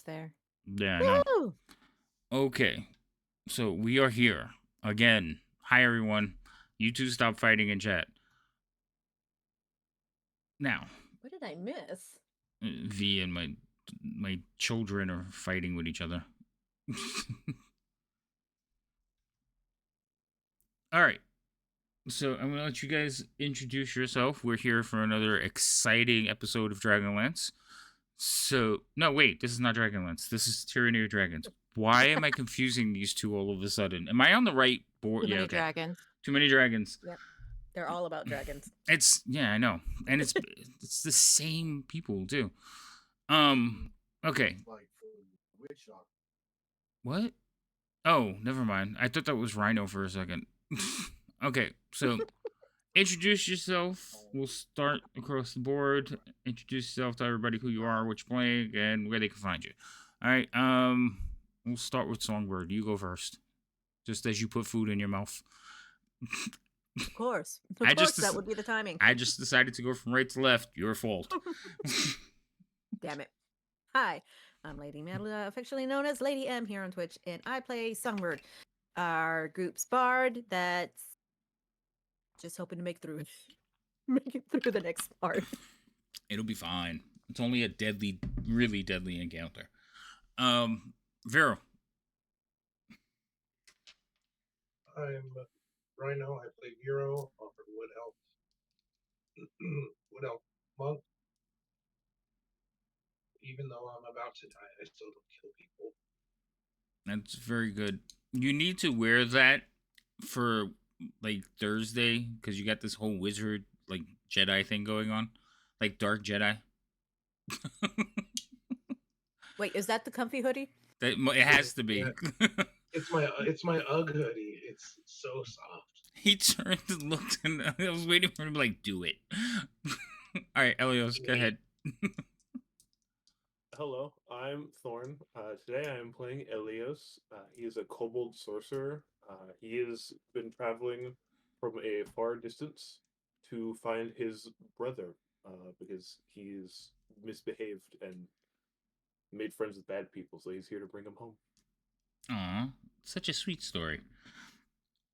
there. Yeah, I know. Woo! Okay, so we are here again. Hi, everyone. You two stop fighting in chat. Now, What did I miss? V and my children are fighting with each other. All right. So I'm gonna let you guys introduce yourself. We're here for another exciting episode of Dragonlance. So no, wait, this is not Dragonlance. This is Tyranny of Dragons. Why am I confusing these two all of a sudden? Am I on the right board? Too Yeah, many okay. dragons. Too many dragons. Yep. They're all about dragons. It's I know, and it's the same people too. Okay. What? Oh, never mind. I thought that was Rhino for a second. Okay, so introduce yourself. We'll start across the board. Introduce yourself to everybody, who you are, what you're playing, and where they can find you. All right. We'll start with Songbird. You go first. Just as you put food in your mouth. Of course. That would be the timing. I just decided to go from right to left. Your fault. Damn it. Hi, I'm Lady Madeline, affectionately known as Lady M here on Twitch, and I play Songbird, our group's bard that's just hoping to make it through the next part. It'll be fine. It's only a really deadly encounter. Vero. I'm Rhino. I play Vero, offered Wood Elf. Wood Elf Monk. Even though I'm about to die, I still don't kill people. That's very good. You need to wear that for like Thursday, because you got this whole wizard like Jedi thing going on, like Dark Jedi. Wait, is that the comfy hoodie? It has to be. Yeah. It's my UGG hoodie. It's so soft. He turned and looked, and I was waiting for him to like do it. All right, Elios, go ahead. Hello, I'm Thorn. Today I am playing Elios. He is a kobold sorcerer. He has been traveling from a far distance to find his brother because he's misbehaved and made friends with bad people, so he's here to bring him home. Aw, such a sweet story.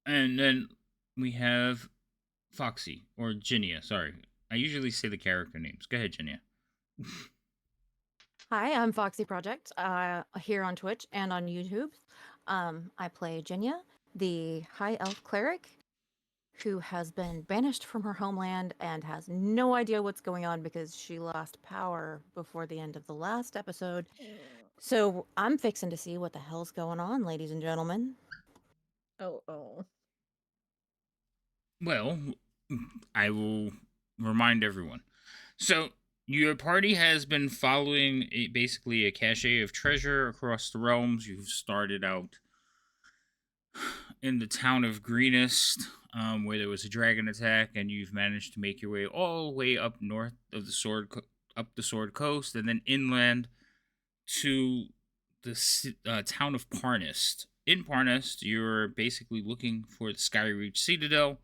And then we have Foxy, or Ginia, sorry. I usually say the character names. Go ahead, Ginia. Hi, I'm Foxy Project, here on Twitch and on YouTube. I play Jinya, the High Elf Cleric, who has been banished from her homeland and has no idea what's going on because she lost power before the end of the last episode. So I'm fixing to see what the hell's going on, ladies and gentlemen. Oh. Well, I will remind everyone. So, your party has been following basically a cache of treasure across the realms. You've started out in the town of Greenest, where there was a dragon attack, and you've managed to make your way all the way up north of up the Sword Coast, and then inland to the town of Parnest. In Parnest, you're basically looking for the Skyreach Citadel,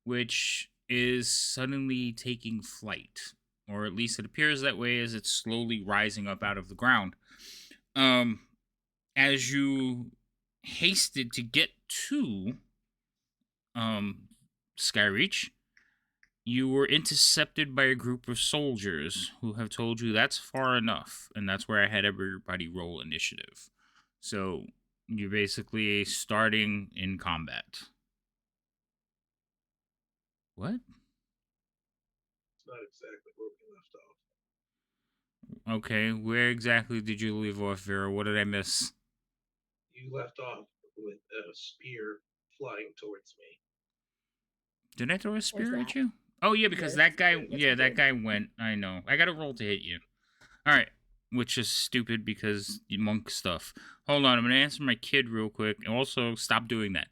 which is suddenly taking flight, or at least it appears that way as it's slowly rising up out of the ground. As you hasted to get to Skyreach, you were intercepted by a group of soldiers who have told you that's far enough, and that's where I had everybody roll initiative. So you're basically starting in combat. What? It's not exactly where we left off. Okay, where exactly did you leave off, Vera? What did I miss? You left off with a spear flying towards me. Did I throw a spear at you? Oh, yeah, because that guy... Yeah, that guy went... I know. I got a roll to hit you. Alright. Which is stupid because you monk stuff. Hold on, I'm going to answer my kid real quick. And also, stop doing that.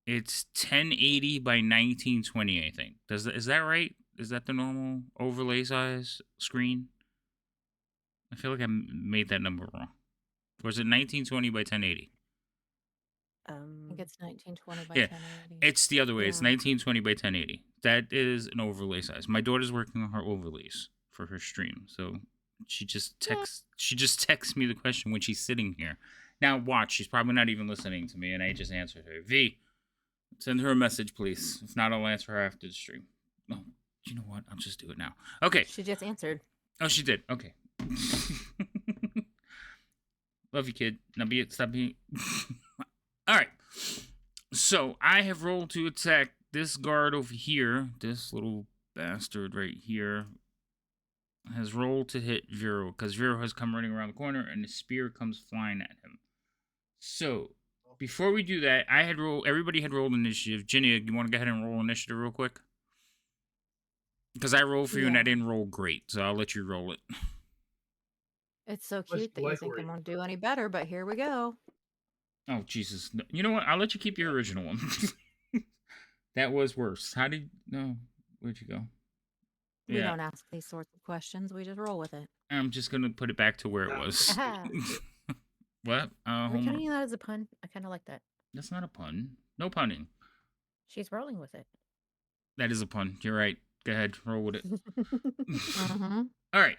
It's 1080 by 1920, I think. Is that right? Is that the normal overlay size screen? I feel like I made that number wrong. Or is it 1920 by 1080? I think it's 1920 by 1080. It's the other way. Yeah. It's 1920 by 1080. That is an overlay size. My daughter's working on her overlays for her stream, so She just texts me the question when she's sitting here. Now watch, she's probably not even listening to me, and I just answered her. V, send her a message, please. If not, I'll answer her after the stream. Oh, you know what? I'll just do it now. Okay. She just answered. Oh, she did. Okay. Love you, kid. Now stop being. All right. So I have rolled to attack this guard over here. This little bastard right here has rolled to hit Vero because Vero has come running around the corner and the spear comes flying at him. So before we do that, everybody had rolled initiative. Ginny, you want to go ahead and roll initiative real quick? Because I rolled for you and I didn't roll great, so I'll let you roll it. It's so Much cute that you like think where I'm you- gonna do any better, but here we go. Oh Jesus! No, you know what? I'll let you keep your original one. That was worse. How did no? Where'd you go? We don't ask these sorts of questions. We just roll with it. I'm just gonna put it back to where it was. Aha. What? We're Homer. counting that as a pun. I kind of like that. That's not a pun. No punning. She's rolling with it. That is a pun. You're right. Go ahead, roll with it. Mm-hmm. All right.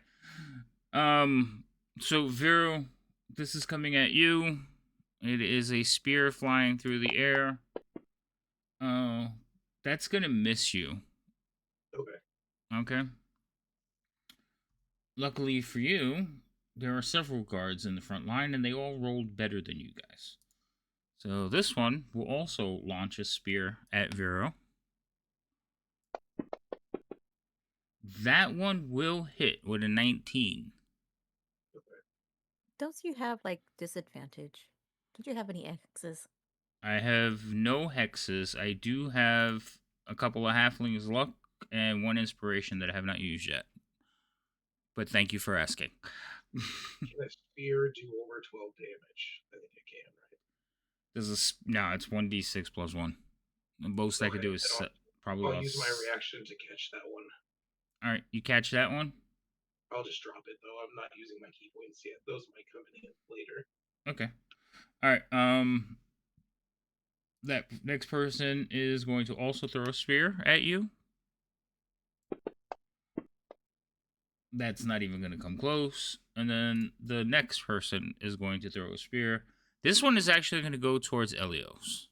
So Vero, this is coming at you. It is a spear flying through the air. That's gonna miss you. Okay. Okay. Luckily for you, there are several guards in the front line, and they all rolled better than you guys. So this one will also launch a spear at Vero. That one will hit with a 19. Don't you have like disadvantage? Don't you have any X's? I have no hexes. I do have a couple of halflings luck and one inspiration that I have not used yet. But thank you for asking. Can a spear do over 12 damage? I think it can, right? No, it's 1d6 plus 1. The most I could do is probably I'll about use my reaction to catch that one. All right, you catch that one? I'll just drop it though. I'm not using my key points yet. Those might come in later. Okay. All right. That next person is going to also throw a spear at you. That's not even going to come close. And then the next person is going to throw a spear. This one is actually going to go towards Elios.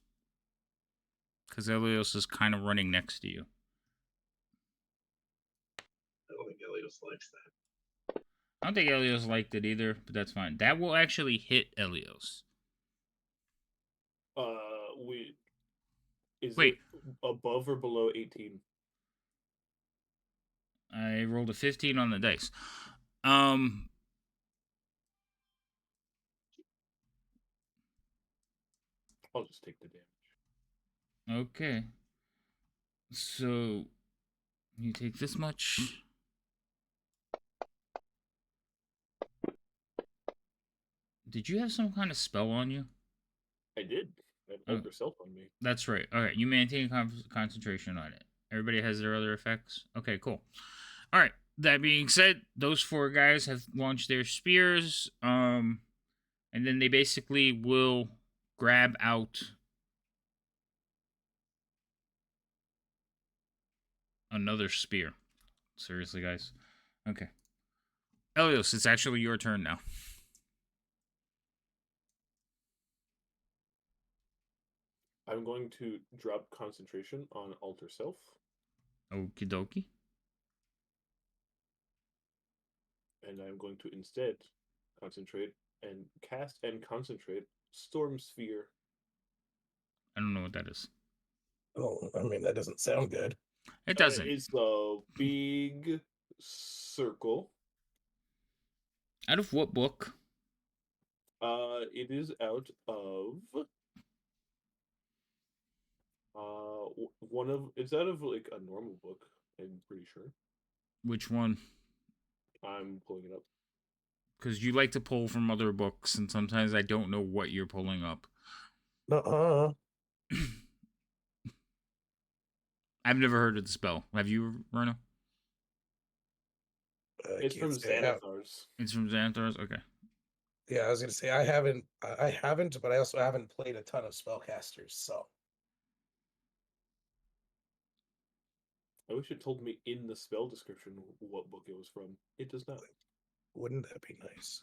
Because Elios is kind of running next to you. I don't think Elios likes that. I don't think Elios liked it either, but that's fine. That will actually hit Elios. Wait. It above or below 18? I rolled a 15 on the dice. I'll just take the damage. Okay. So you take this much. Did you have some kind of spell on you? I did. I had herself on me. That's right. Okay, you maintain concentration on it. Everybody has their other effects. Okay, cool. All right. That being said, those 4 guys have launched their spears. And then they basically will grab out another spear. Seriously, guys. Okay. Elios, it's actually your turn now. I'm going to drop concentration on Alter Self. Okie dokie. And I'm going to instead concentrate and cast and concentrate Storm Sphere. I don't know what that is. Oh, I mean, that doesn't sound good. It doesn't. It's a big circle. Out of what book? It is out of it's out of like a normal book, I'm pretty sure. Which one? I'm pulling it up. Because you like to pull from other books, and sometimes I don't know what you're pulling up. Uh-uh. I've never heard of the spell. Have you, Rona? It's from Xanathar's. It's from Xanathar's? Okay. Yeah, I was gonna say I haven't, but I also haven't played a ton of spellcasters, so. I wish it told me in the spell description what book it was from. It does not. Wouldn't that be nice?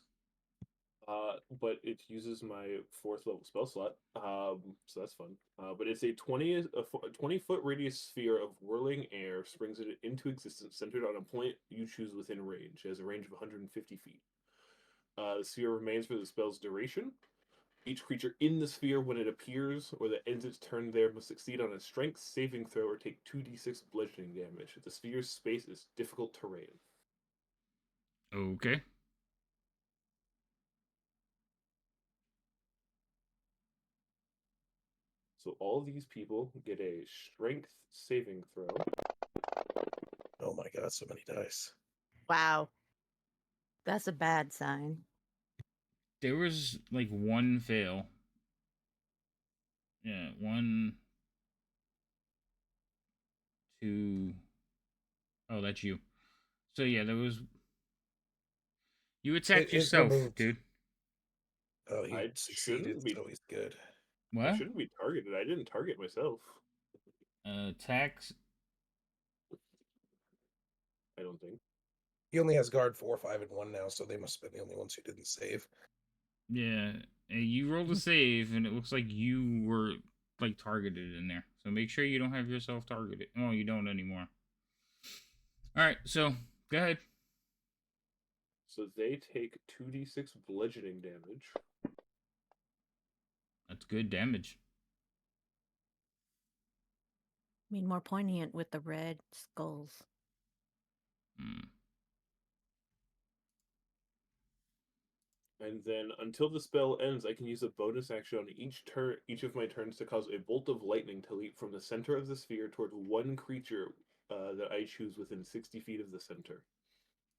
But it uses my 4th level spell slot, so that's fun. But it's a 20-foot radius sphere of whirling air springs it into existence, centered on a point you choose within range. It has a range of 150 feet. The sphere remains for the spell's duration. Each creature in the sphere, when it appears or that ends its turn there, must succeed on a strength saving throw or take 2d6 bludgeoning damage. The sphere's space is difficult terrain. Okay. So all these people get a strength saving throw. Oh my god, so many dice. Wow. That's a bad sign. There was like one fail. Yeah, 1, 2. Oh, that's you. So yeah, there was. You attacked It yourself, removed. dude. Oh, he I succeeded, shouldn't be. so he's good. I What? shouldn't be targeted. I didn't target myself. Attacks. I don't think. He only has guard 4, 5, and 1 now, so they must have been the only ones who didn't save. Yeah, you rolled a save, and it looks like you were like targeted in there. So make sure you don't have yourself targeted. Oh, you don't anymore. All right, so go ahead. So they take 2d6 bludgeoning damage. That's good damage. I mean, more poignant with the red skulls. Hmm. And then until the spell ends, I can use a bonus action on each of my turns to cause a bolt of lightning to leap from the center of the sphere toward one creature that I choose within 60 feet of the center.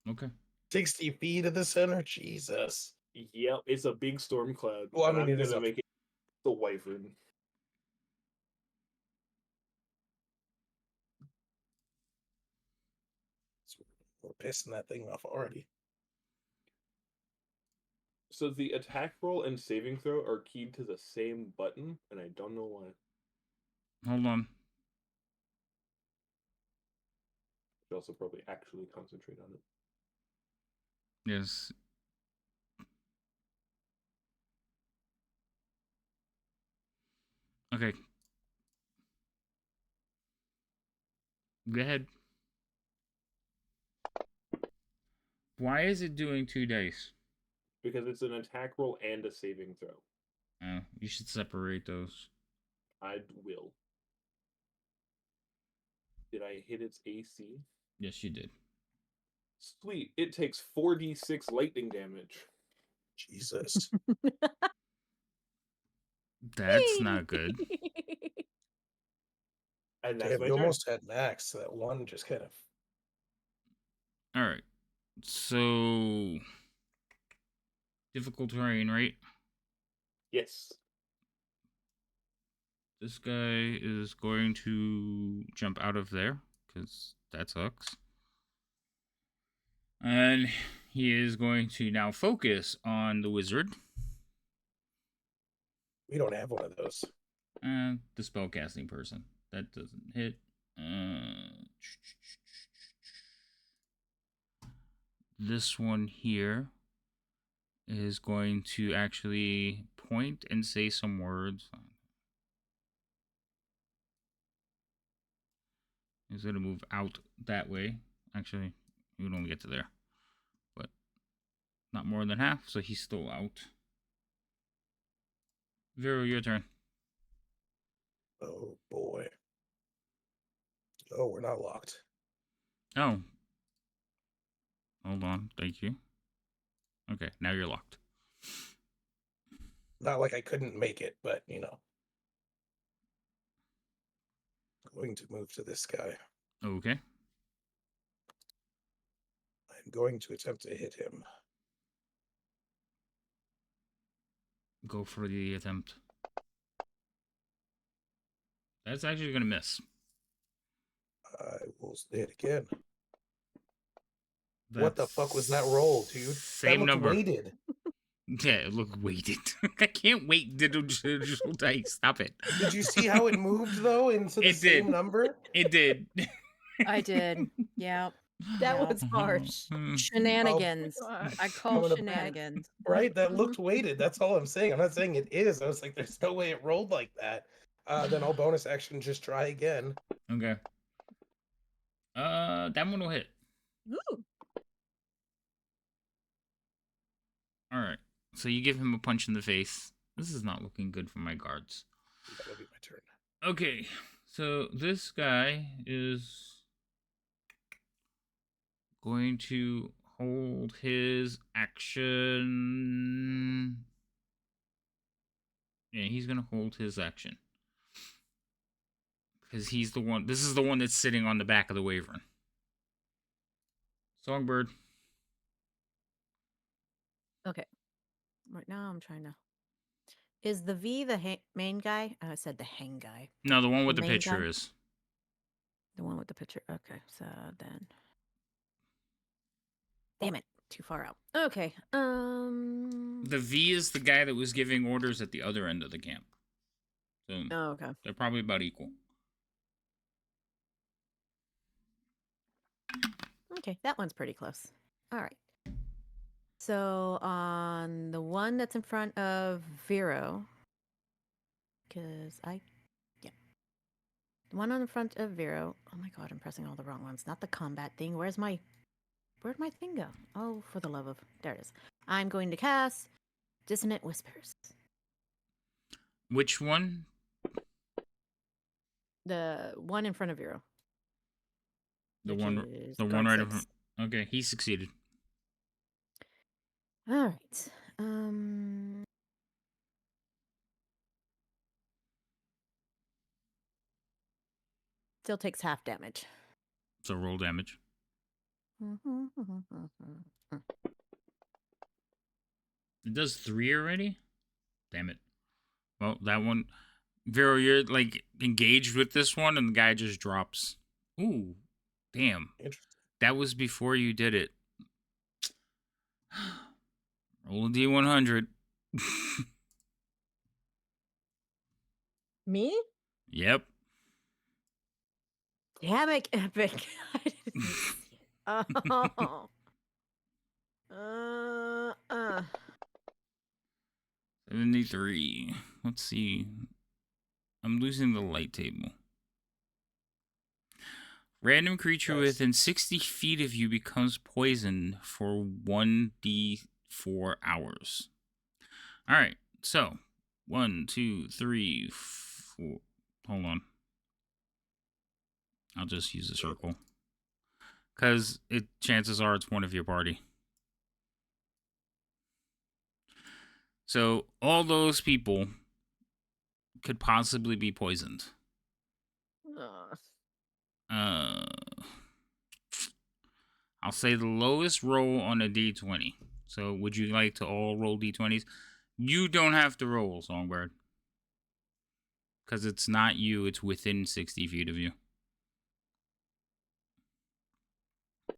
Okay. 60 feet of the center? Jesus. Yep, it's a big storm cloud. Well, I but mean, I'm it is gonna a- make it the wyvern. We're pissing that thing off already. So the attack roll and saving throw are keyed to the same button, and I don't know why. Hold on. Should also probably actually concentrate on it. Yes. Okay. Go ahead. Why is it doing 2 dice? Because it's an attack roll and a saving throw. Oh, you should separate those. I will. Did I hit its AC? Yes, you did. Sweet. It takes 4d6 lightning damage. Jesus. That's not good. And that's Damn, my you turn. almost had max. So that one just kind of. All right. So difficult terrain, right? Yes. This guy is going to jump out of there because that sucks. And he is going to now focus on the wizard We don't have one of those. and the spellcasting person. That doesn't hit. This one here is going to actually point and say some words. He's going to move out that way. Actually, we would only get to there. But not more than half, so he's still out. Vero, your turn. Oh, boy. Oh, we're not locked. Oh. Hold on. Thank you. Okay, now you're locked. Not like I couldn't make it, but, Going to move to this guy. Okay. I'm going to attempt to hit him. Go for the attempt. That's actually going to miss. I will hit again. That's What the fuck was that roll, dude? Same that looked number. weighted. Yeah, look, weighted. I can't wait digital dice. Stop it. Did you see how it moved though into the It same did. number? It did. I did. Yeah. That Yeah. was harsh. Shenanigans. God. I call gonna- shenanigans. Right? That looked weighted. That's all I'm saying. I'm not saying it is. I was like, there's no way it rolled like that. Then I'll bonus action just try again. Okay. That one will hit. Ooh. All right. So you give him a punch in the face. This is not looking good for my guards. That'll be my turn. Okay. So this guy is going to hold his action. Yeah, he's going to hold his action. Because he's the one. This is the one that's sitting on the back of the Wyvern. Songbird. Okay. Right now I'm trying to. Is the V the main guy? I said the hang guy. No, the one with the Main picture guy? is. The one with the picture. Okay, so then. Damn it, too far out. Okay. The V is the guy that was giving orders at the other end of the camp. So Oh, okay. they're probably about equal. Okay, that one's pretty close. All right. So on the one that's in front of Vero, because the one on the front of Vero. Oh my God, I'm pressing all the wrong ones. Not the combat thing. Where'd my thing go? Oh, for the love of, there it is. I'm going to cast Dissonant Whispers. Which one? The one in front of Vero. The which one. is The one guard right in 6. front. Okay, he succeeded. All right. Still takes half damage. So roll damage. It does 3 already? Damn it. Well, that one. Vero, you're like engaged with this one, and the guy just drops. Ooh, damn. Interesting. That was before you did it. Roll a D100. Me? Yep. Damn it, Epic. I didn't see it. Oh. 73. Let's see. I'm losing the light table. Random creature Nice. within 60 feet of you becomes poisoned for 1d4 hours. All right. So, 1, 2, 3, 4. Hold on. I'll just use a circle. Because chances are it's one of your party. So, all those people could possibly be poisoned. I'll say the lowest roll on a d20. So, would you like to all roll d20s? You don't have to roll, Songbird. Because it's not you, it's within 60 feet of you.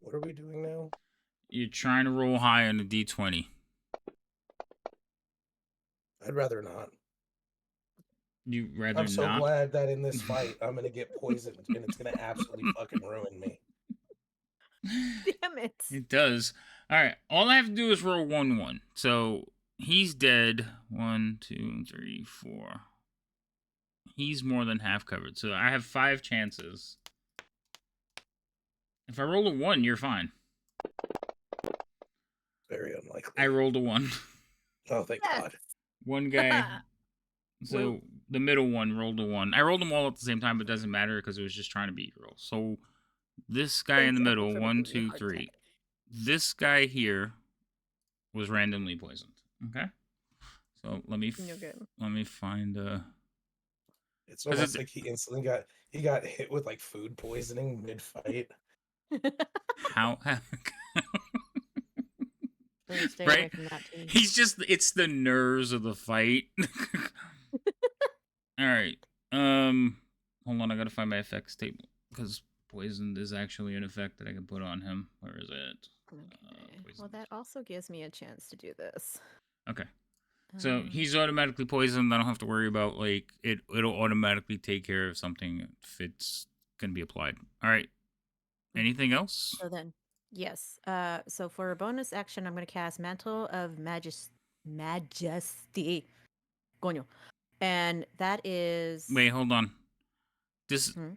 What are we doing now? You're trying to roll high on a d20. I'd rather not. You'd rather I'm so not? glad that in this fight I'm gonna get poisoned and it's gonna absolutely fucking ruin me. Damn it. It does. All right. All I have to do is roll 1-1. So he's dead. 1, 2, 3, 4. He's more than half covered. So I have 5 chances. If I roll a 1, you're fine. Very unlikely. I rolled a 1. Oh, thank Yes. God. One guy. So Woo. the middle one rolled a 1. I rolled them all at the same time, but it doesn't matter because it was just trying to beat roll. So this guy in the Thanks, Epic, middle, for 1, giving me a 2, hard 3. time. This guy here was randomly poisoned. Okay. So let me You're good. let me find It's 'Cause almost it's- like he instantly got hit with like food poisoning mid fight. how Please stay Right? away from that too. he's just it's the nerves of the fight. All right. Hold on, I gotta find my effects table because poisoned is actually an effect that I can put on him. Where is it? Okay. Well, Poisoned. that also gives me a chance to do this. Okay. So Um, he's automatically poisoned. I don't have to worry about like it'll automatically take care of something if it's gonna be applied. All right. Anything else? So then, yes. So for a bonus action, I'm going to cast Mantle of Majesty. Coño. And that is. Wait, hold on. This Hmm?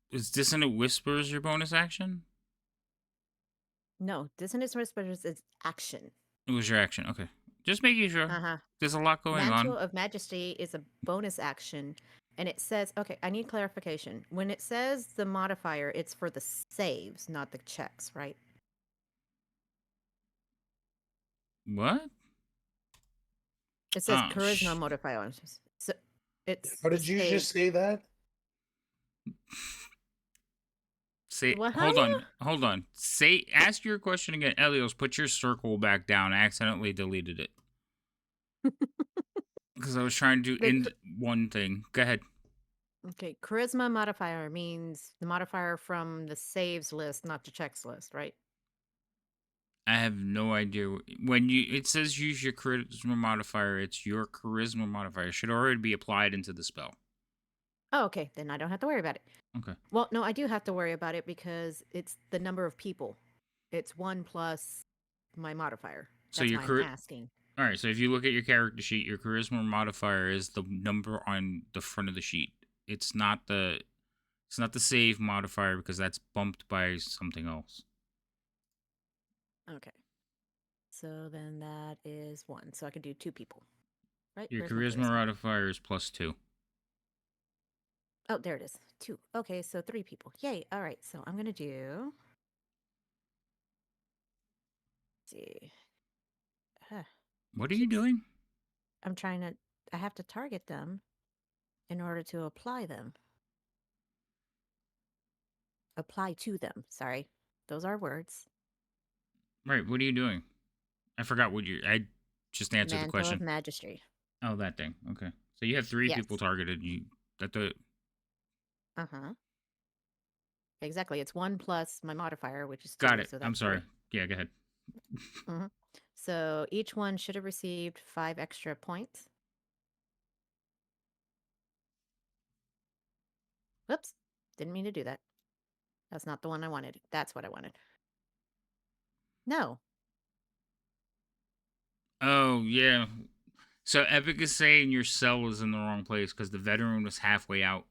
is Dissonant Whispers your bonus action? No, Dissonance Whispers is action. It was your action. Okay. Just making sure. Uh-huh. There's a lot going Mantle on. of Majesty is a bonus action. And it says, okay, I need clarification. When it says the modifier, it's for the saves, not the checks, right? What? It says Oh, charisma modifier. So it's How the did you save. just say that? Say, What? hold on. Say, ask your question again. Elios, put your circle back down. I accidentally deleted it. Because I was trying to do The one thing. Go ahead. Okay, charisma modifier means the modifier from the saves list, not the checks list, right? I have no idea. When it says use your charisma modifier, it's your charisma modifier. It should already be applied into the spell. Oh, okay, then I don't have to worry about it. Okay. Well, no, I do have to worry about it because it's the number of people. It's 1 plus my modifier. So That's your why I'm asking. All right, so if you look at your character sheet, your charisma modifier is the number on the front of the sheet. It's not the save modifier because that's bumped by something else. Okay. So then that is 1. So I can do 2 people. Right? Your Where's my charisma modifier is +2. Oh, there it is. 2. Okay, so 3 people. Yay. All right. So I'm going to do. Let's see. What are you doing? I'm trying to. I have to target them in order to apply them. Apply to them. Sorry. Those are words. Right, what are you doing? I forgot what you. I just answered the Mantle question. of Majesty. Oh, that thing. Okay. So you have 3 Yes. people targeted. Uh-huh. Exactly. It's 1 plus my modifier, which is 2. Got it. So that's I'm sorry. 3. Yeah, go ahead. Mm-hmm. So each one should have received 5 extra points. Whoops. Didn't mean to do that. That's not the one I wanted. That's what I wanted. No. Oh, yeah. So Epic is saying your cell is in the wrong place because the veteran was halfway out.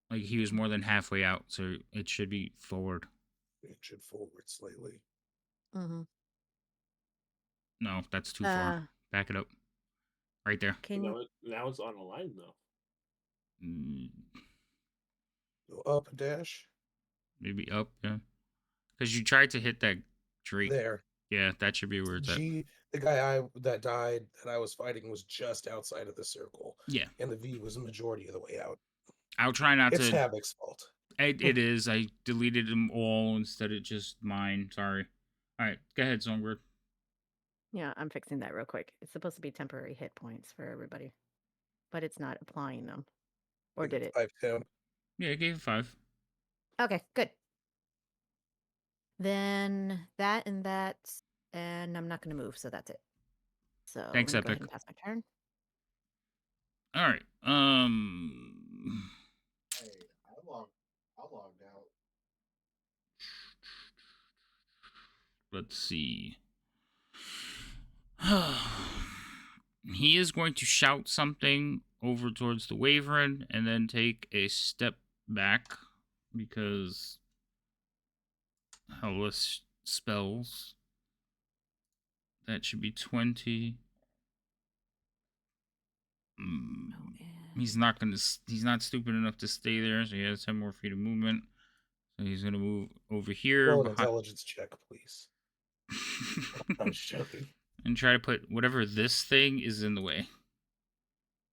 Like, he was more than halfway out, so it should be forward. It should forward slightly. Mm-hmm. No, that's too far. Back it up. Right there. Can you... Now it's on a line, though. Go up a dash. Maybe up, yeah. Because you tried to hit that Drake. There. Yeah, that should be where it's at. The guy that died that I was fighting was just outside of the circle. Yeah. And the V was the majority of the way out. I'll try not It's to. Havoc's fault. It is. I deleted them all instead of just mine. Sorry. All right, go ahead, Songbird. Yeah, I'm fixing that real quick. It's supposed to be temporary hit points for everybody, but it's not applying them. Or did it? 5 temp. Yeah, I gave it 5. Okay, good. Then that, and I'm not going to move, so that's it. So Thanks, let me go Epic. ahead and pass my turn. All right. Hey, I logged out. Let's see. He is going to shout something over towards the Wyvern and then take a step back because hellish spells. That should be 20. He's not stupid enough to stay there, so he has 10 more feet of movement. So he's gonna move over here. Roll an intelligence check, please. I'm just joking. And try to put whatever this thing is in the way.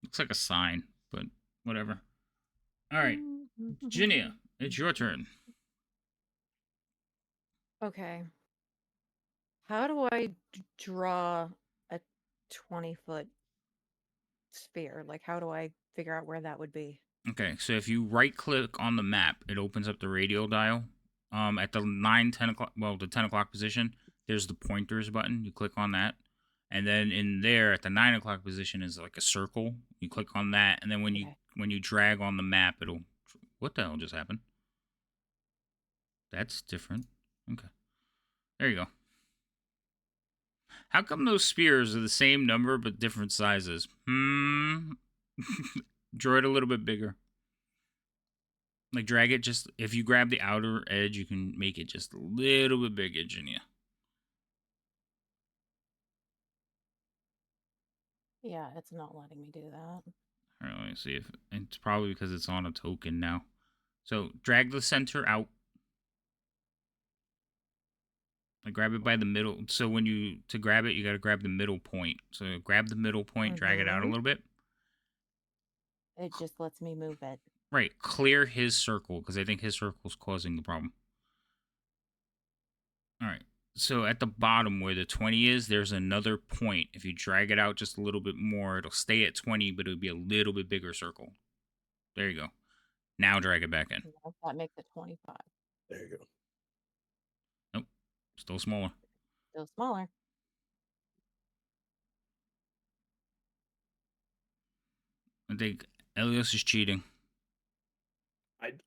Looks like a sign, but whatever. All right, Ginia, it's your turn. Okay. How do I draw a 20-foot sphere? Like, how do I figure out where that would be? Okay, so if you right-click on the map, it opens up the radial dial. At the 10 o'clock, the 10 o'clock position, there's the pointers button. You click on that. And then in there at the 9 o'clock position is like a circle. You click on that. And then when you drag on the map, it'll... What the hell just happened? That's different. Okay. There you go. How come those spears are the same number but different sizes? Draw it a little bit bigger. Like, drag it just... If you grab the outer edge, you can make it just a little bit bigger, Ginia. Yeah, it's not letting me do that. All right, let me see if... It's probably because it's on a token now. So, drag the center out. Like, grab it by the middle. So, when you... To grab it, you got to grab the middle point. So, grab the middle point, drag it out a Mhm. little bit. It just lets me move it. Right, clear his circle, because I think his circle's causing the problem. All right, so at the bottom where the 20 is, there's another point. If you drag it out just a little bit more, it'll stay at 20, but it'll be a little bit bigger circle. There you go. Now drag it back in. Now that makes it 25. There you go. Nope, still smaller. Still smaller. I think Elios is cheating.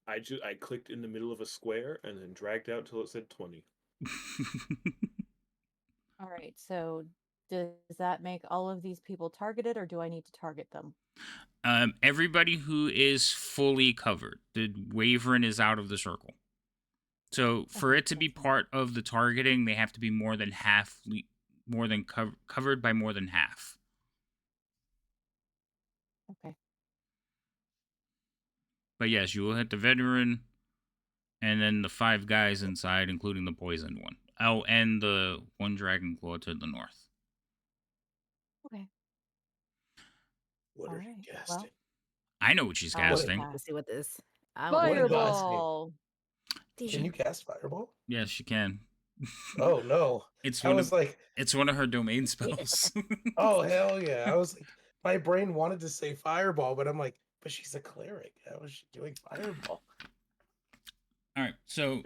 I clicked in the middle of a square and then dragged out till it said 20. All right, so does that make all of these people targeted, or do I need to target them? Everybody who is fully covered. The Wyvern is out of the circle. So for Okay, it to be that's fine. part of the targeting, they have to be more than half, covered by more than half. Okay. But yes, you will hit the veteran, and then the 5 guys inside, including the poisoned one. Oh, and the one dragon claw to the north. Okay. What All are right. you Well, casting? I know what she's I casting. cast Let's see what this. I want What to did I know. say? Fireball. Can you cast Fireball? Yes, she can. Oh no! It's I one was of like, it's one of her domain spells. oh hell yeah! I was like, my brain wanted to say Fireball, but I'm like, but she's a cleric. How is she doing Fireball? All right, so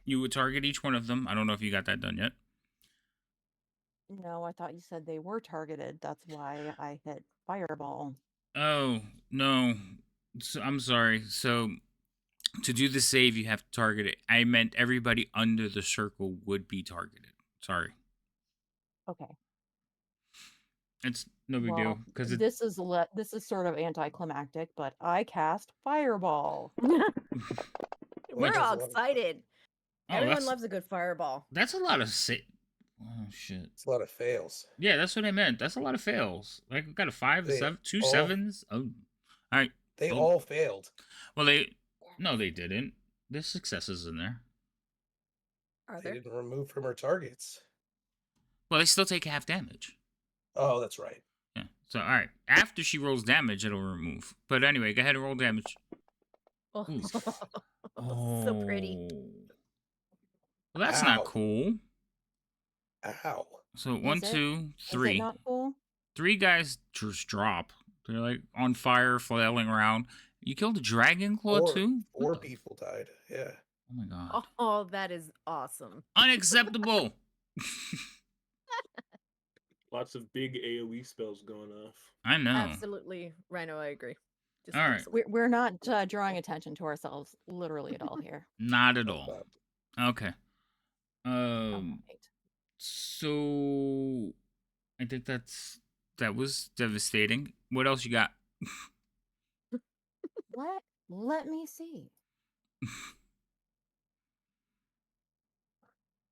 you would target each one of them. I don't know if you got that done yet. No, I thought you said they were targeted. That's why I hit fireball. Oh no, so, I'm sorry. So to do the save, you have to target it. I meant everybody under the circle would be targeted. Sorry, Okay. it's no big Well, deal because it. this is sort of anticlimactic, but I cast fireball. We're does all a lot of- excited. Oh, Everyone loves a good fireball. That's a lot of Oh shit. It's a lot of fails. Yeah, that's what I meant. That's a lot of fails. Like we got a 5, a They 7, 2 all- 7s. Oh, all right. They Oh. all failed. Well, no, they didn't. There's successes in there. Are They there? didn't remove from her targets. Well, they still take half damage. Oh, that's right. Yeah. So all right. After she rolls damage, it'll remove. But anyway, go ahead and roll damage. Oh, Ooh. so pretty. Well, that's Ow. not cool. Ow. So Is 1, it? 2, Is 3. it not cool? 3 guys just drop. They're like on fire, flailing around. You killed a dragon claw too? What 4 the- people died. Yeah. Oh my god. Oh, that is awesome. Unacceptable. Lots of big AoE spells going off. I know. Absolutely, Rhino. I agree. Just All right. absolutely. We're not drawing attention to ourselves literally at all here. Not at That's all. not- Okay. All right. So I think that was devastating. What else you got? Let me see.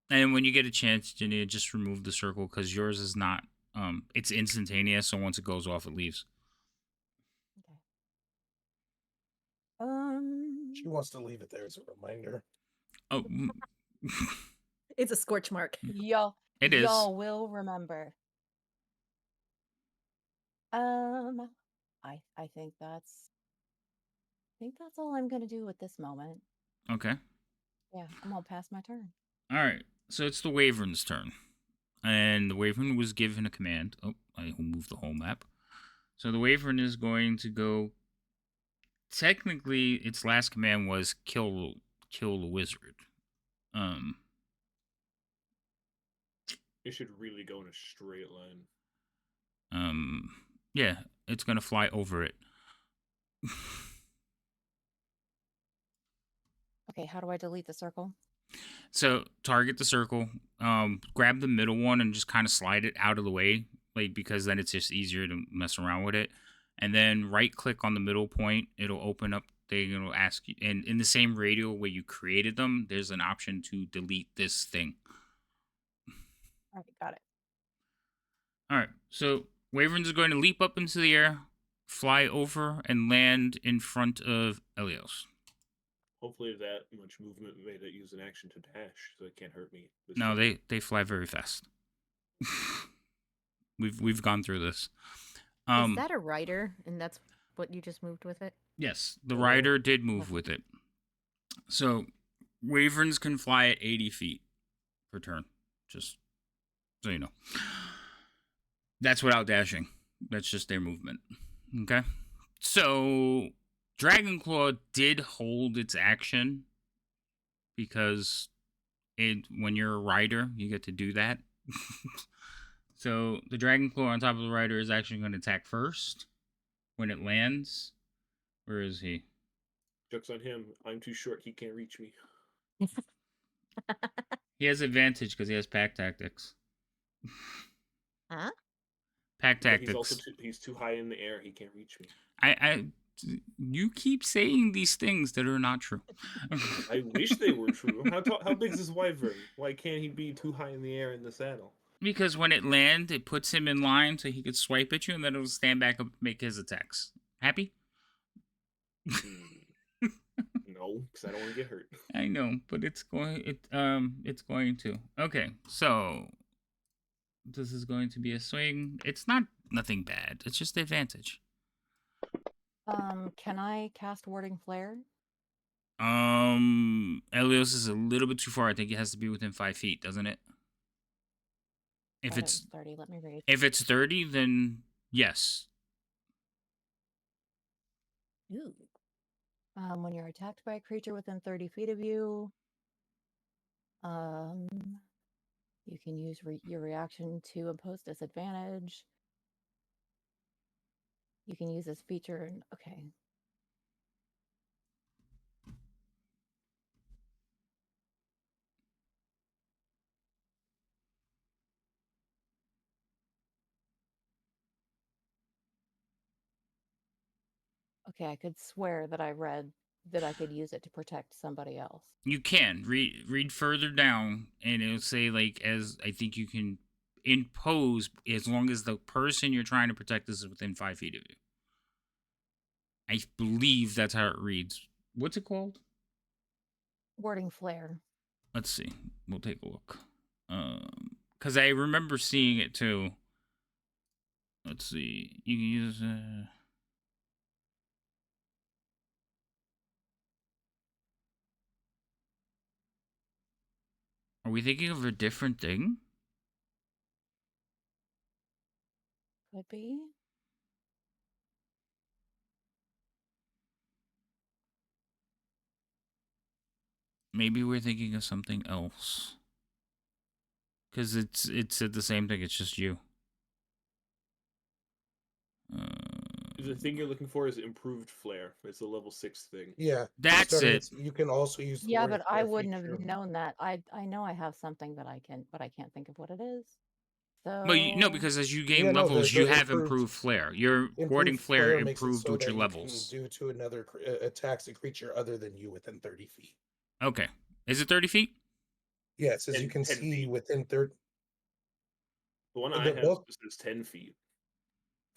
And when you get a chance, Janine, just remove the circle because yours is not. It's instantaneous, so once it goes off, it leaves. Okay. She wants to leave it there as a reminder. Oh, It's a scorch mark. Y'all it is. Y'all will remember. I think that's all I'm gonna do at this moment. Okay. Yeah, I'm gonna pass my turn. All right. So it's the Wyvern's turn. And the Wyvern was given a command. Oh, I moved the whole map. So the Wyvern is going to go. Technically, its last command was kill the wizard. It should really go in a straight line. Yeah, it's gonna fly over it. Okay, how do I delete the circle? So target the circle, grab the middle one and just kind of slide it out of the way, like because then it's just easier to mess around with it. And then right click on the middle point. It'll open up. It'll ask you, and in the same radial where you created them, there's an option to delete this thing. All right, got it. All right. So Wyvern's going to leap up into the air, fly over, and land in front of Elios. Hopefully that much movement made it use an action to dash, so it can't hurt me. No, they fly very fast. We've gone through this. Is that a rider? And that's what you just moved with it? Yes, the rider did move with it. So Wyverns can fly at 80 feet per turn. Just so you know. That's without dashing. That's just their movement. Okay? So Dragonclaw did hold its action because when you're a rider, you get to do that. So the Dragonclaw on top of the rider is actually going to attack first when it lands. Where is he? Joke's on him. I'm too short. He can't reach me. He has advantage because he has pack tactics. Huh? Pack But tactics. he's too high in the air. He can't reach me. You keep saying these things that are not true. I wish they were true. How big is this wyvern? Why can't he be too high in the air in the saddle? Because when it lands, it puts him in line so he could swipe at you, and then it'll stand back up and make his attacks. Happy? No, because I don't want to get hurt. I know, but it's going to. Okay, so this is going to be a swing. It's nothing bad. It's just advantage. Can I cast Warding Flare? Elios is a little bit too far. I think it has to be within 5 feet, doesn't it? If it's 30, let me read. If it's 30, then yes. Ooh. When you're attacked by a creature within 30 feet of you, you can use your reaction to impose disadvantage. You can use this feature. Okay. Okay, I could swear that I read that I could use it to protect somebody else. You can read further down, and it'll say as I think you can impose as long as the person you're trying to protect is within 5 feet of you. I believe that's how it reads. What's it called? Warding Flare. Let's see. We'll take a look. Because I remember seeing it too. Let's see. You can use. Are we thinking of a different thing? Could be. Maybe we're thinking of something else. Because it said the same thing. It's just you. The thing you're looking for is improved flare. It's a level 6 thing. Yeah, That's it. You can also use. The Yeah, Warding but I Flare wouldn't feature. have known that. I know I have something that I can, but I can't think of what it is. So. But no, because as you gain Yeah, no, levels, the you have improved- improved flare. Your warding flare makes it improved so with that your you levels. can do to another attacks a creature other than you within 30 feet. Okay. Is it 30 feet? Yeah, it says 10 you can 10 see feet. within 30. The one The I have book- says 10 feet.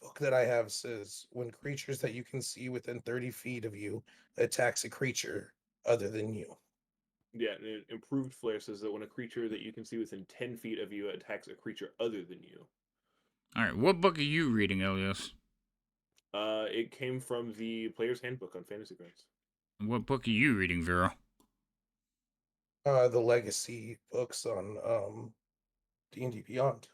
Book that I have says when creatures that you can see within 30 feet of you attacks a creature other than you. Yeah, and improved flare says that when a creature that you can see within 10 feet of you attacks a creature other than you. All right. What book are you reading, Elios? It came from the Player's Handbook on Fantasy Grounds. What book are you reading, Vera? The legacy books on D&D Beyond.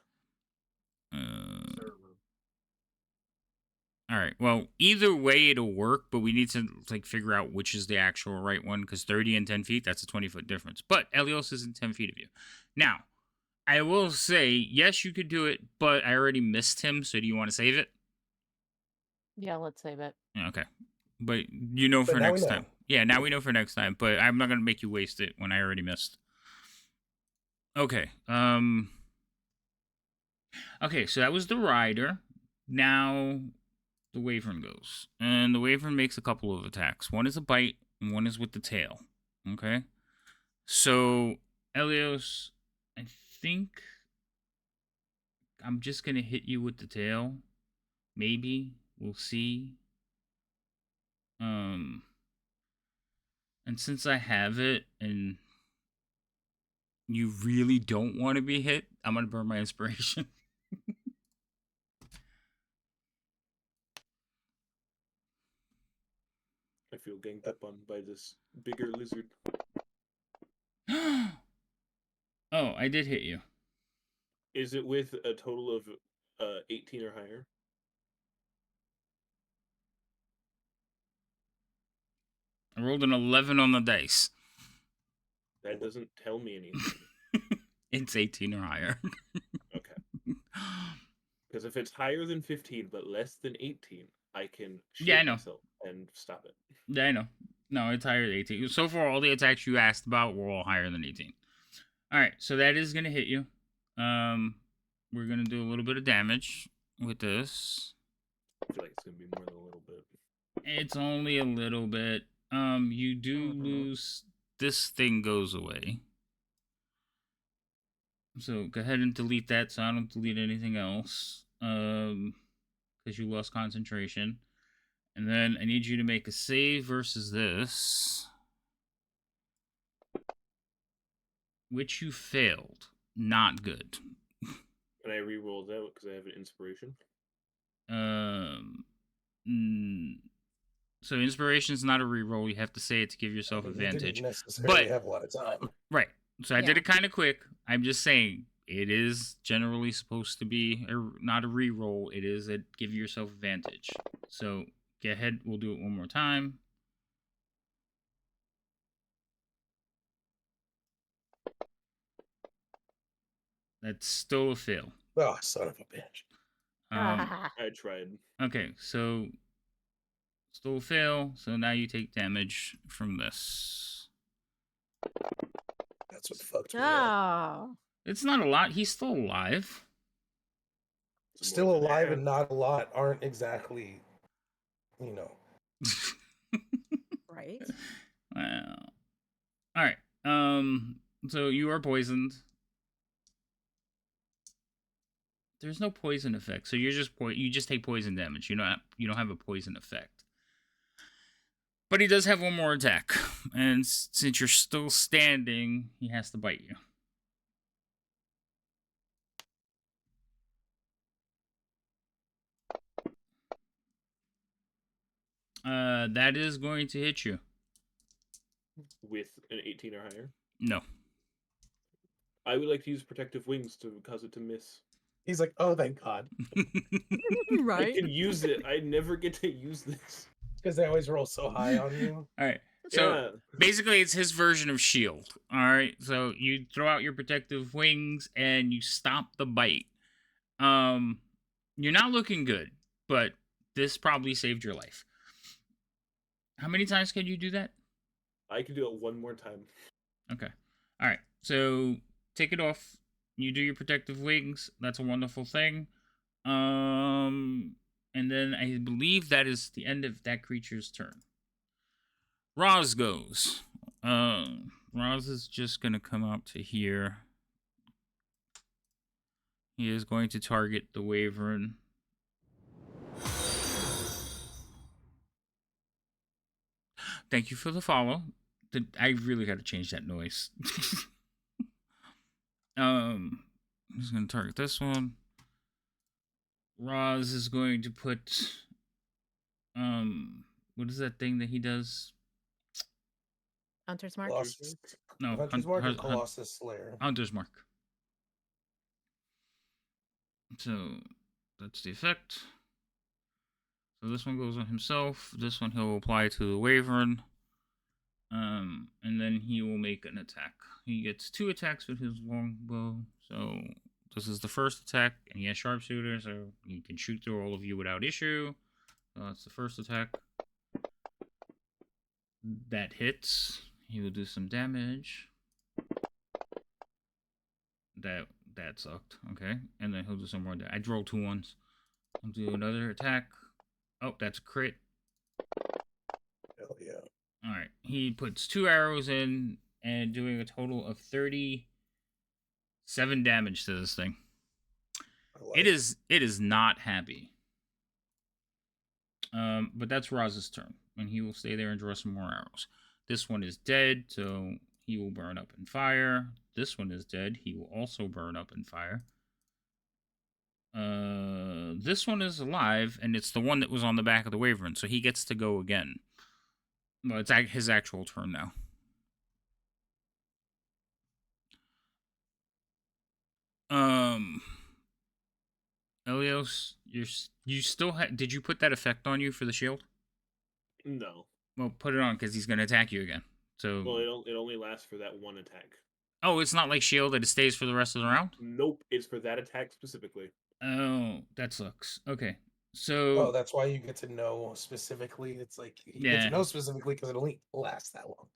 All right. Well, either way it'll work, but we need to figure out which is the actual right one, because 30 and 10 feet, that's a 20-foot difference. But Elios is in 10 feet of you. Now, I will say, yes, you could do it, but I already missed him, so do you want to save it? Yeah, let's save it. Yeah, okay. But you know But for now we next know. time. Yeah, now we know for next time, but I'm not going to make you waste it when I already missed. Okay. Okay, so that was the rider. Now the wyvern goes. And the wyvern makes a couple of attacks. One is a bite, and one is with the tail. Okay? So, Elios, I think I'm just gonna hit you with the tail. Maybe. We'll see. And since I have it, and you really don't want to be hit, I'm gonna burn my inspiration. I feel ganged up on by this bigger lizard. Oh, I did hit you. Is it with a total of 18 or higher? I rolled an 11 on the dice. That doesn't tell me anything. It's 18 or higher. Okay. Because if it's higher than 15 but less than 18, I can shoot Yeah, I know. myself and stop it. Yeah, I know. No, it's higher than 18. So far, all the attacks you asked about were all higher than 18. All right, so that is going to hit you. We're going to do a little bit of damage with this. I feel like it's going to be more than a little bit. It's only a little bit. You do lose... This thing goes away. So go ahead and delete that so I don't delete anything else. Because you lost concentration. And then I need you to make a save versus this. Which you failed. Not good. Can I re-roll that because I have an inspiration? So inspiration is not a reroll. You have to say it to give yourself You advantage. didn't necessarily But have a lot of time. right. So I did Yeah. it kind of quick. I'm just saying it is generally supposed to be not a reroll. It is a give yourself advantage. So go ahead. We'll do it one more time. That's still a fail. Oh, son of a bitch. I tried. Okay, so still a fail. So now you take damage from this. That's what fucked me up. Oh. It's not a lot. He's still alive. It's Still more than alive half. and not a lot aren't exactly, you know. Right. Well, all right. So you are poisoned. There's no poison effect, so you're just you just take poison damage. You don't have a poison effect. But he does have one more attack, and since you're still standing, he has to bite you. That is going to hit you. With an 18 or higher. No. I would like to use protective wings to cause it to miss. He's like, oh, thank God. I Right. can use it. I never get to use this. Because they always roll so high on you. All right. So Yeah. basically, it's his version of shield. All right. So you throw out your protective wings and you stop the bite. You're not looking good, but this probably saved your life. How many times can you do that? I can do it one more time. Okay. All right. So take it off. You do your protective wings. That's a wonderful thing. And then I believe that is the end of that creature's turn. Roz goes. Roz is just gonna come out to here. He is going to target the wyvern. Thank you for the follow. I really got to change that noise. He's going to target this one. Roz is going to put what is that thing that he does? Hunter's Mark. Colossus. No, Hunter's Mark or Colossus Slayer? Hunter's Mark. So that's the effect. So this one goes on himself. This one he'll apply to the wyvern. And then he will make an attack. He gets 2 attacks with his longbow. So this is the first attack, and he has sharpshooter, so he can shoot through all of you without issue. So that's the first attack. That hits. He will do some damage. that sucked. Okay, and then he'll do some more. I rolled 2 ones. I'll do another attack. Oh, that's a crit. Hell yeah. All right, he puts 2 arrows in and doing a total of 37 damage to this thing. It is not happy. But that's Roz's turn, and he will stay there and draw some more arrows. This one is dead, so he will burn up in fire. This one is dead. He will also burn up in fire. This one is alive, and it's the one that was on the back of the Wyvern, so he gets to go again. Well, it's his actual turn now. Elios, you still did you put that effect on you for the shield? No. Well, put it on because he's gonna attack you again. So. Well, it only lasts for that one attack. Oh, it's not like shield that it stays for the rest of the round? Nope, it's for that attack specifically. Oh, that sucks. Okay, Oh, so that's why you get to know specifically. It's like you get Yeah. to know specifically because it only lasts that long.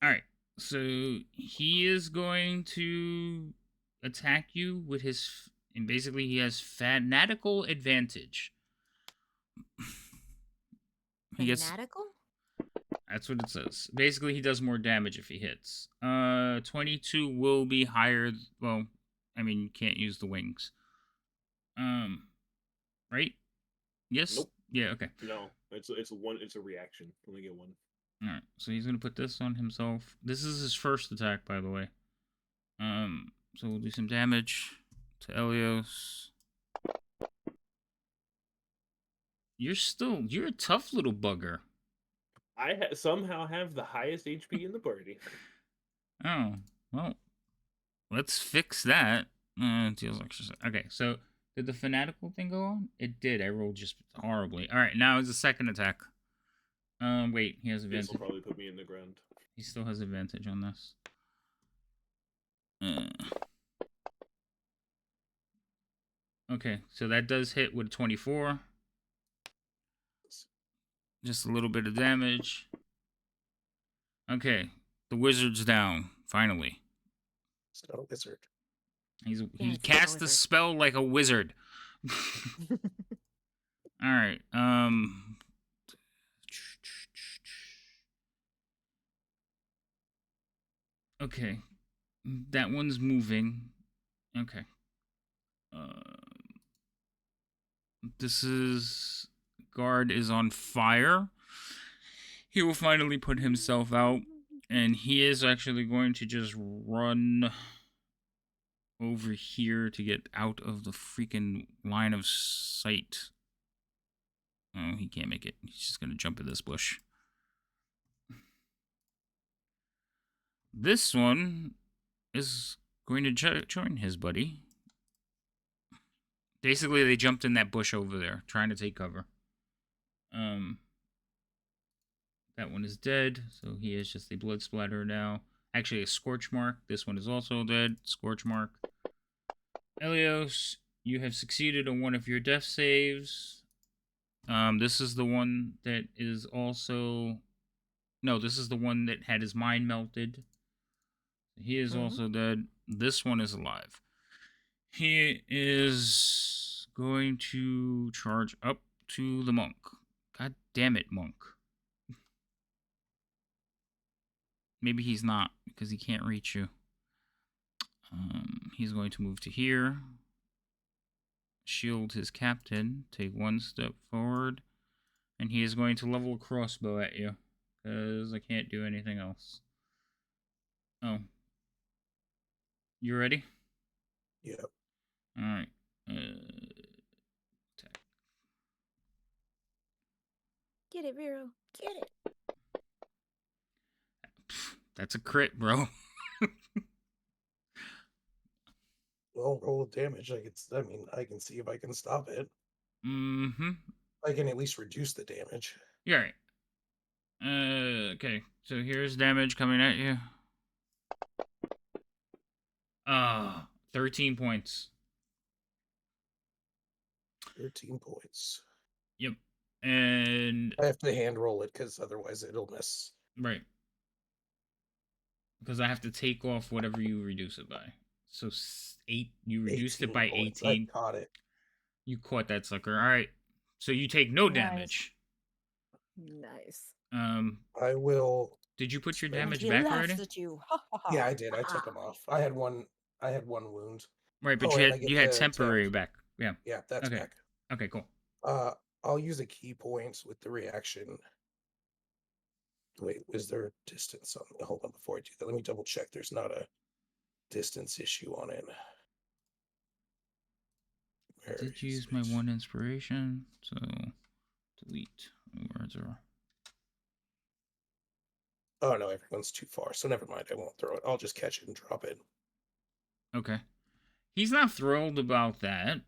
all right. So he is going to attack you with his, and basically he has fanatical advantage. He gets. Fanatical? That's what it says. Basically, he does more damage if he hits. 22 will be higher. Well, I mean, you can't use the wings. Right? Yes. Nope. Yeah. Okay. No, it's a reaction. Only get one. All right. So he's gonna put this on himself. This is his first attack, by the way. So we'll do some damage to Elios. You're a tough little bugger. I somehow have the highest HP in the party. Oh, well, let's fix that. Deals extra. Okay, so did the fanatical thing go on? It did. I rolled just horribly. All right, now is the second attack. Wait, he has This advantage. will probably put me in the ground. He still has advantage on this. Okay, so that does hit with 24. Just a little bit of damage. Okay, the wizard's down, finally. It's not a wizard. He it's not a cast the wizard. spell like a wizard. All right. Okay. That one's moving. Okay. This is guard is on fire. He will finally put himself out, and he is actually going to just run over here to get out of the freaking line of sight. Oh, he can't make it. He's just going to jump at this bush. This one is going to join his buddy. Basically, they jumped in that bush over there, trying to take cover. That one is dead, so he is just a blood splatter now. Actually, a scorch mark. This one is also dead. Scorch mark. Elios, you have succeeded on one of your death saves. This is the one that is also... No, this is the one that had his mind melted. He is also dead. This one is alive. He is going to charge up to the monk. God damn it, monk. Maybe he's not, because he can't reach you. He's going to move to here. Shield his captain. Take one step forward. And he is going to level a crossbow at you. Because I can't do anything else. Oh. You ready? Yep. Alright. Attack. Get it, Vero. Get it. That's a crit, bro. Well, roll of damage. I can see if I can stop it. Mm-hmm. I can at least reduce the damage. You're right. Okay. So here's damage coming at you. 13 points. 13 points. Yep. And I have to hand roll it because otherwise it'll miss. right. Because I have to take off whatever you reduce it by. So 8. You reduced it 18 by points. 18. I caught it. You caught that sucker. All right. So you take no Nice. damage. Nice. I will. Did you put your spend- And damage he back laughs already? at you. Ha, ha, ha. Yeah, I did. I took them off. I had one wound. Right, but Oh, and I you get had the temporary attack. back. Yeah. Yeah, that's Okay. back. Okay, cool. I'll use a key points with the reaction. Wait, is there a distance on? Hold on, before I do that, let me double check. There's not a distance issue on it. I Where did is use my it? 1 inspiration, so delete. Words are. Oh no, everyone's too far. So never mind. I won't throw it. I'll just catch it and drop it. Okay. He's not thrilled about that.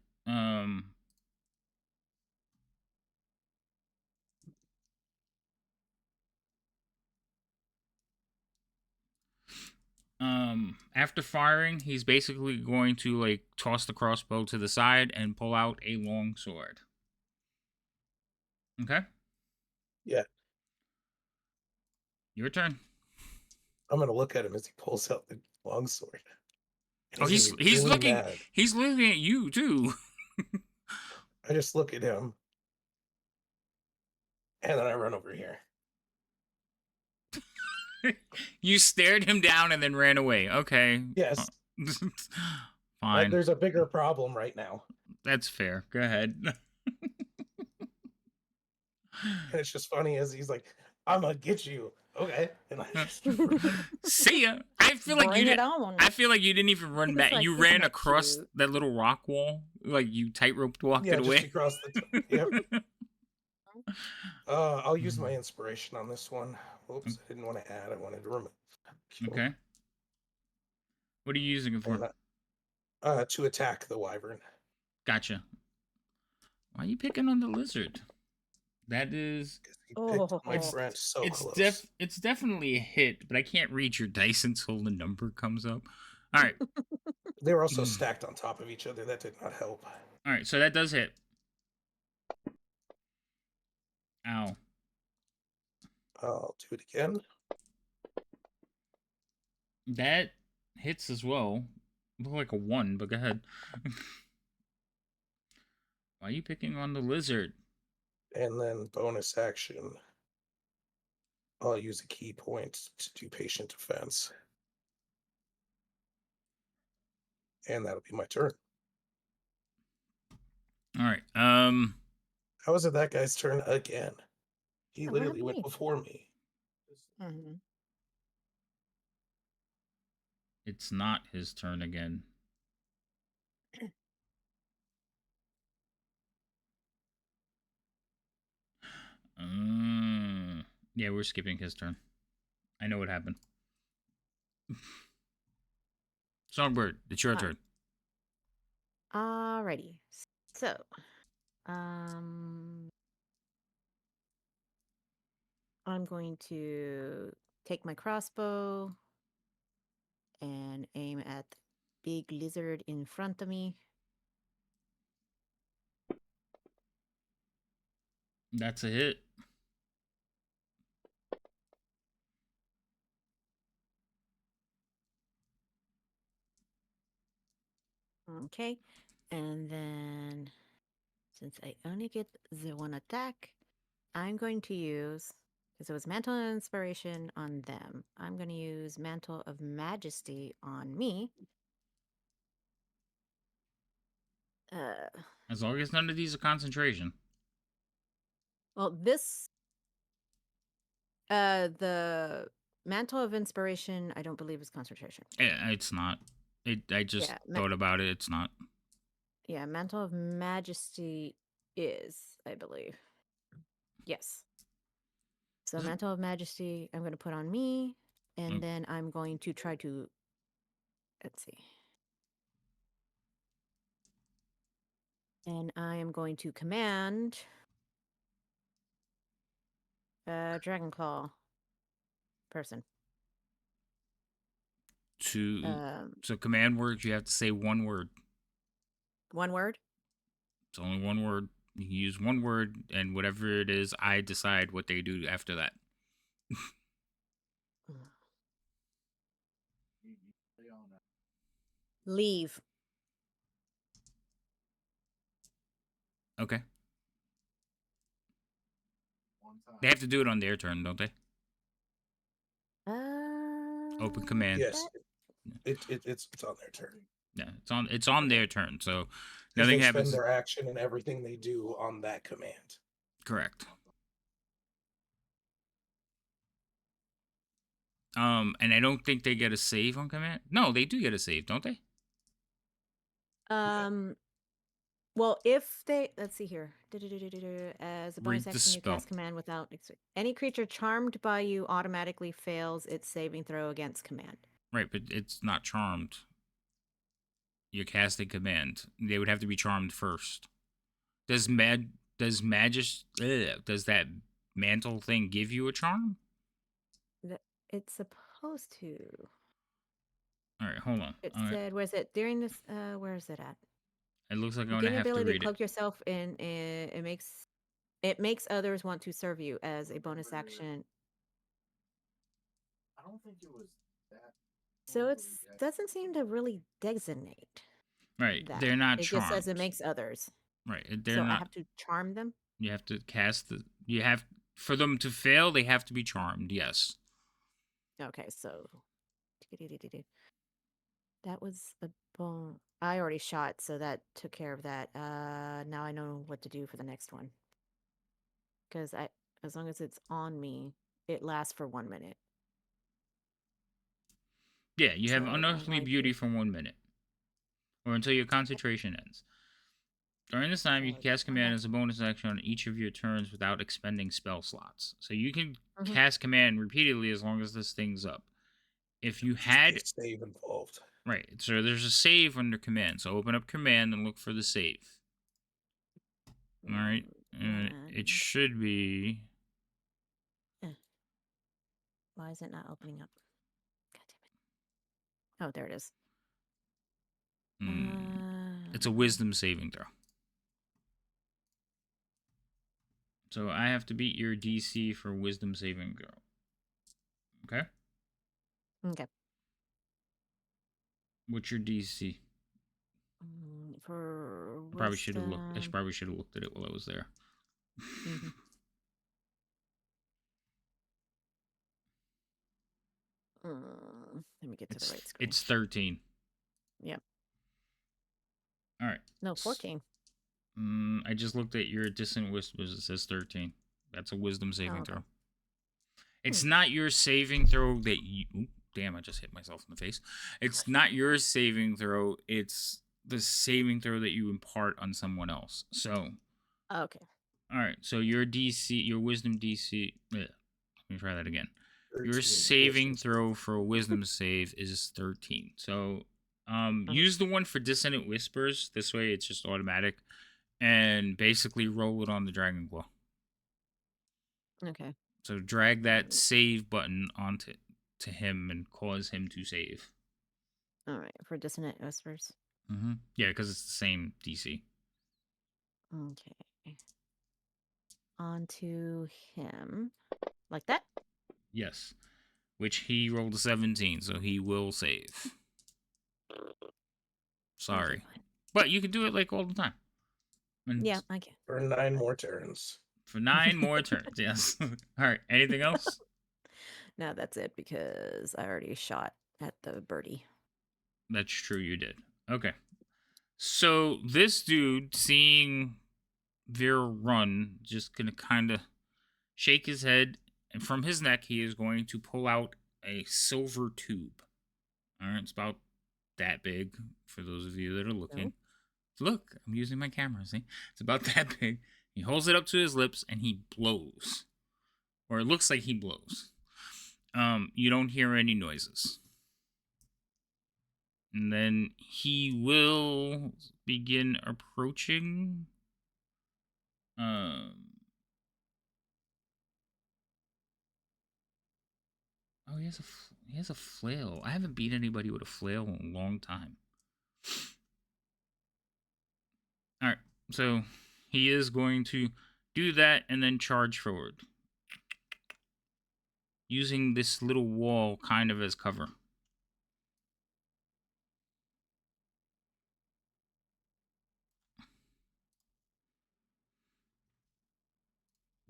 After firing, he's basically going to like toss the crossbow to the side and pull out a long sword. Okay? Yeah. Your turn. I'm gonna look at him as he pulls out the longsword. Oh, he's gonna be really looking mad. he's looking at you too. I just look at him, and then I run over here. You stared him down and then ran away. Okay. Yes. Fine. There's a bigger problem right now, That's fair. Go ahead. and it's just funny as he's like, "I'm gonna get you." Okay, and I just See ya. I feel like Bring you it did. on. I feel like you didn't even run He's back. like, You "Isn't ran that across cute?" that little rock wall. Like you tightrope walked yeah, it just away. across the. Yep. I'll use my inspiration on this one. Oops, I didn't want to add. I wanted to remove. Okay. What are you using it for? To attack the wyvern. Gotcha. Why are you picking on the lizard? That is. He picked my Oh. friend so It's close. it's definitely a hit, but I can't read your dice until the number comes up. All right. They were also stacked on top of each other. That did not help. All right. So that does hit. Ow. I'll do it again. That hits as well. Look like a 1, but go ahead. Why are you picking on the lizard? And then bonus action. I'll use a key point to do patient defense. And that'll be my turn. All right. How is it that guy's turn again? He Yeah, what literally happened went to me? before me. Mm-hmm. It's not his turn again. Yeah, we're skipping his turn. I know what happened. Songbird, it's your turn. Alrighty. So, I'm going to take my crossbow and aim at the big lizard in front of me. That's a hit. Okay. And then, since I only get the one attack, I'm going to use, because it was Mantle of Inspiration on them, I'm going to use Mantle of Majesty on me. As long as none of these are concentration. Well, the Mantle of Inspiration, I don't believe is concentration. It's not. I just thought about it. It's not. Yeah, Mantle of Majesty is, I believe. Yes. So Mantle of Majesty, I'm going to put on me, and then I'm going to try to, let's see. And I am going to command Dragonclaw person. So command words, you have to say one word. One word? It's only one word. You can use one word, and whatever it is, I decide what they do after that. Leave. Okay. One time. They have to do it on their turn, don't they? Open command. Yes, it's on their turn. Yeah, it's on their turn. So 'Cause nothing they happens. spend their action and everything they do on that command. Correct. And I don't think they get a save on command. No, they do get a save, don't they? Well, if they let's see here. As a bonus Read the action, you spell. cast command without any creature charmed by you automatically fails its saving throw against command. Right, but it's not charmed. You're casting command. They would have to be charmed first. Does that mantle thing give you a charm? It's supposed to. All right, hold on. It All right. said, "Where's it during this? Where is it at? It looks like I'm You gonna gain the have to ability to read it. cloak yourself, and it makes others want to serve you as a bonus action. I don't think it was that. So it doesn't seem to really designate Right, that. they're not It charmed. just says it makes others. Right, they're So not. I have to charm them. You have to cast the. You have for them to fail. They have to be charmed. Yes. Okay, so that was a bone. I already shot, so that took care of that. Now I know what to do for the next one. Because as long as it's on me, it lasts for 1 minute. Yeah, you have So unearthly I beauty do- for 1 minute, or until your concentration ends. During this time, you can cast command as a bonus action on each of your turns without expending spell slots. So you can Mhm. cast command repeatedly as long as this thing's up. If you Just had a save involved. right, so there's a save under command. So open up command and look for the save. All right, and it And- should be. Why is it not opening up? God damn it. Oh, there it is. It's a wisdom saving throw. So I have to beat your DC for wisdom saving throw. Okay? Okay. What's your DC? For I probably should have looked. I wisdom- probably should have looked at it while I was there. Mhm. Let me get to the right screen. It's 13. Yep. All right. No, 14. I just looked at your dissonant whispers. It says 13. That's a wisdom saving okay. throw. It's not your saving throw that you. Ooh, damn! I just hit myself in the face. It's not your saving throw. It's the saving throw that you impart on someone else. So. Okay. All right. So your DC, your wisdom DC. Let me try that again. 13 Your saving wisdom throw for a wisdom save is 13. So, Uh-huh. use the one for dissonant whispers. This way, it's just automatic, and basically roll it on the dragon claw. Okay. So drag that save button onto him and cause him to save. All right. For dissonant whispers. Mm-hmm. Yeah, because it's the same DC. Okay. Onto him. Like that? Yes, which he rolled a 17, so he will save. Sorry, Okay, fine. but you can do it like all the time. And Yeah, I can. for 9 more turns. for 9 more turns. Yes. All right. Anything else? No, that's it because I already shot at the birdie. That's true, you did. Okay. So this dude, seeing Vera run, just gonna kind of shake his head, and from his neck, he is going to pull out a silver tube. All right, it's about that big for those of you that are looking. Look, I'm using my camera, see? It's about that big. He holds it up to his lips, and he blows. Or it looks like he blows. You don't hear any noises. And then he will begin approaching. Oh, he has a flail. I haven't beat anybody with a flail in a long time. All right, so he is going to do that and then charge forward, using this little wall kind of as cover.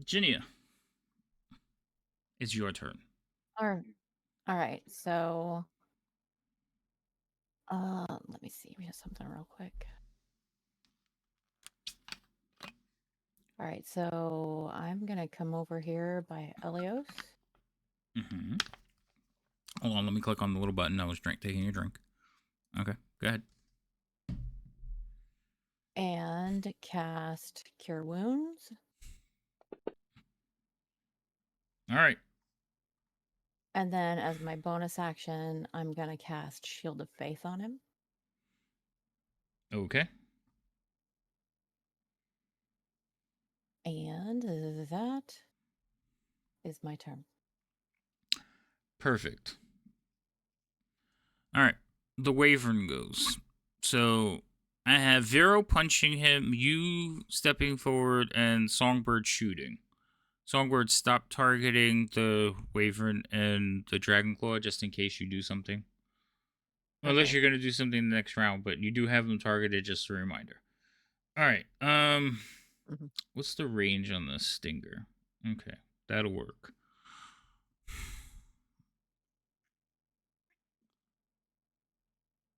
Ginia, it's your turn. All right. So, let me see. We have something real quick. All right. So I'm gonna come over here by Elios. Mm-hmm. Hold on, let me click on the little button. I was taking a drink. Okay, go ahead. And cast Cure Wounds. All right. And then as my bonus action, I'm going to cast Shield of Faith on him. Okay. And that is my turn. Perfect. All right. The Wyvern goes. So I have Vero punching him, you stepping forward, and Songbird shooting. Songbird, stop targeting the Wyvern and the Dragonclaw just in case you do something. Unless Okay. you're going to do something in the next round, but you do have them targeted, just a reminder. All right. What's the range on this Stinger? Okay, that'll work.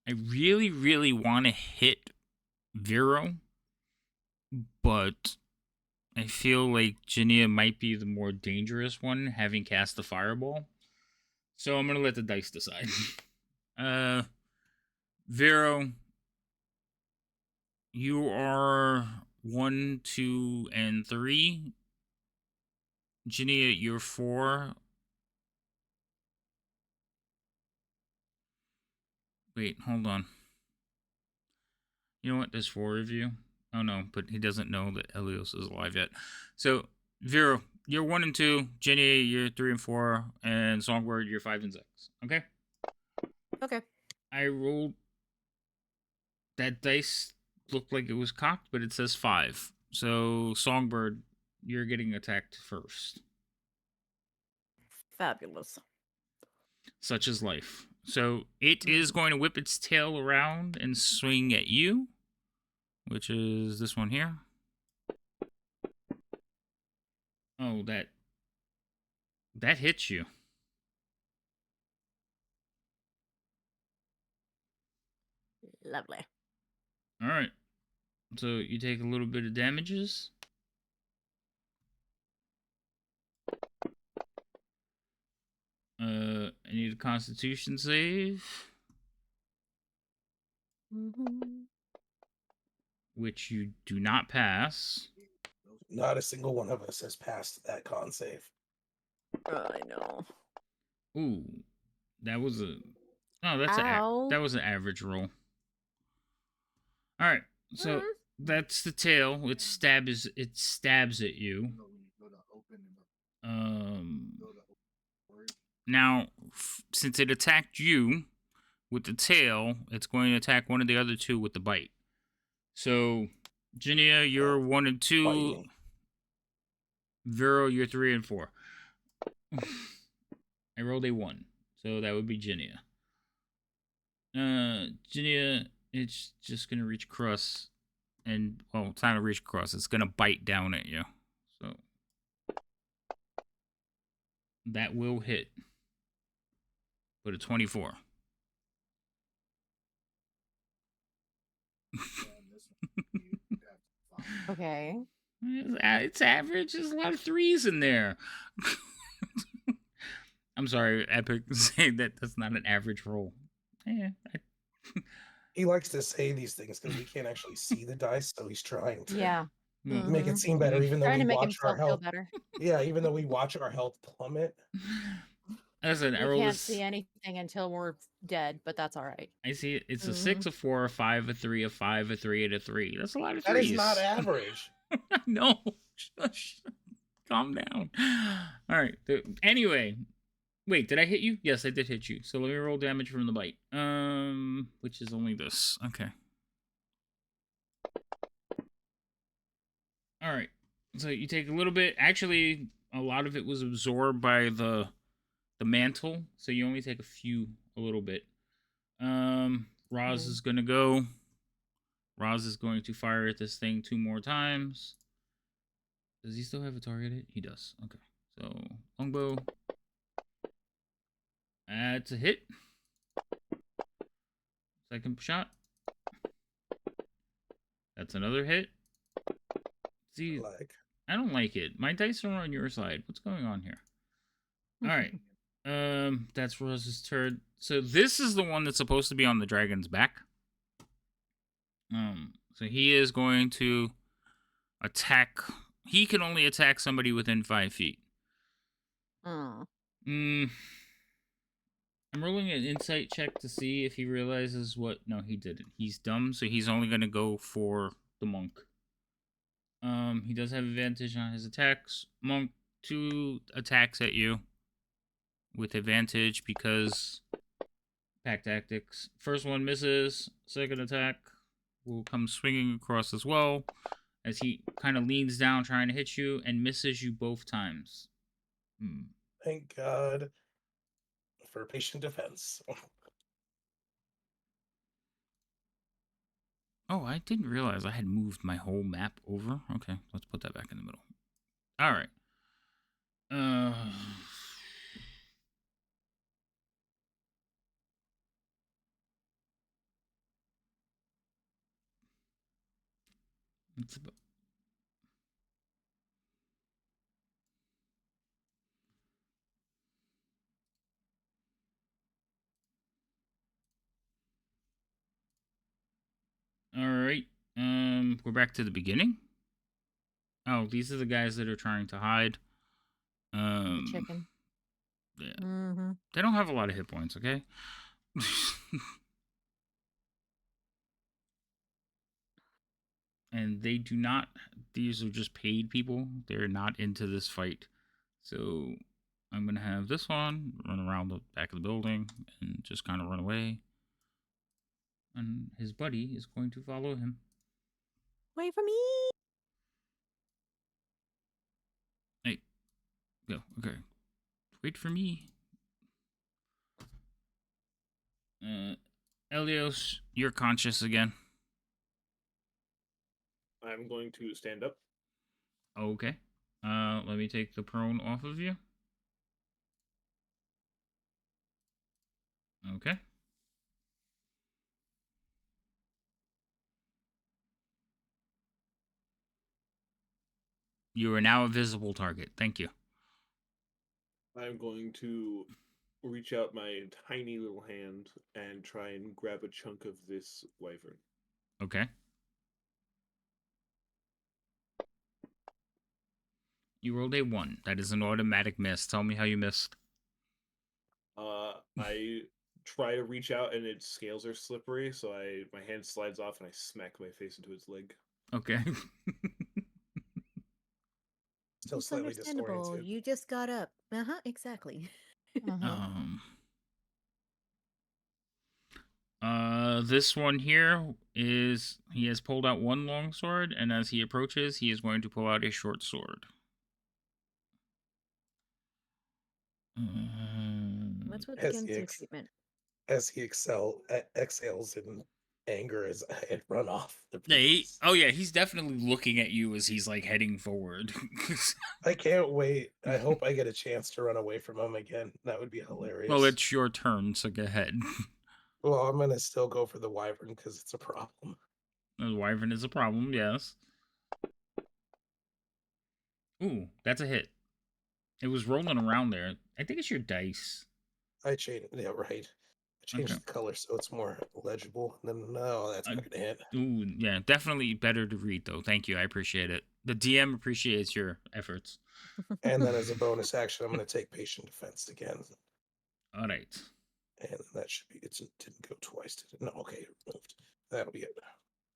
I really, really want to hit Vero, but I feel like Ginia might be the more dangerous one, having cast the fireball. So I'm gonna let the dice decide. Vero, you are 1, 2, and 3. Ginia, you're 4. Wait, hold on. You know what? There's 4 of you. Oh no, but he doesn't know that Elios is alive yet. So, Vero, you're 1 and 2. Jenny, you're 3 and 4. And Songbird, you're 5 and 6. Okay? Okay. I rolled. That dice looked like it was cocked, but it says 5. So, Songbird, you're getting attacked first. Fabulous. Such is life. So, it is going to whip its tail around and swing at you, which is this one here. Oh, that hits you. Lovely. All right. So you take a little bit of damages. I need a Constitution save, which you do not pass. Not a single one of us has passed that con save. I know. Ooh, that was a. Oh, Ow. that was an average roll. All right, so that's the tail. It stabs at you. Now, since it attacked you with the tail, it's going to attack one of the other 2 with the bite. So, Ginia, you're 1 and 2. Biting. Vero, you're 3 and 4. I rolled a 1, so that would be Ginia. Ginia, it's just gonna reach across, and it's not gonna reach across. It's gonna bite down at you. So that will hit. But a 24. Okay. It's average. There's a lot of 3s in there. I'm sorry, Epic, saying that's not an average roll. Yeah. He likes to say these things because we can't actually see the dice, so he's trying to Yeah. make it seem better, even though Trying we to make watch our himself feel health. better. Yeah, even though we watch our health plummet. Listen, I We rolled can't see anything until we're dead, but that's all right. I see it. It's a 6, a 4, a 5, a 3, a 5, a 3, and a 3. That's a lot of 3s. That is not average. No. Shush. Calm down. All right. Anyway, wait, did I hit you? Yes, I did hit you. So let me roll damage from the bite. Which is only this. Okay. All right. So you take a little bit. Actually, a lot of it was absorbed by the mantle, so you only take a little bit. Roz is gonna go. Roz is going to fire at this thing 2 more times. Does he still have a target hit? He does. Okay. So, longbow. That's a hit. Second shot. That's another hit. See, Like, I don't like it. My dice are on your side. What's going on here? All right. That's Rose's turn. So this is the one that's supposed to be on the dragon's back. So he is going to attack. He can only attack somebody within 5 feet. Mm. I'm rolling an insight check to see if he realizes what. No, he didn't. He's dumb, so he's only gonna go for the monk. He does have advantage on his attacks. Monk, 2 attacks at you with advantage because pack tactics. First one misses. Second attack will come swinging across as well as he kind of leans down trying to hit you and misses you both times. thank God for patient defense. Oh, I didn't realize I had moved my whole map over. Okay, let's put that back in the middle. All right. It's about... All right. We're back to the beginning. Oh, these are the guys that are trying to hide. The chicken. Yeah. Mm-hmm. They don't have a lot of hit points, okay? And they do not, these are just paid people. They're not into this fight. So I'm going to have this one run around the back of the building and just kind of run away. And his buddy is going to follow him. Wait for me. Hey, go. Okay. Wait for me. Elios, you're conscious again. I'm going to stand up. Okay. Let me take the prone off of you. Okay. You are now a visible target. Thank you. I'm going to reach out my tiny little hand and try and grab a chunk of this wyvern. Okay. You rolled a 1. That is an automatic miss. Tell me how you missed. I try to reach out and its scales are slippery, so my hand slides off and I smack my face into its leg. Okay. Still It's slightly understandable. disoriented. You just got up. Exactly. This one here is he has pulled out one long sword, and as he approaches, he is going to pull out a short sword. What's with As the he Gensu treatment? As he exhales in anger as I had run off. Oh yeah, he's definitely looking at you as he's like heading forward. I can't wait. I hope I get a chance to run away from him again. That would be hilarious. Well, it's your turn, so go ahead. Well, I'm gonna still go for the wyvern because it's a problem. The wyvern is a problem, yes. Ooh, that's a hit. It was rolling around there. I think it's your dice. I changed. Yeah, right. I changed Okay. the color so it's more legible. No, that's not gonna hit. Ooh, yeah, definitely better to read though. Thank you, I appreciate it. The DM appreciates your efforts. And then as a bonus action, I'm gonna take patient defense again. All right. And that should be. It didn't go twice, did it? No. Okay, it removed. That'll be it.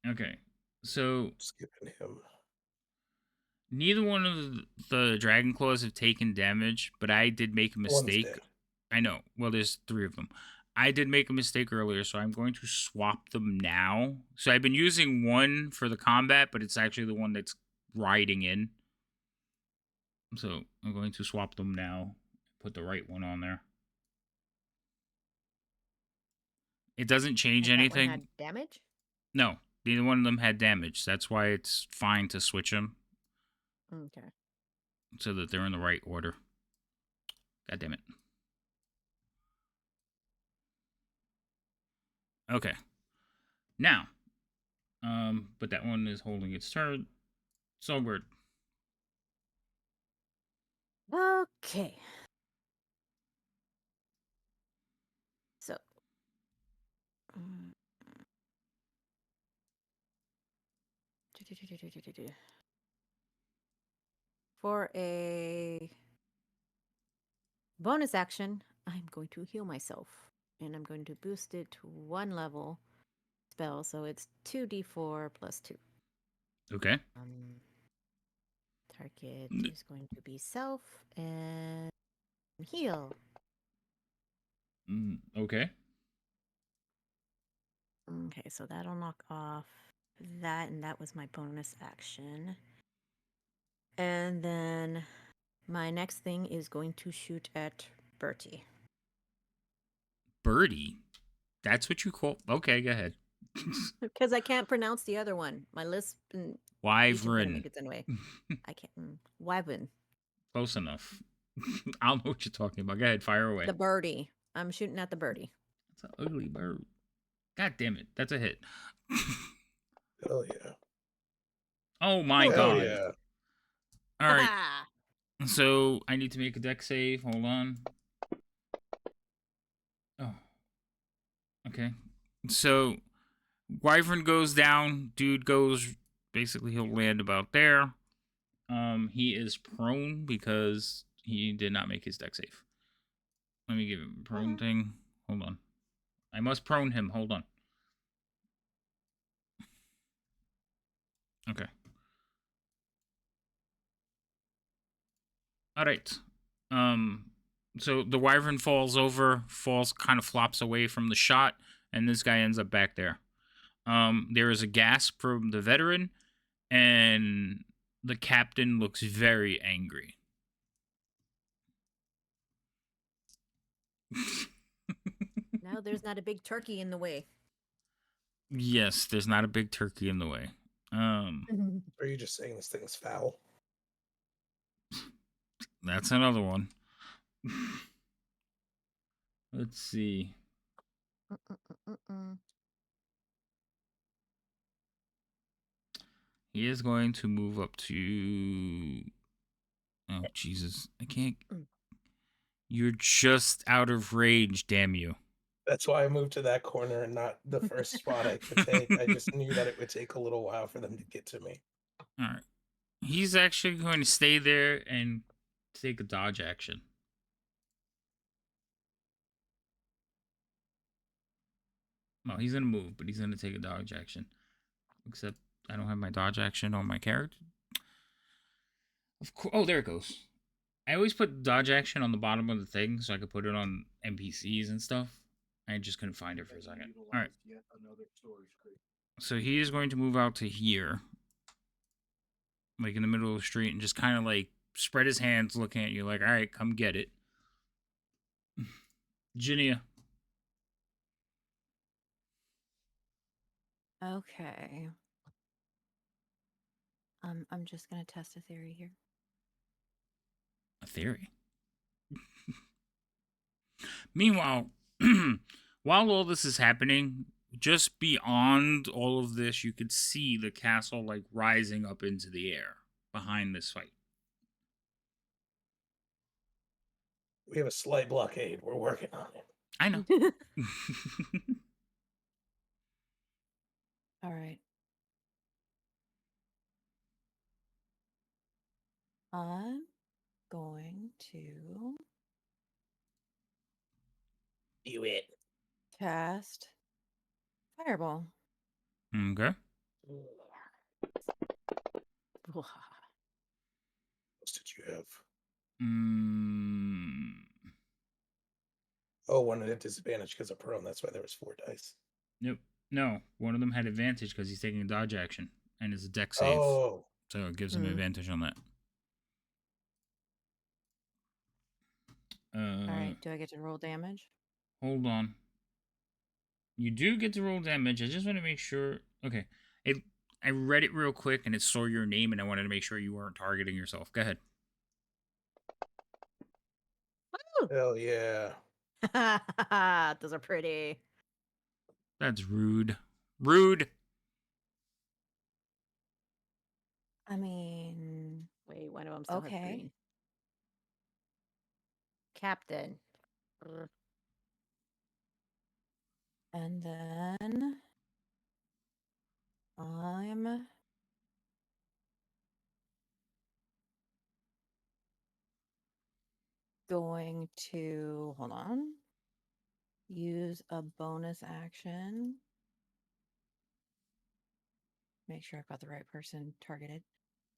Okay. So Skipping him. neither one of the dragon claws have taken damage, but I did make a mistake. One's dead. I know. Well, there's 3 of them. I did make a mistake earlier, so I'm going to swap them now. So I've been using one for the combat, but it's actually the one that's riding in. So I'm going to swap them now. Put the right one on there. It doesn't change And that anything. one had damage? No, neither one of them had damage. That's why it's fine to switch them. Okay. so that they're in the right order. God damn it. Okay. Now, but that one is holding its turn. Songbird. Okay. So. mm, For a bonus action, I'm going to heal myself. And I'm going to boost it to 1 level spell. So it's 2d4 plus 2. Okay. Target is going to be self and heal. Okay. Okay, so that'll knock off that, and that was my bonus action. And then my next thing is going to shoot at Bertie. Birdie. That's what you call. Okay, go ahead. Because I can't pronounce the other one. My lisp and Wyvern. gets in the way. I can't. Wyvern. Close enough. I'll know what you're talking about. Go ahead, fire away. The birdie. I'm shooting at the birdie. That's an ugly bird. God damn it. That's a hit. Hell yeah. Oh my Hell god. yeah. All right. So I need to make a deck save. Hold on. Oh. Okay. So Wyvern goes down. Dude goes. Basically, he'll land about there. He is prone because he did not make his deck save. Let me give him a prone thing. Hold on. I must prone him. Hold on. Okay. All right. So the Wyvern falls over, kind of flops away from the shot, and this guy ends up back there. There is a gasp from the veteran, and the captain looks very angry. Now there's not a big turkey in the way. Yes, there's not a big turkey in the way. Or are you just saying this thing's foul? That's another one. Let's see. He is going to move up to... Oh, Jesus. I can't... You're just out of range, damn you. That's why I moved to that corner and not the first spot I could take. I just knew that it would take a little while for them to get to me. All right. He's actually going to stay there and take a dodge action. No, he's going to move, but he's going to take a dodge action. Except I don't have my dodge action on my character. Of course. Oh, there it goes. I always put dodge action on the bottom of the thing so I could put it on NPCs and stuff. I just couldn't find it for a second. All right. So he is going to move out to here. Like in the middle of the street and just kind of like spread his hands looking at you like, all right, come get it. Ginia. Okay. I'm just gonna test a theory here. A theory. Meanwhile, while all this is happening, just beyond all of this, you could see the castle like rising up into the air behind this fight. We have a slight blockade. We're working on it. I know. All right. I'm going to Do it. cast Fireball. Okay. What did you have? Oh, one at a disadvantage because of prone. That's why there was 4 dice. Nope. No, one of them had advantage because he's taking a dodge action and it's a deck save. Oh. So it gives him advantage on that. All right. Do I get to roll damage? Hold on. You do get to roll damage. I just want to make sure. Okay. I read it real quick and it saw your name and I wanted to make sure you weren't targeting yourself. Go ahead. Hell yeah. Those are pretty. That's rude. Rude. I mean, Wait, one of them still has okay. green. Captain. Brr. And then I'm going to hold on. Use a bonus action. Make sure I've got the right person targeted.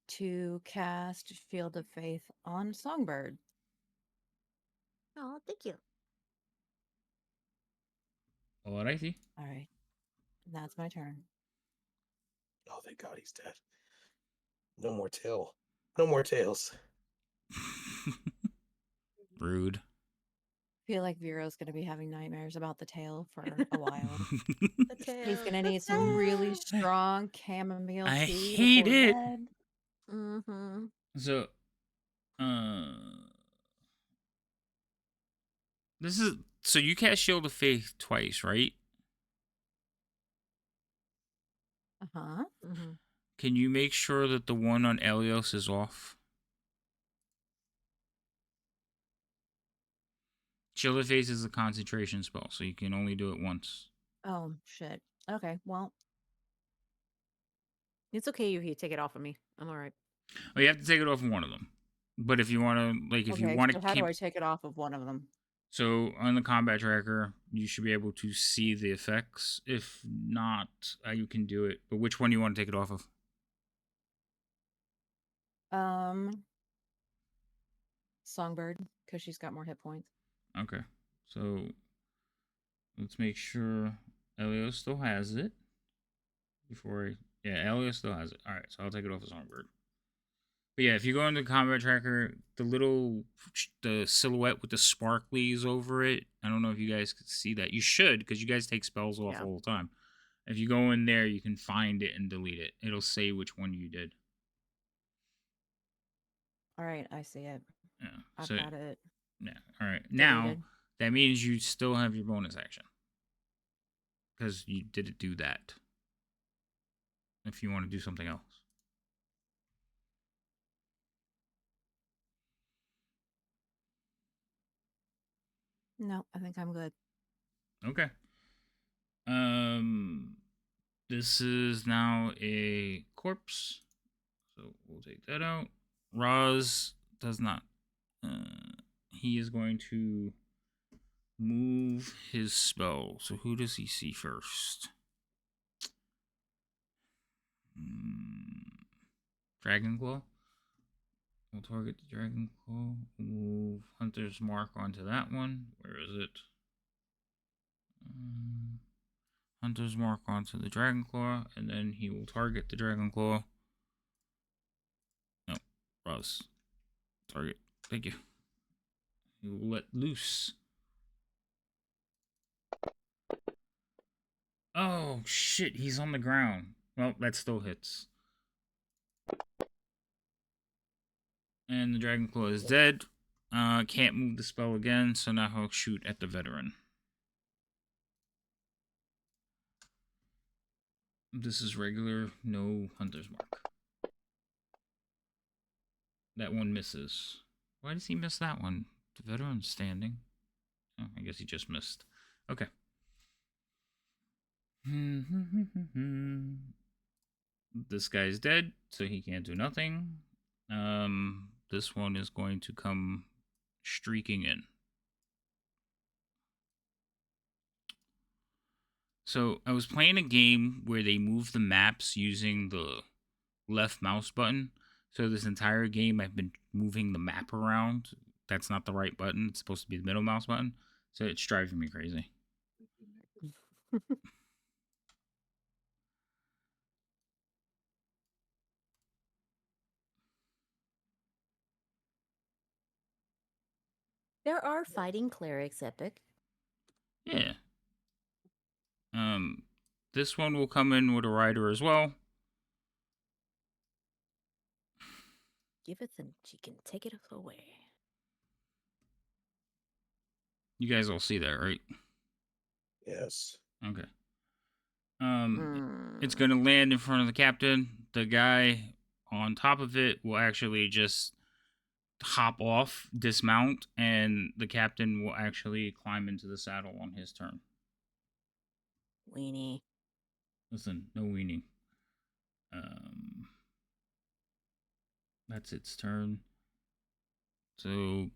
To cast Field of Faith on Songbird. Oh, thank you. Alrighty. All right. That's my turn. Oh, thank God he's dead. No more tail. No more tails. Rude. Feel like Vero's going to be having nightmares about the tail for a while. The tail. He's going to need some really strong chamomile I tea hate before it. bed. Mm-hmm. So, this is so you cast Shield of Faith twice, right? Uh-huh. Mm-hmm. Can you make sure that the one on Elios is off? Shield of Faith is a concentration spell, so you can only do it once. Oh, shit. Okay, well, It's okay if you take it off of me. I'm all right. Well, you have to take it off of one of them. But if you want to, like, if you okay, want so to how keep, do I take it off of one of them? so on the combat tracker, you should be able to see the effects. If not, you can do it. But which one do you want to take it off of? Songbird, because she's got more hit points. Okay, so let's make sure Elio still has it. Elio still has it. All right, so I'll take it off of Songbird. But yeah, if you go into the combat tracker, the silhouette with the sparklies over it. I don't know if you guys could see that. You should, because you guys take spells off Yeah. all the time. If you go in there, you can find it and delete it. It'll say which one you did. All right, I see it. Yeah. I've So got it. yeah. All right. Now Deleted. that means you still have your bonus action because you didn't do that. If you want to do something else. No, I think I'm good. Okay. This is now a corpse, so we'll take that out. Roz does not. He is going to move his spell. So who does he see first? Dragon Claw. We'll target the Dragon Claw. Move Hunter's Mark onto that one. Where is it? Hunter's Mark onto the Dragon Claw, and then he will target the Dragon Claw. No, Roz. Target. Thank you. He will let loose. Oh, shit, he's on the ground. Well, that still hits. And the Dragon Claw is dead. Can't move the spell again, so now he'll shoot at the veteran. This is regular, no Hunter's Mark. That one misses. Why does he miss that one? The veteran's standing. Oh, I guess he just missed. Okay. This guy's dead, so he can't do nothing. This one is going to come streaking in. So I was playing a game where they move the maps using the left mouse button. So this entire game I've been moving the map around. That's not the right button. It's supposed to be the middle mouse button. So it's driving me crazy. There are fighting clerics, Epic. Yeah. This one will come in with a rider as well. giveth and she can take it away. You guys all see that, right? Yes. Okay. Hmm. It's going to land in front of the captain. The guy on top of it will actually just hop off, dismount, and the captain will actually climb into the saddle on his turn. Weenie. Listen, no weaning. That's its turn. So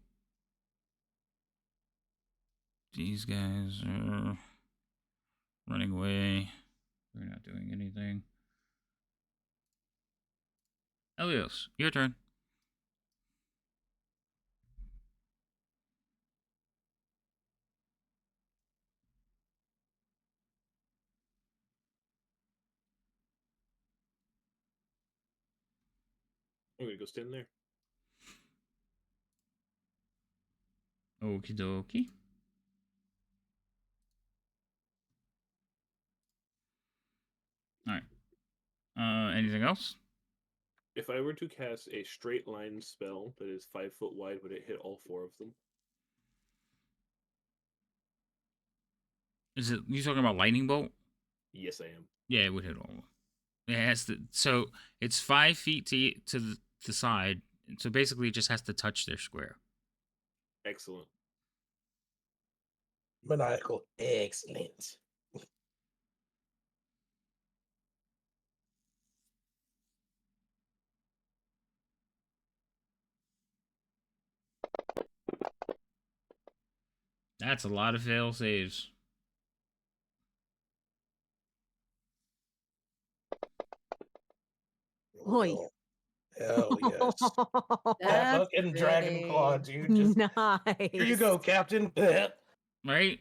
these guys are running away. They're not doing anything. Elios, your turn. I'm gonna go stand there. Okie dokie. Alright. Anything else? If I were to cast a straight line spell that is 5 foot wide, would it hit all 4 of them? Is it you talking about lightning bolt? Yes, I am. Yeah, it would hit all of them. It has to. So it's 5 feet to the side. So basically, it just has to touch their square. Excellent. Maniacal. Excellent. That's a lot of fail saves. Oi. Oh, hell yes. That That's fucking dragon claw, pretty dude. Just nice. here you go, Captain. Right?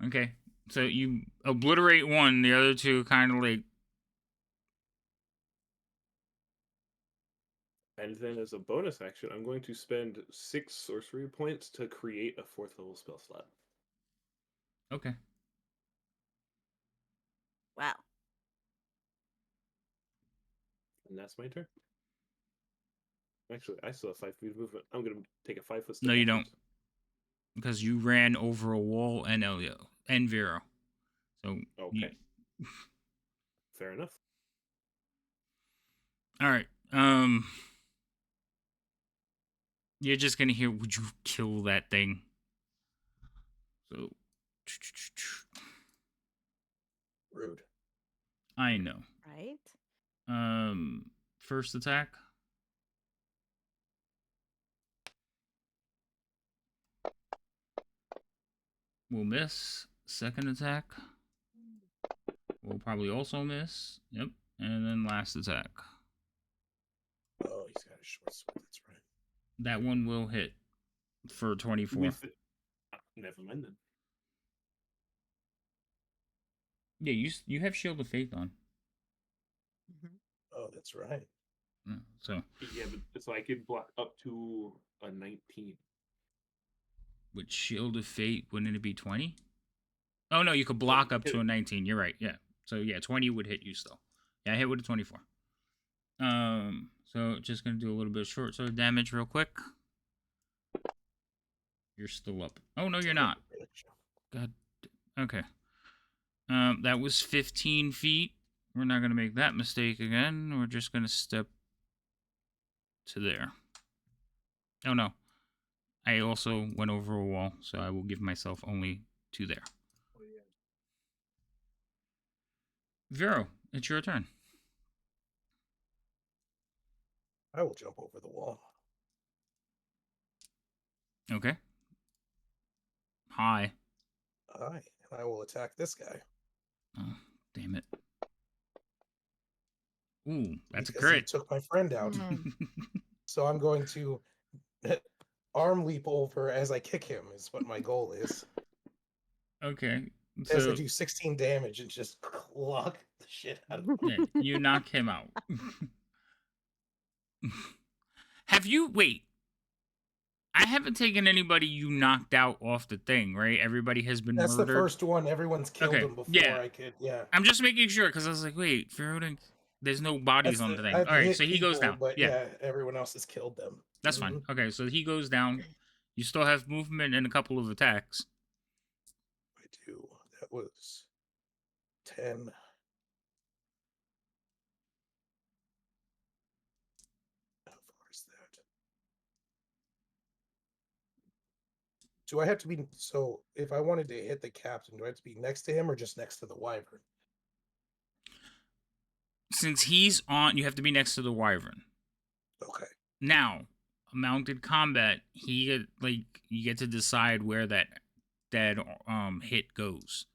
Okay. So you obliterate one, the other two kind of like. And then as a bonus action, I'm going to spend 6 sorcery points to create a 4th level spell slot. Okay. Wow. And that's my turn. Actually, I still have 5 feet of movement. I'm going to take a 5 foot step. No, you don't. backwards. Because you ran over a wall and Elio and Vero. So Okay. Fair enough. All right. You're just gonna hear, "Would you kill that thing?" So, Rude. I know. Right? First attack. Will miss. Second attack. Will probably also miss. Yep. And then last attack. Oh, he's got a short sword. That's right. That one will hit for 24. Never mind then. Yeah, you have Shield of Faith on. Oh, that's right. So Yeah, but so I could block up to a 19. with Shield of Fate, wouldn't it be 20? Oh no, you could block up to a 19. You're right. Yeah. So yeah, 20 would hit you still. Yeah, I hit with a 24. So just gonna do a little bit of short sword damage real quick. You're still up. Oh no, you're not. God. Okay. That was 15 feet. We're not gonna make that mistake again. We're just gonna step to there. Oh no. I also went over a wall, so I will give myself only 2 there. Vero, it's your turn. I will jump over the wall. Okay. Hi. Aye, and I will attack this guy. Oh, damn it. Ooh, that's because a crit. He took my friend out. So I'm going to arm leap over as I kick him is what my goal is. Okay. As I So do 16 damage and just clock the shit out of him. yeah, you knock him out. Wait. I haven't taken anybody you knocked out off the thing, right? Everybody has been That's murdered. the first one. Everyone's killed Okay, him before yeah. I could. Yeah. I'm just making sure because I was like, wait, Vero didn't. There's no bodies on the thing. I've All right, hit so he people, goes down. but Yeah, yeah, everyone else has killed them. that's fine. Mhm. Okay, so he goes down. You still have movement and a couple of attacks. I do. That was 10. How far is that? Do I have to be so? If I wanted to hit the captain, do I have to be next to him or just next to the wyvern? Since he's on, you have to be next to the wyvern. Okay. Now, mounted combat, you get to decide where that hit goes.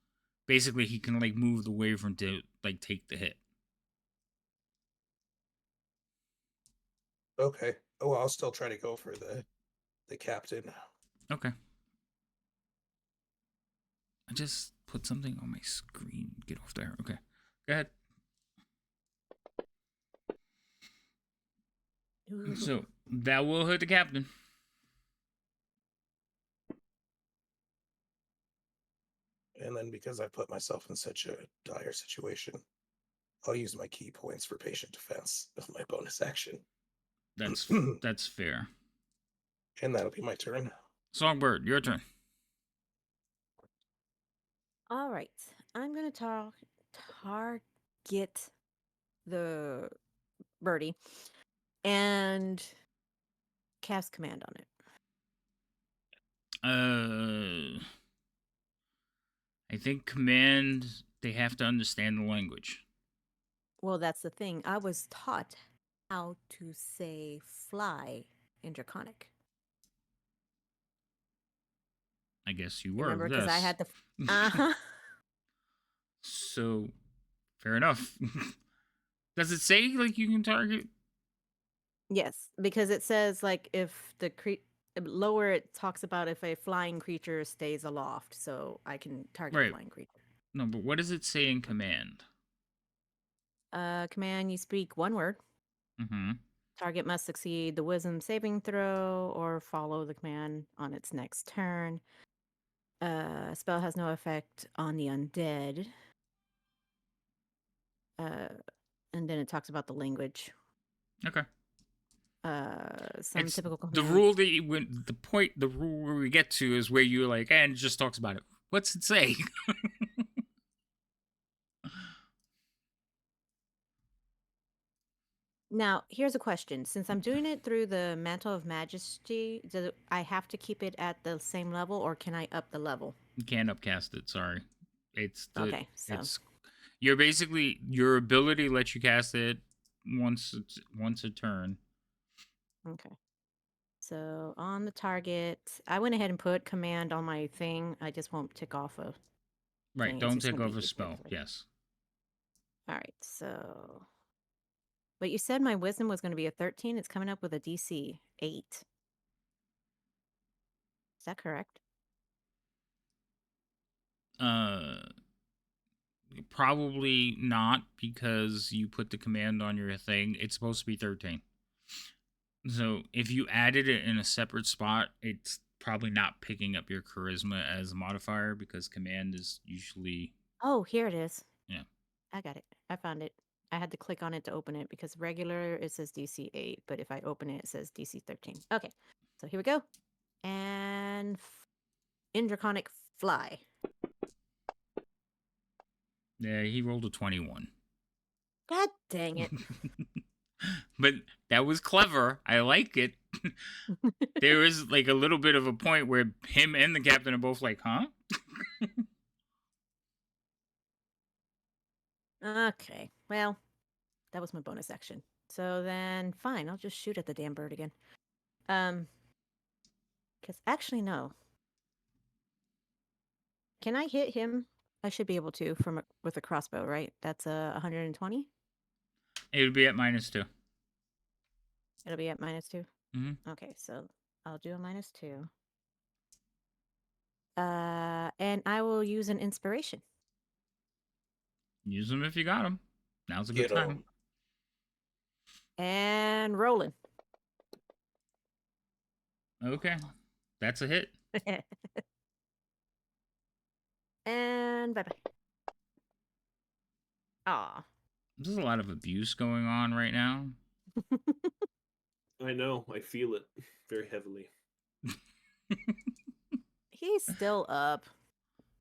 Basically, he can like move the wyvern to like take the hit. Okay. Oh, I'll still try to go for the captain. Okay. I just put something on my screen. Get off there. Okay. Go ahead. So that will hit the captain. And then because I put myself in such a dire situation, I'll use my key points for patient defense of my bonus action. That's fair. And that'll be my turn. Songbird, your turn. All right. I'm going to target the birdie and cast command on it. I think command, they have to understand the language. Well, that's the thing. I was taught how to say fly in Draconic. I guess you were. Remember? Because I yes. had the. Uh-huh. So, fair enough. Does it say like you can target? Yes, because it says like if the lower it talks about if a flying creature stays aloft, so I can target a Right. flying creature. No, but what does it say in command? Command, you speak one word. Mm-hmm. Target must succeed the wisdom saving throw or follow the command on its next turn. Spell has no effect on the undead. And then it talks about the language. Okay. Some It's typical the commands. rule that the rule where we get to is where you're like, and it just talks about it. What's it say? Now, here's a question. Since I'm doing it through the Mantle of Majesty, do I have to keep it at the same level or can I up the level? You can't upcast it. Sorry. Okay, so You're basically, your ability lets you cast it once a turn. okay. So on the target, I went ahead and put command on my thing. I just won't tick off a Right. thing. It's Don't just take gonna off be a easier spell. for me. Yes. All right, so. But you said my wisdom was going to be a 13. It's coming up with a DC 8. Is that correct? Probably not, because you put the command on your thing. It's supposed to be 13. So if you added it in a separate spot, it's probably not picking up your charisma as a modifier, because command is usually. Oh, here it is. Yeah. I got it. I found it. I had to click on it to open it because regular it says DC 8, but if I open it, it says DC 13. Okay, so here we go. And in Draconic fly. Yeah, he rolled a 21. God dang it. But that was clever. I like it. There was like a little bit of a point where him and the captain are both like, huh? Okay, well, that was my bonus action. So then, fine, I'll just shoot at the damn bird again. Because actually, no. Can I hit him? I should be able to with a crossbow, right? That's a 120. It would be at -2. It'll be at -2. Mm-hmm. Okay, so I'll do a -2. And I will use an inspiration. Use them if you got them. Now's a good Get time. 'em. And rolling. Okay, that's a hit. And bye bye. Aw. There's a lot of abuse going on right now. I know. I feel it very heavily. He's still up.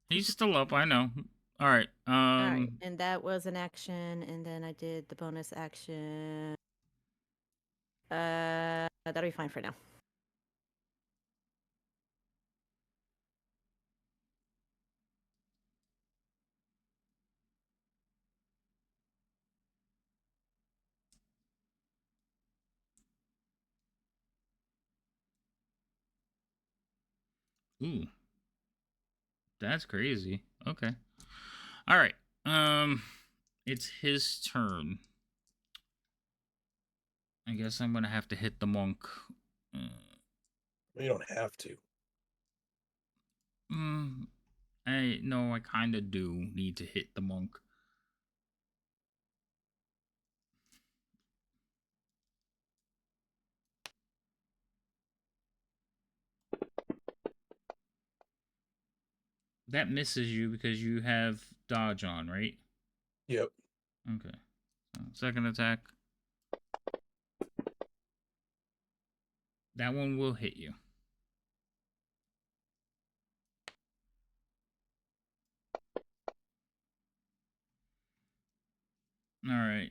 He's still up, I know. All right. All right, and that was an action, and then I did the bonus action. That'll be fine for now. Ooh. That's crazy. Okay. All right. It's his turn. I guess I'm gonna have to hit the monk. You don't have to. I kind of do need to hit the monk. That misses you because you have dodge on, right? Yep. Okay. So second attack. That one will hit you. All right.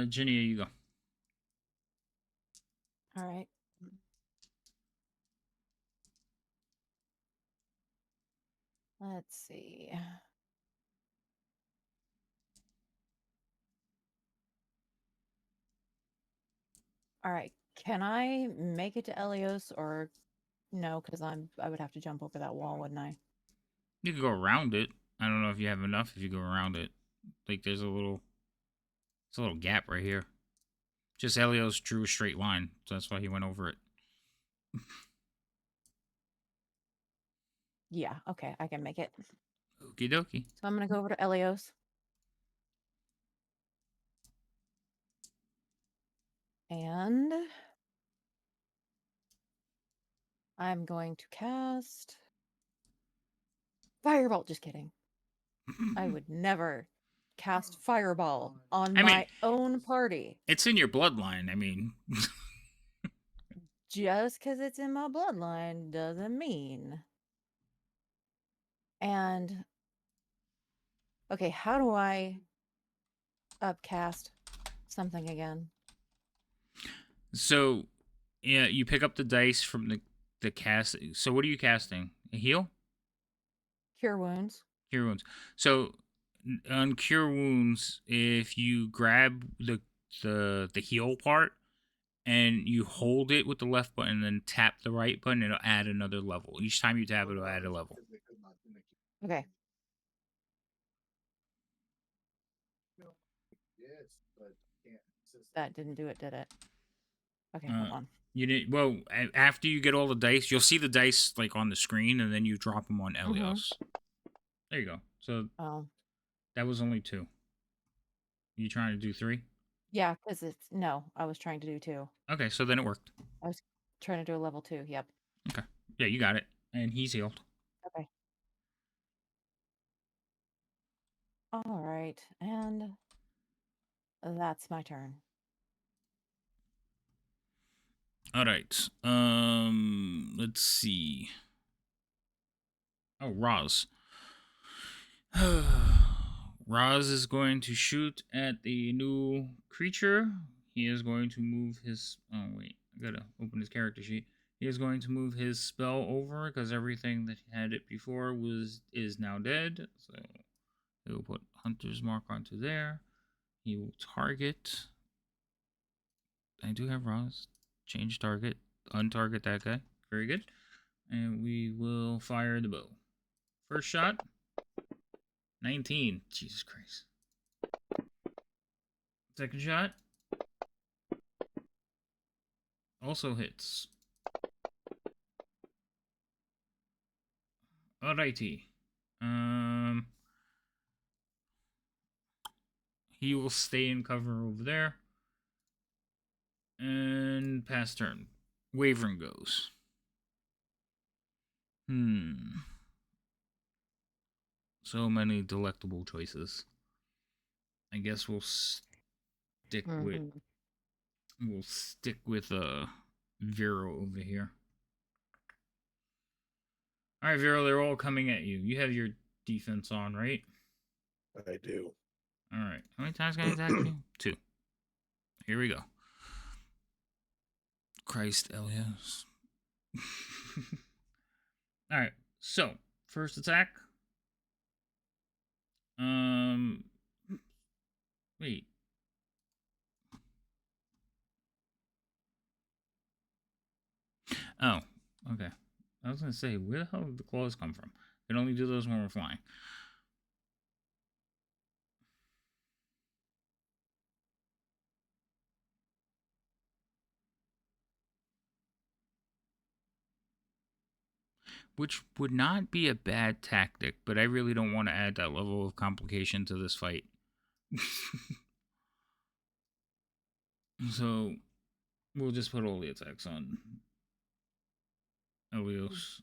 Ginny, you go. All right. Let's see. All right. Can I make it to Elios or no? Because I would have to jump over that wall, wouldn't I? You can go around it. I don't know if you have enough if you go around it. Like there's a little gap right here. Just Helios drew a straight line, so that's why he went over it. Yeah. Okay. I can make it. Okie dokie. So I'm gonna go over to Elios. And I'm going to cast Firebolt. Just kidding. I would never cast Fireball on I mean- my own party. It's in your bloodline. I mean, Just because it's in my bloodline doesn't mean. And okay, how do I upcast something again? so yeah, you pick up the dice from the cast. So what are you casting? A heal? Cure wounds. Cure wounds. So on cure wounds, if you grab the heal part and you hold it with the left button and then tap the right button, it'll add another level. Each time you tap it, it'll add a level. Okay. Yes, but can't. That didn't do it, did it? Okay, hold on. You did well after you get all the dice. You'll see the dice like on the screen, and then you drop them on Elios. There you go. So Oh. that was only 2. You trying to do 3? Yeah, because it's no, I was trying to do 2. Okay, so then it worked. I was trying to do a level 2. Yep. Okay, yeah, you got it, and he's healed. Okay. All right, and that's my turn. All right. Let's see. Oh, Roz. Roz is going to shoot at the new creature. He is going to move his. Oh wait, I gotta open his character sheet. He is going to move his spell over because everything that had it before is now dead. So he will put Hunter's Mark onto there. He will target. I do have Roz. Change target. Untarget that guy. Very good. And we will fire the bow. First shot. 19. Jesus Christ. Second shot. Also hits. Alrighty. He will stay in cover over there. And pass turn. Wavering goes. So many delectable choices. I guess we'll stick with Mhm. Vero over here. All right, Vero, they're all coming at you. You have your defense on, right? I do. All right. How many times can I attack you? 2. Here we go. Christ, Elias. All right. So, first attack. Wait. Oh, okay. I was gonna say, where the hell did the claws come from? We can only do those when we're flying. Which would not be a bad tactic, but I really don't want to add that level of complication to this fight. So, we'll just put all the attacks on Elios.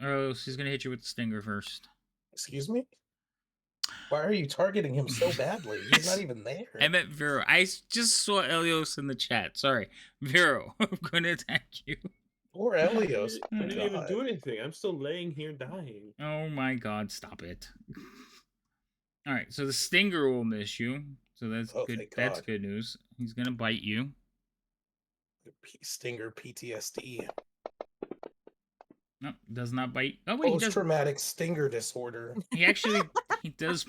Elios, he's gonna hit you with the stinger first. Excuse me? Why are you targeting him so badly? He's not even there. I meant Vero. I just saw Elios in the chat. Sorry. Vero, I'm gonna attack you. Poor Elios. I didn't even God. do anything. I'm still laying here dying. Oh my god, stop it. Alright, so the stinger will miss you. So that's Oh, good. thank That's God. good news. He's gonna bite you. Stinger PTSD. No, does not bite. Oh wait, he does. Post-traumatic stinger disorder. He actually he does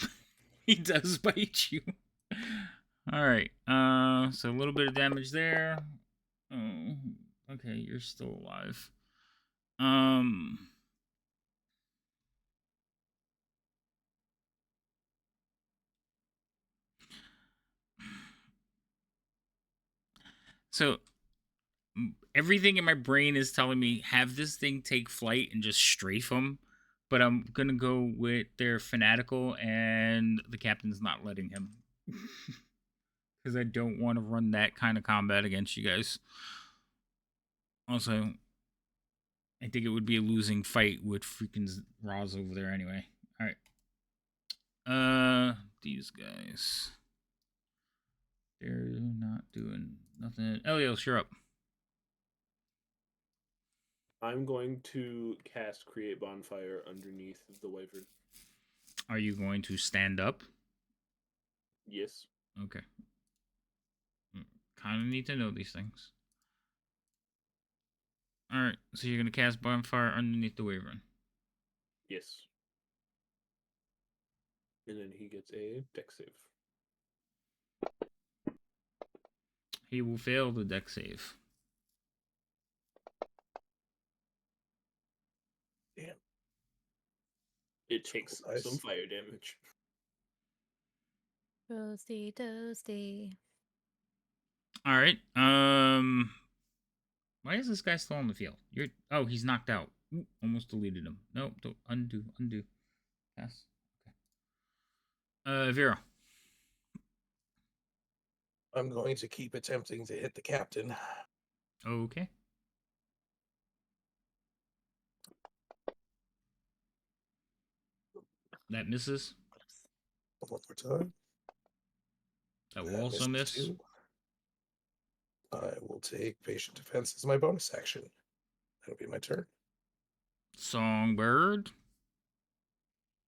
bite you. Alright. So a little bit of damage there. Oh, okay, you're still alive. So everything in my brain is telling me have this thing take flight and just strafe him, but I'm gonna go with they're fanatical and the captain's not letting him because I don't want to run that kind of combat against you guys. Also, I think it would be a losing fight with freaking Roz over there anyway. All right. These guys. They're not doing nothing. Elios, you're up. I'm going to cast Create Bonfire underneath the wyvern. Are you going to stand up? Yes. Okay. Kind of need to know these things. Alright, so you're going to cast Bonfire underneath the wyvern. Yes. And then he gets a deck save. He will fail the deck save. Damn. It takes Nice. some fire damage. Toasty, toasty. Alright, why is this guy still on the field? Oh, he's knocked out. Ooh, almost deleted him. Nope, undo. Pass. Okay. Vera. I'm going to keep attempting to hit the captain. Okay. That misses. One more time. That will also miss. Too. I will take patient defense as my bonus action. That'll be my turn. Songbird.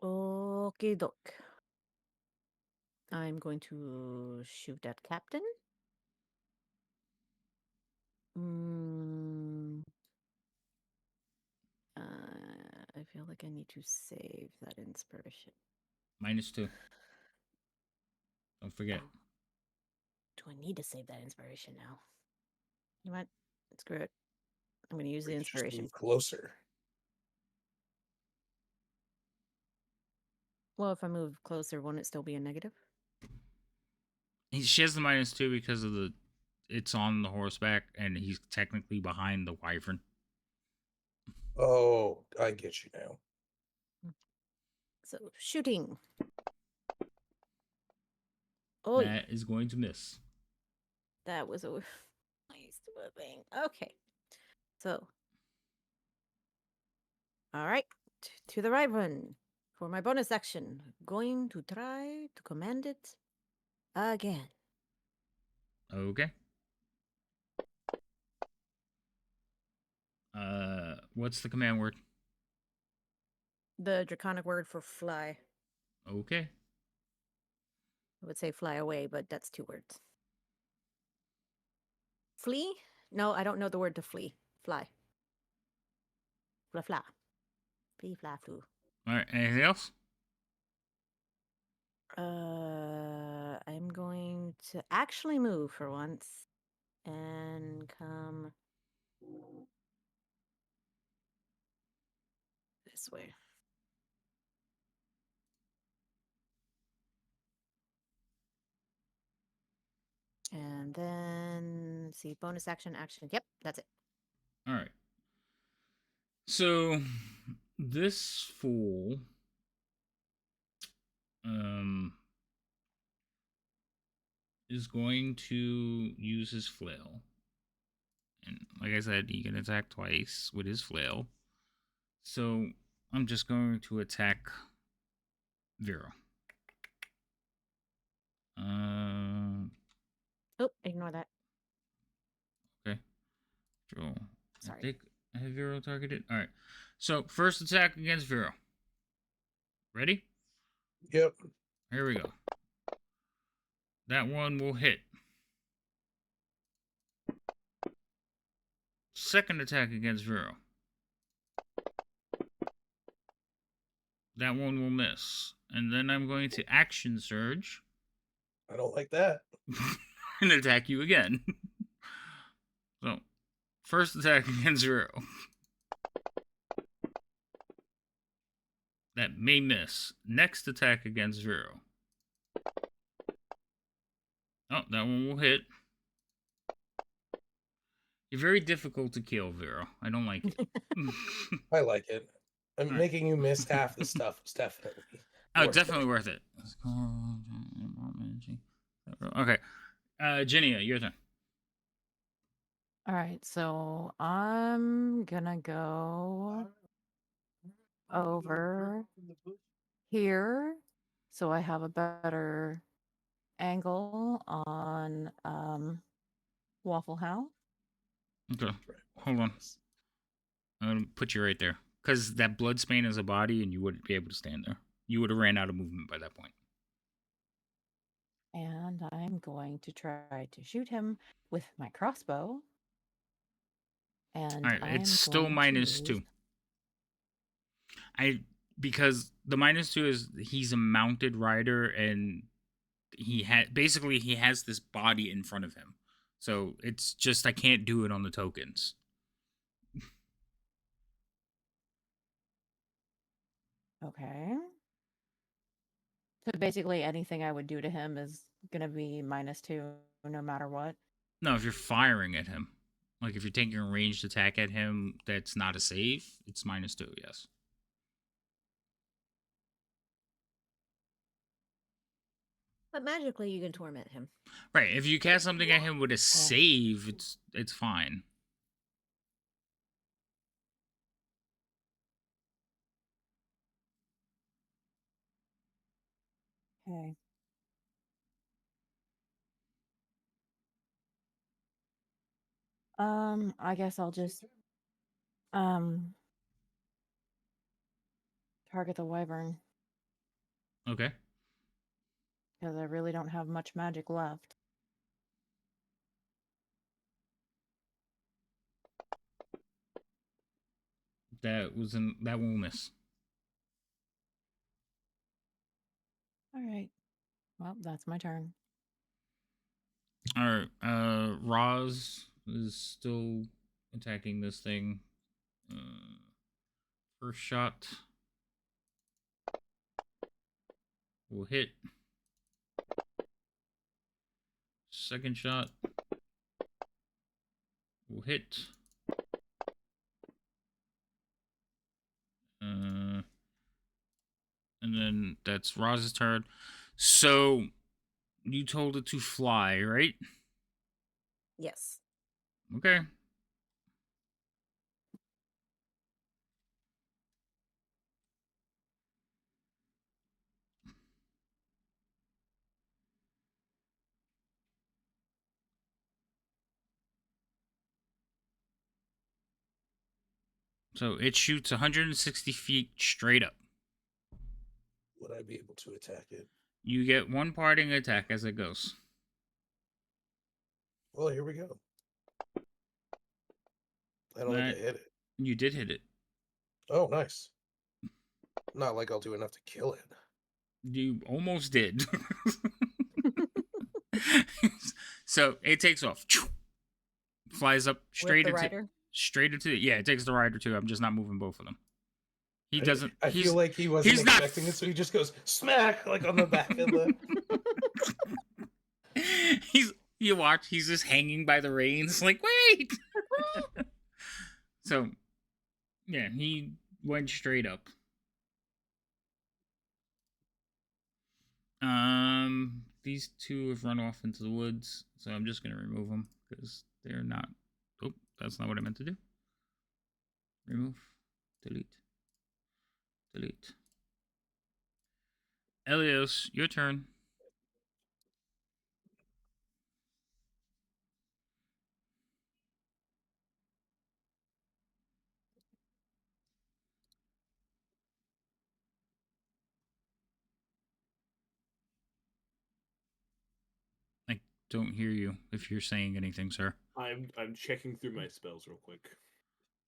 Okie doke. I'm going to shoot at Captain. I feel like I need to save that inspiration. -2. Don't forget. Oh. Do I need to save that inspiration now? You know what? Screw it. I'm going to use the Just inspiration. move closer. Well, if I move closer, won't it still be a negative? She has the -2 because of it's on the horseback and he's technically behind the wyvern. Oh, I get you now. So, shooting. Oh, That is going to miss. that was a nice thing. Okay. So, all right. To the right one. For my bonus action, going to try to command it again. Okay. What's the command word? The draconic word for fly. Okay. I would say fly away, but that's 2 words. Flee? No, I don't know the word to flee. Fly. Fla fla. Flee, fly, flew. All right. Anything else? I'm going to actually move for once and come this way. And then let's see, bonus action, action. Yep, that's it. All right. So this fool is going to use his flail. And like I said, he can attack twice with his flail. So I'm just going to attack Vera. Oh, ignore that. Okay. Joel. Sorry. I think I have Vero targeted. Alright. So first attack against Vero. Ready? Yep. Here we go. That one will hit. Second attack against Vero. That one will miss. And then I'm going to action surge I don't like that. and attack you again. So, first attack against Vero. That may miss. Next attack against Vero. Oh, that one will hit. You're very difficult to kill, Vero. I don't like it. I like it. I'm Alright. making you miss half the stuff is definitely. Oh, worth definitely it. worth it. Okay. Ginia, your turn. All right, so I'm gonna go over here so I have a better angle on Waffle House. Okay. Hold on. I'm going to put you right there. Because that blood stain is a body and you wouldn't be able to stand there. You would have ran out of movement by that point. And I'm going to try to shoot him with my crossbow. And Alright, I'm it's still going minus to 2. Because the minus 2 is he's a mounted rider and he has this body in front of him. So it's just I can't do it on the tokens. Okay. So basically anything I would do to him is going to be -2 no matter what. No, if you're firing at him. Like if you're taking a ranged attack at him that's not a save, it's -2, yes. But magically, you can torment him. Right. If you cast something at him with a save, it's fine. Okay. I guess I'll just target the wyvern Okay. because I really don't have much magic left. That won't miss. All right. Well, that's my turn. Alright. Roz is still attacking this thing. First shot will hit. Second shot will hit. And then that's Roz's turn. So you told it to fly, right? Yes. Okay. So it shoots 160 feet straight up. Would I be able to attack it? You get one parting attack as it goes. Well, here we go. I don't think I That- hit it. You did hit it. Oh, nice. Not like I'll do enough to kill it. You almost did. So it takes off. Flies up straight With the into rider? straight into yeah, it takes the rider too. I'm just not moving both of them. He doesn't I he's feel like he wasn't he's not- expecting it, so he just goes smack like on the back of the. you watch, he's just hanging by the reins, like, wait. So yeah, he went straight up. These two have run off into the woods, so I'm just gonna remove them because they're not. Oh, that's not what I meant to do. Remove, delete, delete. Elios, your turn. I don't hear you if you're saying anything, sir. I'm checking through my spells real quick.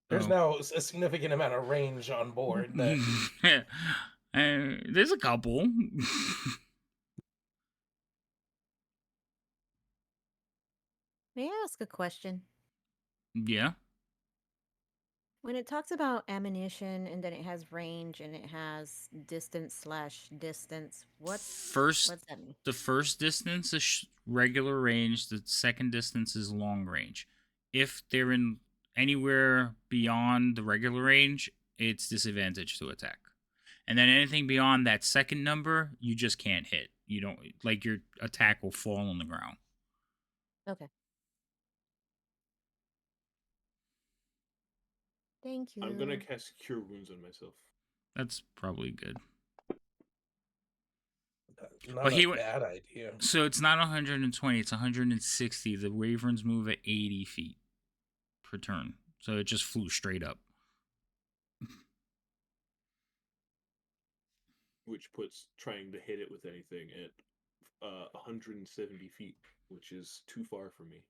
There's Oh. now a significant amount of range on board. That There's a couple. May I ask a question? Yeah. When it talks about ammunition and then it has range and it has distance/distance, what's that mean? The first distance is regular range. The second distance is long range. If they're in anywhere beyond the regular range, it's disadvantage to attack. And then anything beyond that second number, you just can't hit. You don't like your attack will fall on the ground. Okay. Thank you. I'm gonna cast Cure Wounds on myself. That's probably good. not Well, a he went- bad idea. So it's not 120, it's 160. The Wyverns move at 80 feet per turn. So it just flew straight up. Which puts trying to hit it with anything at 170 feet, which is too far for me.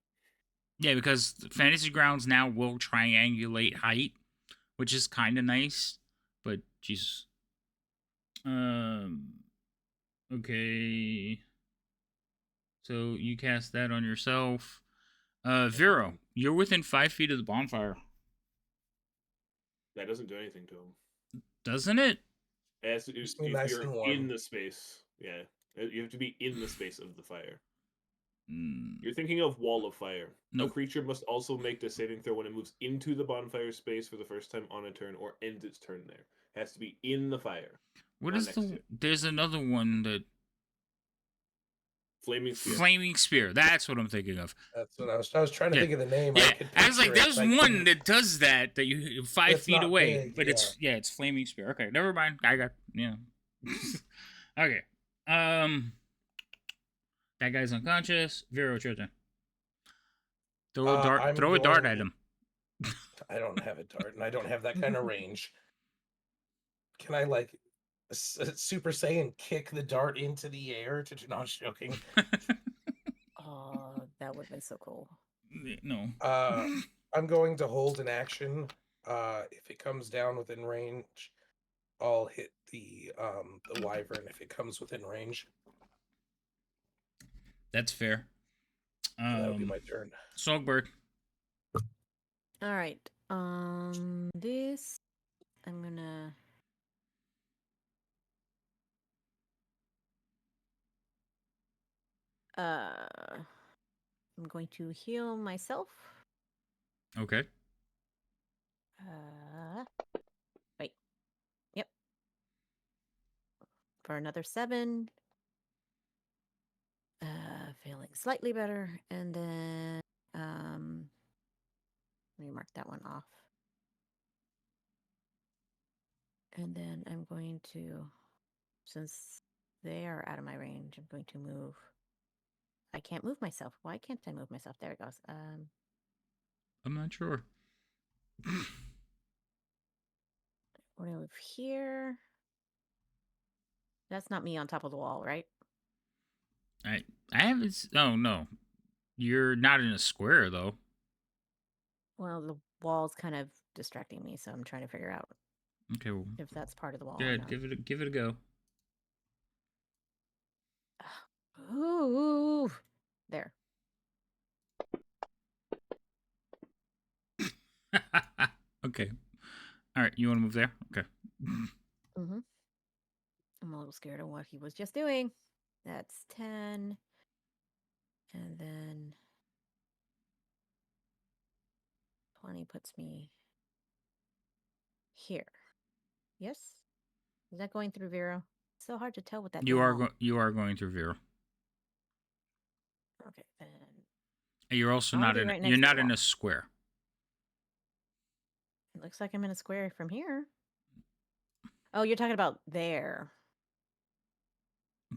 Yeah, because Fantasy Grounds now will triangulate height, which is kind of nice. But, Jesus. Okay. So you cast that on yourself. Vero, you're within 5 feet of the bonfire. That doesn't do anything to him. Doesn't it? As Just if be nice you're and warm. in the space, yeah, you have to be in the space of the fire. Mm, You're thinking of Wall of Fire. Nope. A creature must also make the saving throw when it moves into the bonfire space for the first time on a turn or ends its turn there. It has to be in the fire. what Not is next to the... it. There's another one that... Flaming Spear. Flaming Spear. That's what I'm thinking of. That's what I was trying to Yeah. think of the name. Yeah, could I was like, picture it, there's but I one couldn't- that does that you 5 It's feet not away, big, but it's Flaming Spear. Okay, never mind. I got okay. That guy's unconscious. Vero, it's your turn. Throw a dart. I'm Throw a dart going- at him. I don't have a dart, and I don't have that kind of range. Can I like Super Saiyan kick the dart into the air? No, I'm joking. Oh, that would have been so cool. No. I'm going to hold an action. If it comes down within range, I'll hit the wyvern if it comes within range. That's fair. That'll be my turn. Songbird. All right. This I'm gonna. I'm going to heal myself. Okay. Wait. Yep. For another 7. Feeling slightly better, and then let me mark that one off. And then I'm going to, since they are out of my range, I'm going to move. I can't move myself. Why can't I move myself? There it goes. I'm not sure. We're gonna move here. That's not me on top of the wall, right? I haven't. Oh no, you're not in a square though. Well, the wall's kind of distracting me, so I'm trying to figure out Okay, well, if that's part of the wall go or ahead, not. give it a go. Ooh, there. Okay. All right, you want to move there? Okay. Mm-hmm. I'm a little scared of what he was just doing. That's 10. And then 20 puts me here. Yes? Is that going through Vero? It's so hard to tell with that You damn are wall. you are going through Vero. Okay, then And you're also I wanna not be in right you're next to not the in wall. a square. It looks like I'm in a square from here. Oh, you're talking about there.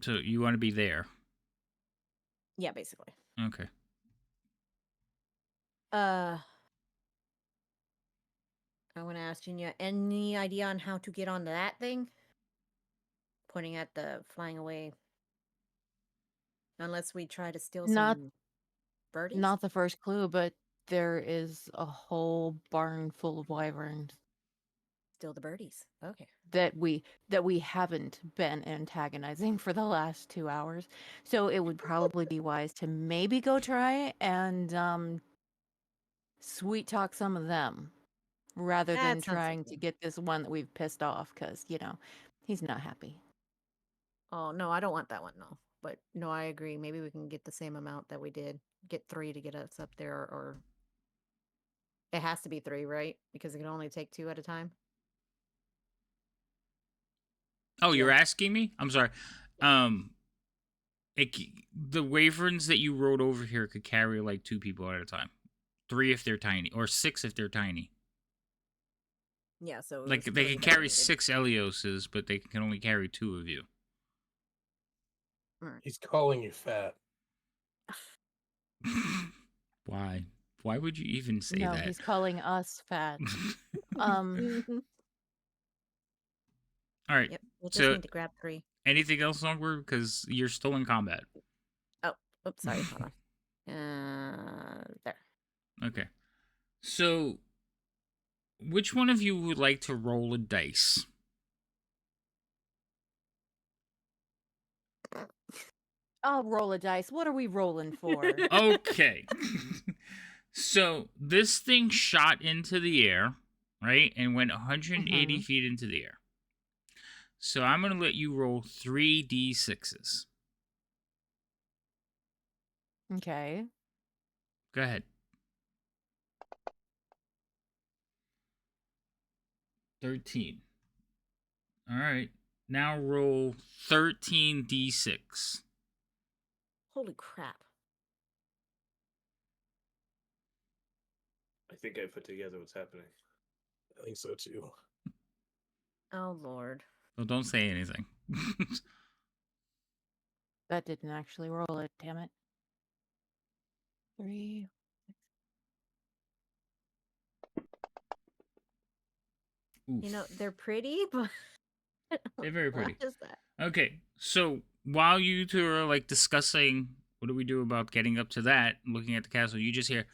So you want to be there. Yeah, basically. Okay. I want to ask Jinya, any idea on how to get onto that thing? Pointing at the flying away. Unless we try to steal Not some birdies? not the first clue, but there is a whole barn full of wyverns Steal the birdies. Okay. that we haven't been antagonizing for the last 2 hours. So it would probably be wise to maybe go try and sweet talk some of them rather than That sounds trying to simple. get this one that we've pissed off because, he's not happy. Oh, no, I don't want that one, no. But no, I agree. Maybe we can get the same amount that we did. Get 3 to get us up there, or it has to be 3, right? Because it can only take 2 at a time. Oh, you're Yeah. asking me? I'm sorry. Um, the wyverns that you rode over here could carry like 2 people at a time. 3 if they're tiny, or 6 if they're tiny. Yeah, so it Like was they 3 can that we carry needed. 6 Elioses, but they can only carry 2 of you. He's calling you fat. Why? Why would you even say No, that? he's calling us fat. Um, All right. Yep, we'll just So, need to grab 3. anything else, Songbird? Because you're still in combat. Oh, oops, sorry. Hold on. There. Okay. So, which one of you would like to roll a dice? I'll roll a dice. What are we rolling for? Okay. So, this thing shot into the air, right? And went 180 Mhm. feet into the air. So, I'm going to let you roll 3d6s. Okay. Go ahead. 13. All right. Now roll 13d6. Holy crap. I think I put together what's happening. I think so too. Oh, Lord. Well, don't say anything. That didn't actually roll it, damn it. 3. You know, they're pretty, but They're very what pretty. is that? Okay, so while you two are like discussing what do we do about getting up to that, and looking at the castle, you just hear,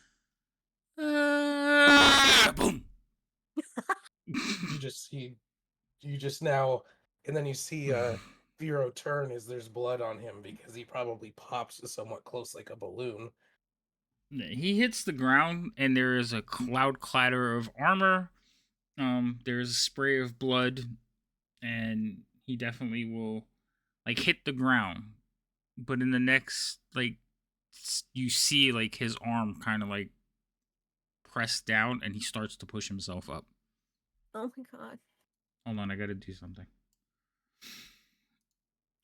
boom. You just now, and then you see Vero turn as there's blood on him because he probably pops somewhat close like a balloon. He hits the ground, and there is a loud clatter of armor. There's a spray of blood, and he definitely will like hit the ground. But in the next, like, you see like his arm kind of like pressed down, and he starts to push himself up. Oh my God. Hold on, I gotta do something.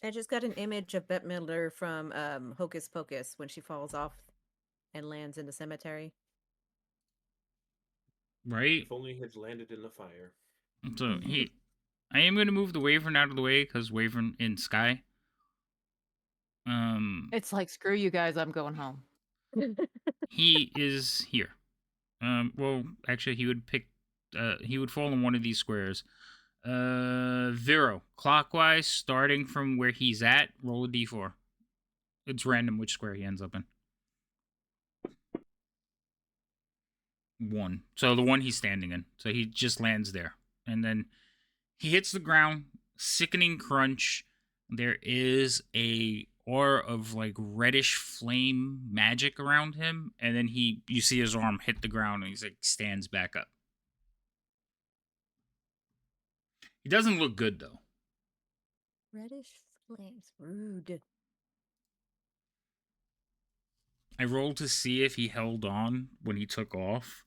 I just got an image of Bette Midler from Hocus Pocus when she falls off and lands in the cemetery. Right? If only he had landed in the fire. So I am gonna move the Wyvern out of the way because Wyvern in sky. It's like, screw you guys, I'm going home. He is here. Well, actually, he would pick. He would fall in one of these squares. Vero, clockwise, starting from where he's at, roll a d4. It's random which square he ends up in. 1. So the one he's standing in. So he just lands there. And then he hits the ground, sickening crunch. There is a aura of like reddish flame magic around him, and then you see his arm hit the ground and he's like stands back up. He doesn't look good though. Reddish flames. Rude. I rolled to see if he held on when he took off.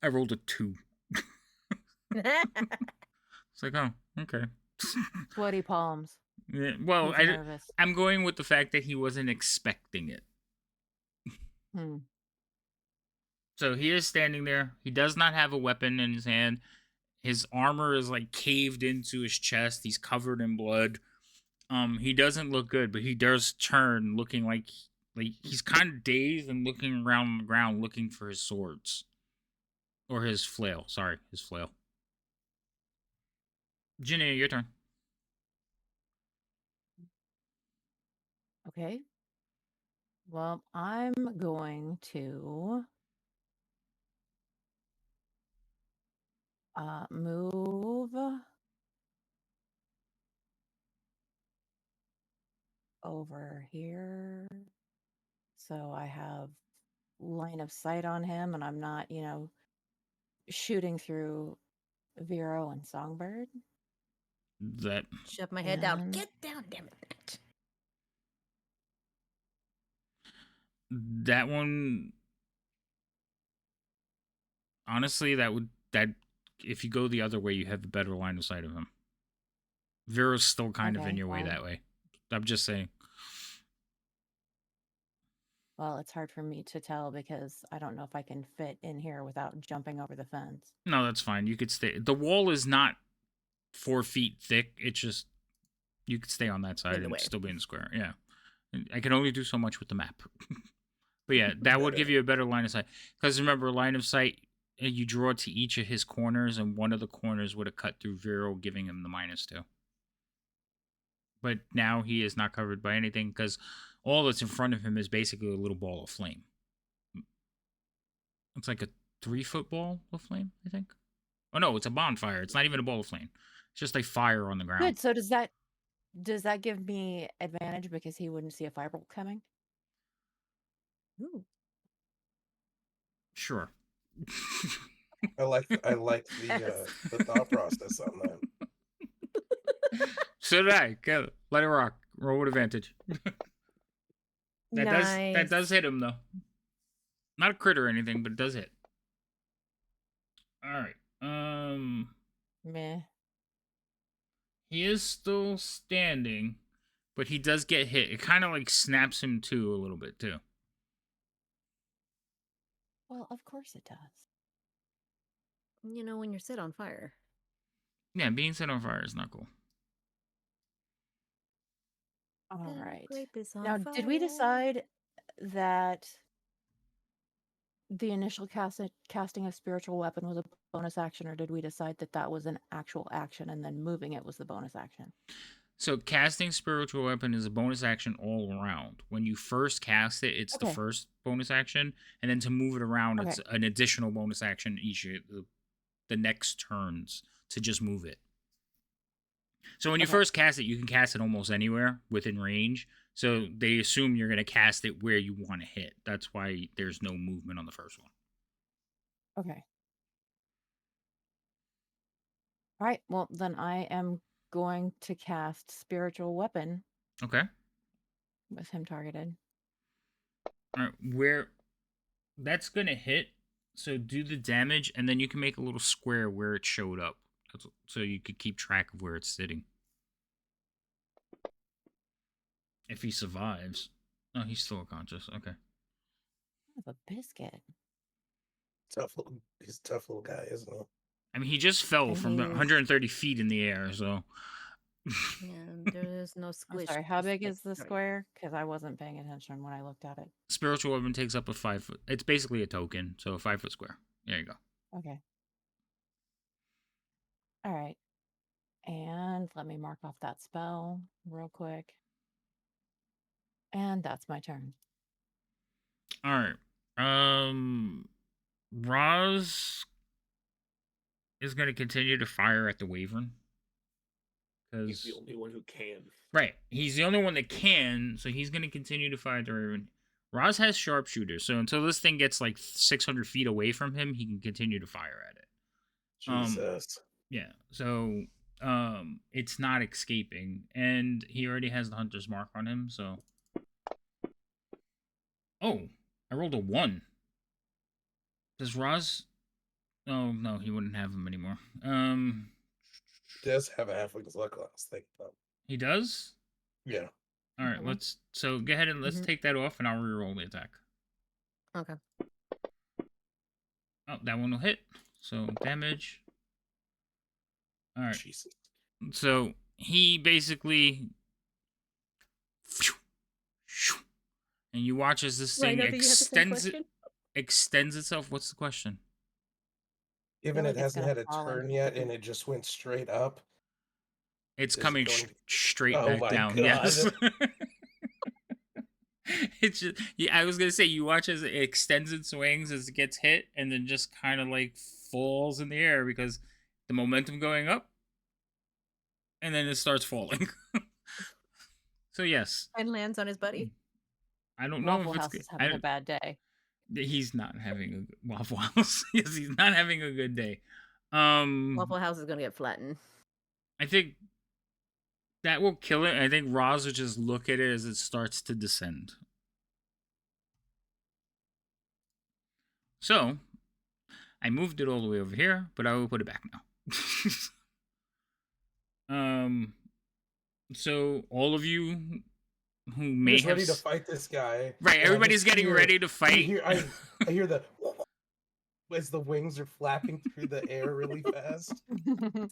I rolled a 2. It's like, oh, okay. Sweaty palms. Yeah, well, He's nervous. I'm going with the fact that he wasn't expecting it. Hmm. So he is standing there. He does not have a weapon in his hand. His armor is like caved into his chest. He's covered in blood. He doesn't look good, but he does turn looking like he's kind of dazed and looking around on the ground looking for his swords. Or his flail. Sorry, his flail. Ginny, your turn. Okay. Well, I'm going to move over here. So I have line of sight on him and I'm not, shooting through Vero and Songbird. That Shove my head down. And- Get down, damn it. one, honestly, that if you go the other way, you have a better line of sight of him. Vero's still kind of in Okay, your way well. that way. I'm just saying. Well, it's hard for me to tell because I don't know if I can fit in here without jumping over the fence. No, that's fine. You could stay. The wall is not 4 feet thick. It's just you could stay on that side In the and way. still be in the square. Yeah, I can only do so much with the map. But yeah, that would give you a better line of sight. Because remember, line of sight, you draw to each of his corners, and one of the corners would have cut through Vero, giving him the -2. But now he is not covered by anything because all that's in front of him is basically a little ball of flame. It's like a 3-foot ball of flame, I think. Oh no, it's a bonfire. It's not even a ball of flame. It's just a fire on the ground. Good. So does that give me advantage because he wouldn't see a fireball coming? Ooh. Sure. I like the thought process on that. So did I. Go. Let it rock. Roll with advantage. That does hit him though. Not a crit or anything, but it does hit. All right. Meh. He is still standing, but he does get hit. It kind of like snaps him too a little bit too. Well, of course it does. You know, when you're set on fire. Yeah, being set on fire is not cool. All The right. grape is on Now, did we fire. decide that the initial casting of spiritual weapon was a bonus action, or did we decide that that was an actual action and then moving it was the bonus action? So casting spiritual weapon is a bonus action all around. When you first cast it, it's the Okay. first bonus action, and then to move it around, it's Okay. an additional bonus action each of the next turns to just move it. So when you Okay. first cast it, you can cast it almost anywhere within range. So they assume you're going to cast it where you want to hit. That's why there's no movement on the first one. Okay. All right. Well, then I am going to cast spiritual weapon Okay. with him targeted. All right. Where that's going to hit. So do the damage, and then you can make a little square where it showed up. So you could keep track of where it's sitting. If he survives. Oh, he's still unconscious. Okay. I have a biscuit. He's a tough little guy, isn't he? I mean, he just fell And from he's- 130 feet in the air, so. And there is no I'm squish. sorry, how big is the Sorry. square? Because I wasn't paying attention when I looked at it. Spiritual weapon takes up a 5 foot. It's basically a token, so a 5 foot square. There you go. Okay. All right. And let me mark off that spell real quick. And that's my turn. All right. Roz is going to continue to fire at the Wyvern. He's the only one who can. Right. He's the only one that can, so he's going to continue to fire at the Wyvern. Roz has sharpshooter, so until this thing gets like 600 feet away from him, he can continue to fire at it. Jesus. Yeah. So it's not escaping, and he already has the hunter's mark on him, so oh, I rolled a 1. Does Roz? Oh no, he wouldn't have him anymore. He does have a halfling's luck last thing though. He does? Yeah. All right, let's go ahead and let's take that off, and I'll reroll the attack. Okay. Oh, that one will hit. So damage. All right. Jesus. So he basically, and you watch as this thing extends itself. What's the question? Given like it it's hasn't gonna had a fall turn into yet, the- and it just went straight up. It's Is it coming going to- straight Oh back my down. God. Yes. It's just, yeah, I was gonna say you watch as it extends its wings as it gets hit, and then just kind of like falls in the air because the momentum going up, and then it starts falling. So yes, And lands on his buddy. I don't know Waffle if it's House good. is having a bad day. He's not having a good Waffle House. Yes, he's not having a good day. Waffle House is gonna get flattened. I think that will kill it. I think Roz will just look at it as it starts to descend. So, I moved it all the way over here, but I will put it back now. So all of you who may Just have ready to fight this guy. right, and I everybody's just getting hear- ready to I fight. hear the as the wings are flapping through the air really fast.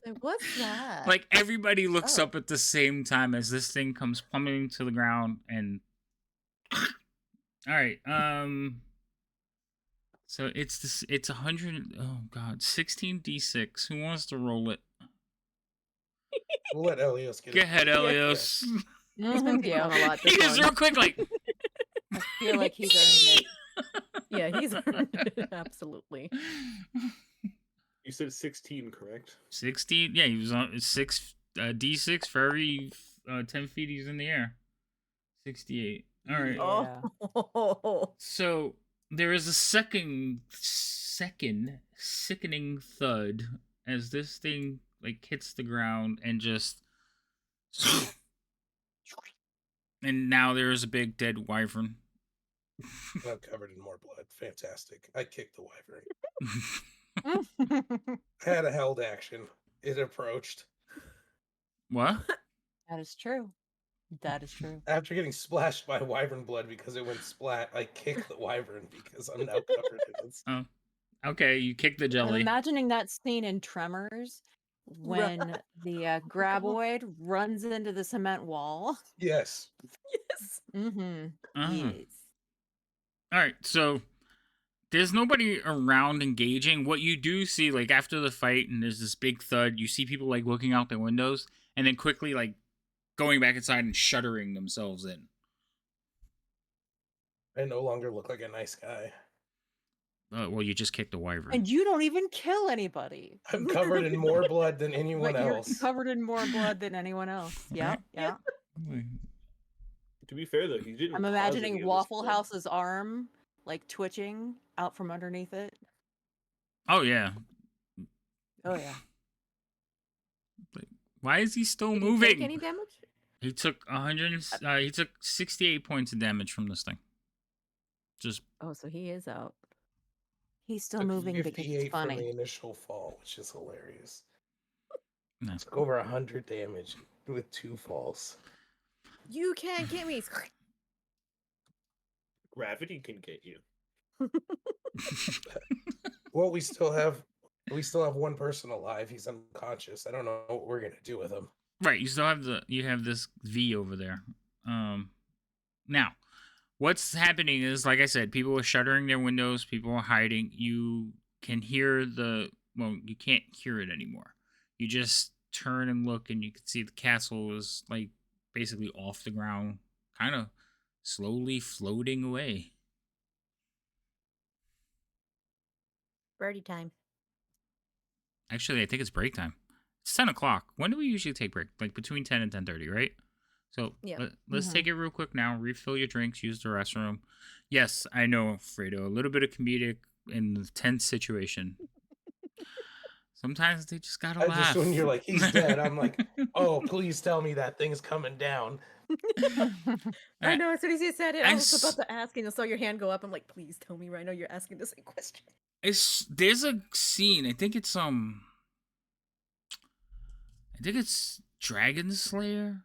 So what's that? Like everybody looks Oh. up at the same time as this thing comes plummeting to the ground and all right, so it's 100, oh god, 16d6. Who wants to roll it? We'll let Elios get Go it. ahead, Elios. He's been Yeah. doing a lot He this is one. real quick like I feel like he's earned it. Yeah, he's earned it. Absolutely. You said 16, correct? 16. Yeah, he was on 6 d6 for every 10 feet he's in the air. 68. All right. Yeah. Oh. So there is a second sickening thud as this thing like hits the ground and just and now there is a big dead wyvern. I'm covered in more blood. Fantastic. I kicked the wyvern. I had a held action. It approached. What? That is true. That is true. After getting splashed by wyvern blood because it went splat, I kicked the wyvern because I'm now covered in it. Oh, okay. You kick the I'm jelly. imagining that scene in Tremors when the graboid runs into the cement wall. Yes. Yes. Mm-hmm. Ah. Yes. All right, so there's nobody around engaging. What you do see, like after the fight, and there's this big thud, you see people like looking out their windows and then quickly like going back inside and shuttering themselves in. I no longer look like a nice guy. Well, you just kicked the wyvern. And you don't even kill anybody. I'm covered in more blood than anyone But you're else. covered in more blood than anyone else. Yeah, yeah. To be fair, though, he didn't. I'm cause any imagining of this Waffle blood. House's arm like twitching out from underneath it. Oh yeah. Oh yeah. Why is he still Did he moving? take any damage? He took 100. He took 68 points of damage from this thing. Just Oh, so he is out. He's still Took moving because 58 it's from funny. the initial fall, which is hilarious. no. Took over 100 damage with 2 falls. You can't get me. Gravity can get you. Well, we still have one person alive. He's unconscious. I don't know what we're gonna do with him. Right, you still have this V over there. Now, what's happening is, like I said, people are shuttering their windows, people are hiding. You can hear you can't hear it anymore. You just turn and look, and you can see the castle is like basically off the ground, kind of slowly floating away. Birdie time. Actually, I think it's break time. It's 10 o'clock. When do we usually take break? Like between 10 and 10:30, right? So Yeah. let's take it real quick now. Refill your drinks. Use the restroom. Yes, I know, Fredo. A little bit of comedic in the tense situation. Sometimes they just gotta I laugh. just when you're like, he's dead, I'm like, oh, please tell me that thing's coming down. I know. As soon as you said it, I was s- about to ask, and I saw your hand go up. I'm like, please tell me right now you're asking the same question. There's a scene. I think it's Dragon Slayer.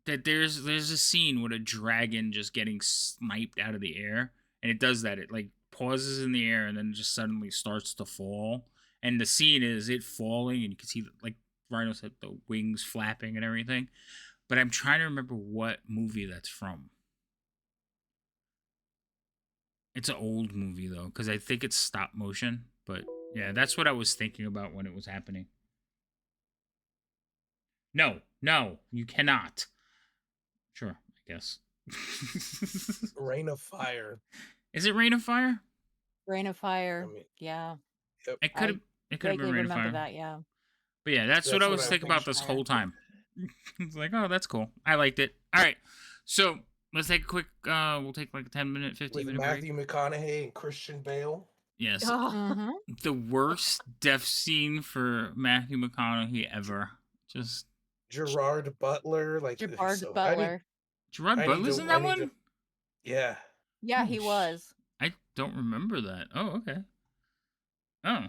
That there's a scene with a dragon just getting sniped out of the air, and it does that. It like pauses in the air and then just suddenly starts to fall. And the scene is it falling, and you can see like Rhino said, the wings flapping and everything. But I'm trying to remember what movie that's from. It's an old movie though, because I think it's stop motion. But yeah, that's what I was thinking about when it was happening. No, you cannot. Sure, I guess. Rain of Fire. Is it Rain of Fire? Rain of Fire. I mean, Yeah. yep. It could have. It could have been Vaguely Rain of remember Fire. that, yeah. But yeah, that's what That's I what was I thinking about this pictured. whole time. It's like, oh, that's cool. I liked it. All right, so let's take a quick. We'll take like a 10-minute, 15-minute With break. Matthew McConaughey and Christian Bale. Yes, Mm-hmm. the worst death scene for Matthew McConaughey ever. Just Gerard Butler. Like Gerard so Butler. Gerard Butler's in that one. Yeah. Yeah, Oh, he was. I don't remember that. Oh, okay. Oh,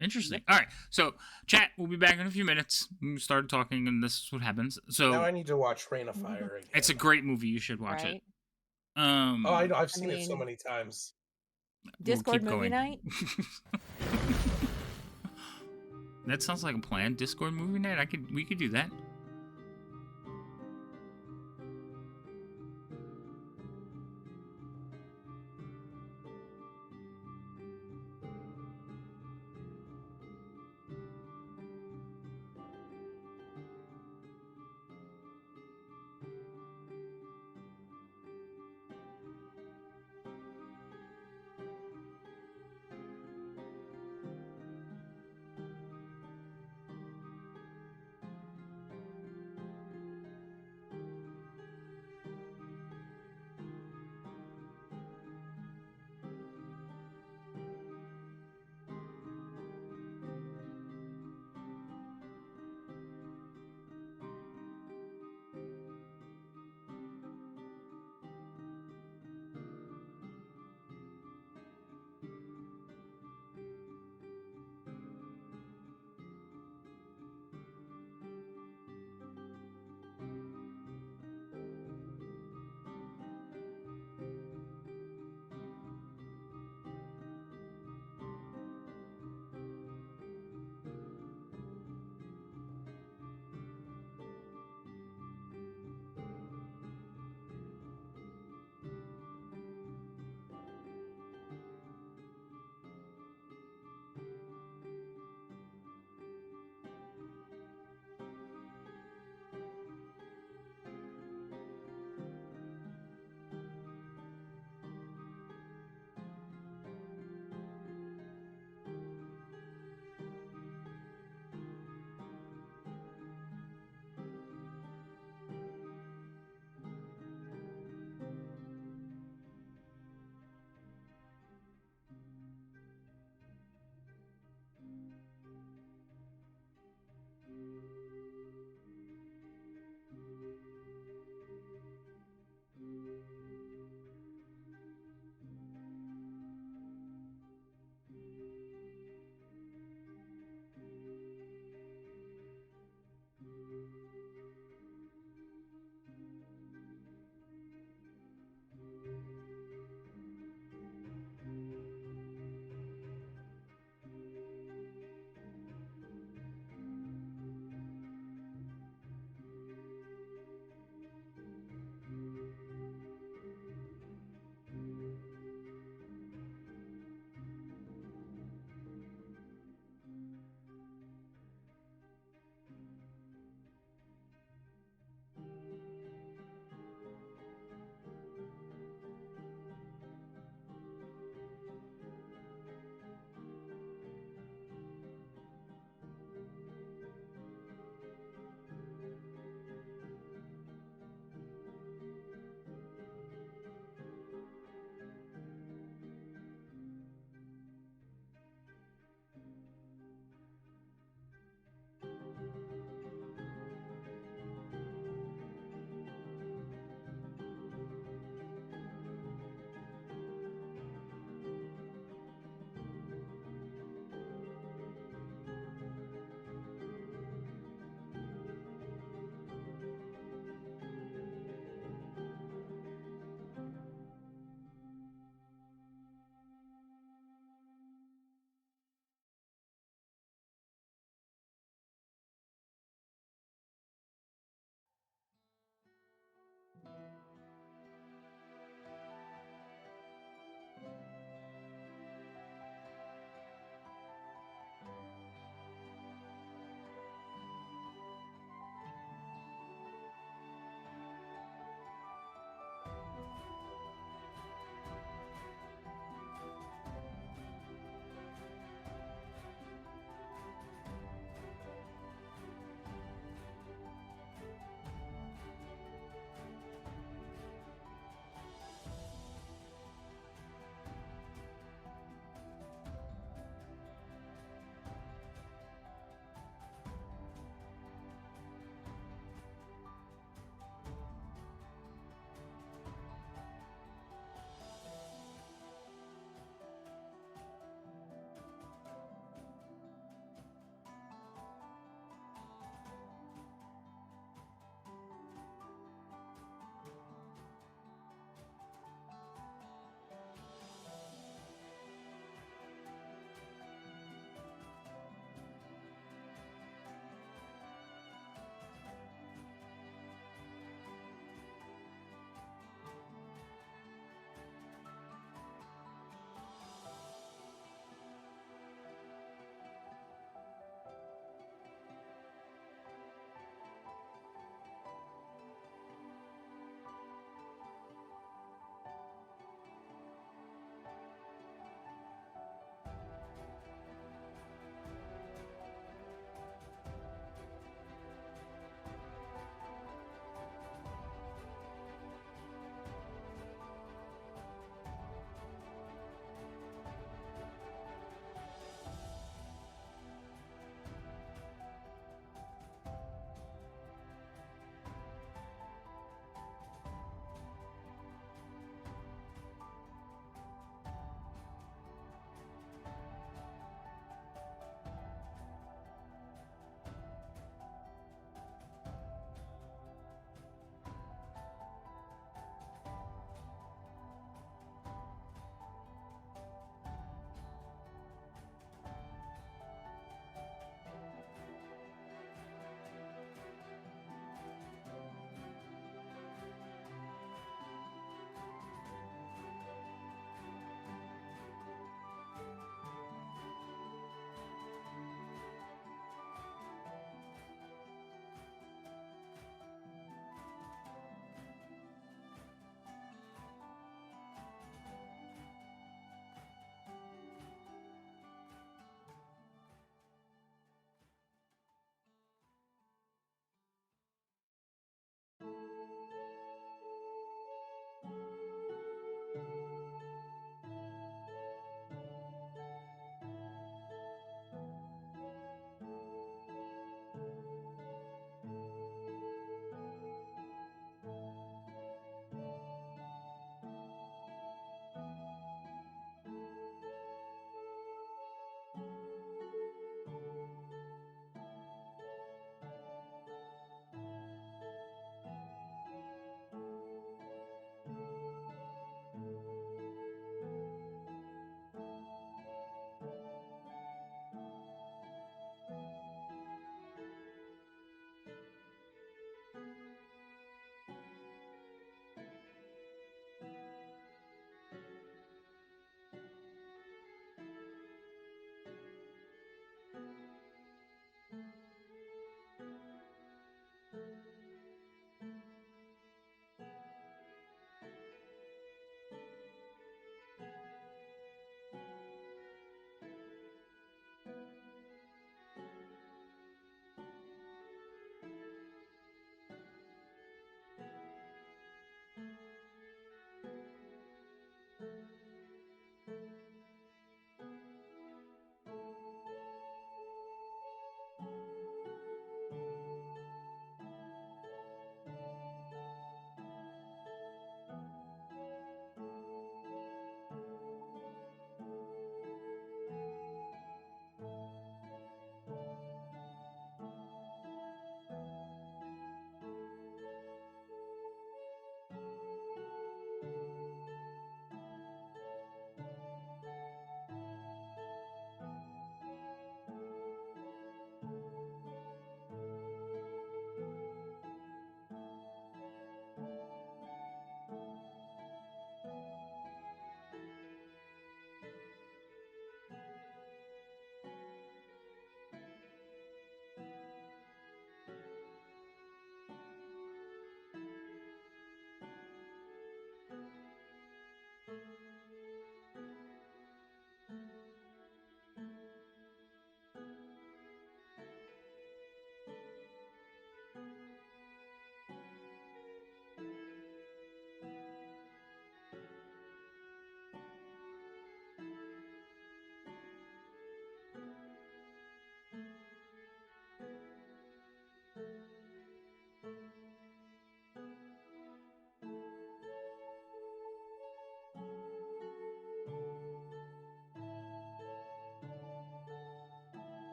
interesting. All right. So, chat, we'll be back in a few minutes. We started talking, and this is what happens. So, Now I need to watch Rain of Fire again. it's a great movie. You should watch Right? it. Oh, I know. I've seen it mean, so many times. We'll Discord keep movie going. night? That sounds like a plan. Discord movie night. We could do that.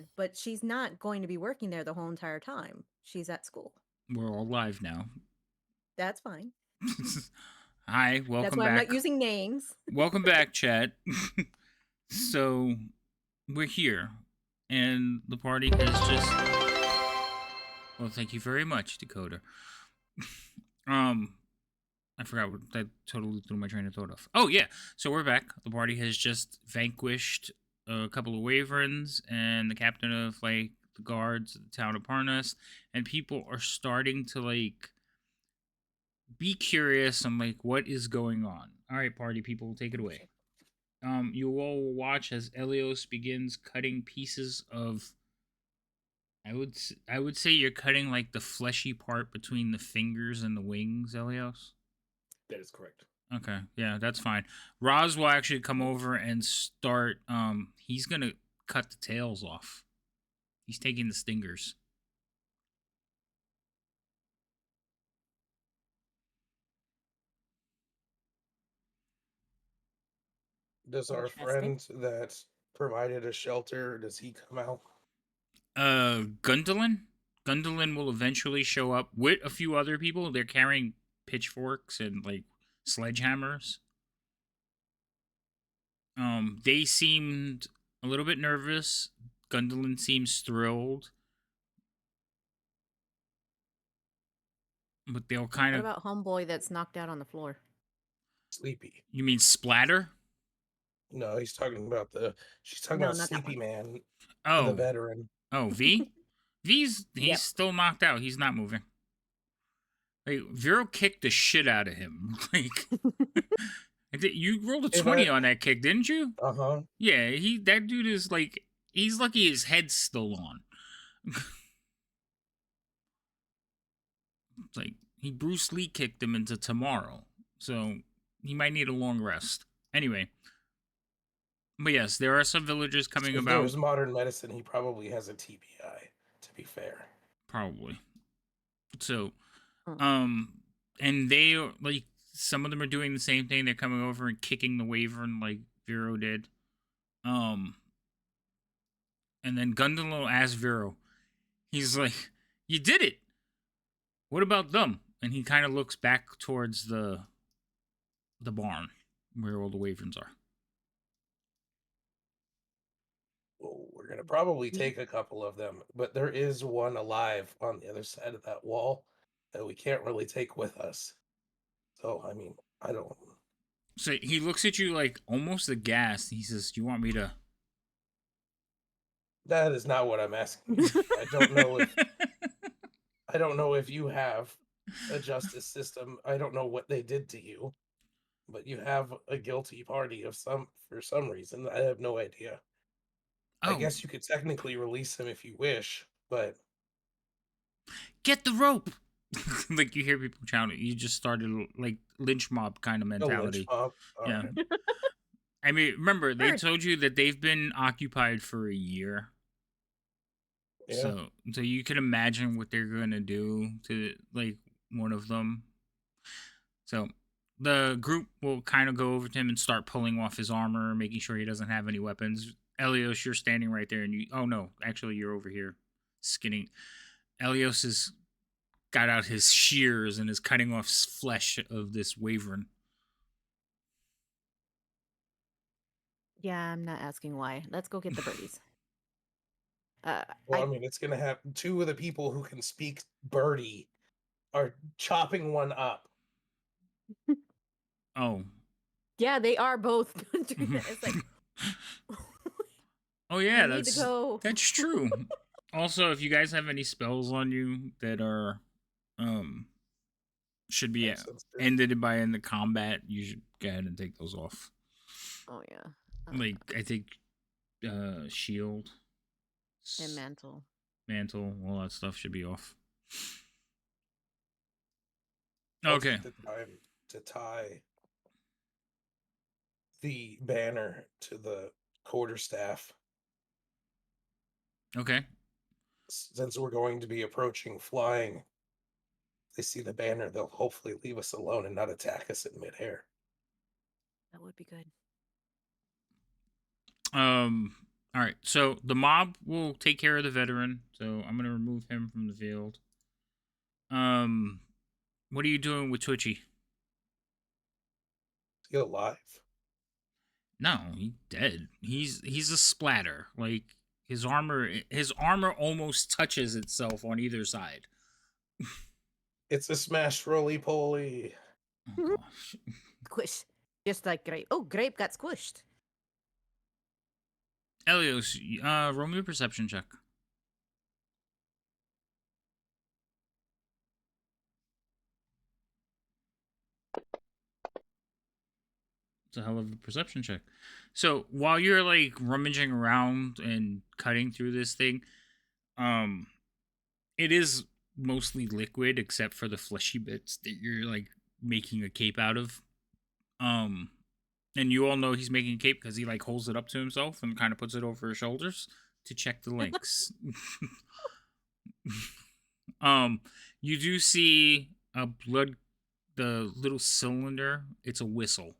said, but she's not going to be working there the whole entire time. She's at school. We're all live now. That's fine. Hi, That's welcome why I'm back. not using names. Welcome back, chat. So we're here, and the party has just. Well, thank you very much, Dakota. I forgot what that totally threw my train of thought off. Oh yeah, so we're back. The party has just vanquished a couple of wyverns and the captain of like the guards of the town of Parnas, and people are starting to like be curious on like what is going on. All right, party people, take it away. You all will watch as Elios begins cutting pieces of. I would say you're cutting like the fleshy part between the fingers and the wings, Elios. That is correct. Okay, yeah, that's fine. Roz will actually come over and start. He's gonna cut the tails off. He's taking the stingers. Does our Interesting. friend that provided a shelter, does he come out? Gundolin. Gundolin will eventually show up with a few other people. They're carrying pitchforks and like sledgehammers. They seemed a little bit nervous. Gundolin seems thrilled. But they'll kind What of. about homeboy that's knocked out on the floor? Sleepy. You mean Splatter? No, he's talking about she's talking No, about not that Sleepy Man, the Oh. veteran. Oh, V? He's Yep. still knocked out. He's not moving. Like, Vero kicked the shit out of him. Like, you rolled a 20 on that kick, didn't you? Uh-huh. Yeah, that dude is like, he's lucky his head's still on. It's like, he Bruce Lee kicked him into tomorrow. So, he might need a long rest. Anyway. But yes, there are some villagers coming If about. there was modern medicine, he probably has a TBI, to be fair. Probably. So, Hmm. and they like some of them are doing the same thing. They're coming over and kicking the wyvern like Vero did. And then Gundalo asks Vero, he's like, "You did it. What about them?" And he kind of looks back towards the barn where all the wyverns are. Well, we're gonna probably take a couple of them, but there is one alive on the other side of that wall that we can't really take with us. So, I mean, I don't. So he looks at you like almost aghast. He says, "You want me to?" That is not what I'm asking. I don't know if I don't know if you have a justice system. I don't know what they did to you, but you have a guilty party for some reason. I have no idea. I Oh, guess you could technically release him if you wish, but get the rope. Like you hear people shouting. You just started like lynch mob kind of a lynch mentality. mob. Yeah. Alright. I mean, remember they Bird. told you that they've been occupied for a year. Yeah. So you can imagine what they're gonna do to like one of them. So the group will kind of go over to him and start pulling off his armor, making sure he doesn't have any weapons. Elios, you're standing right there, and you. Oh no, actually, you're over here, skinning. Elios has got out his shears and is cutting off flesh of this wyvern. Yeah, I'm not asking why. Let's go get the birdies. Well, I mean, it's gonna have two of the people who can speak birdie are chopping one up. Oh. Yeah, they are both doing that. It's like, Oh yeah, I need to go. that's true. Also, if you guys have any spells on you that are should be That's sensitive. ended by end of combat, you should go ahead and take those off. Oh yeah. Like I think shield And mantle. mantle, all that stuff should be off. I'll Okay. take the time to tie the banner to the quarterstaff. Okay. Since we're going to be approaching flying, they see the banner, they'll hopefully leave us alone and not attack us in midair. That would be good. All All right, so the mob will take care of the veteran. So I'm gonna remove him from the field. What are you doing with Twitchy? Still alive. No, he's dead. He's a splatter. Like his armor almost touches itself on either side. It's a smash roly poly. Oh gosh. Squish. Just like Grape. Oh, Grape got squished. Elios, roll me a perception check. It's a hell of a perception check. So while you're like rummaging around and cutting through this thing, it is mostly liquid except for the fleshy bits that you're like making a cape out of. And you all know he's making a cape because he like holds it up to himself and kind of puts it over his shoulders to check the links. You do see the little cylinder. It's a whistle.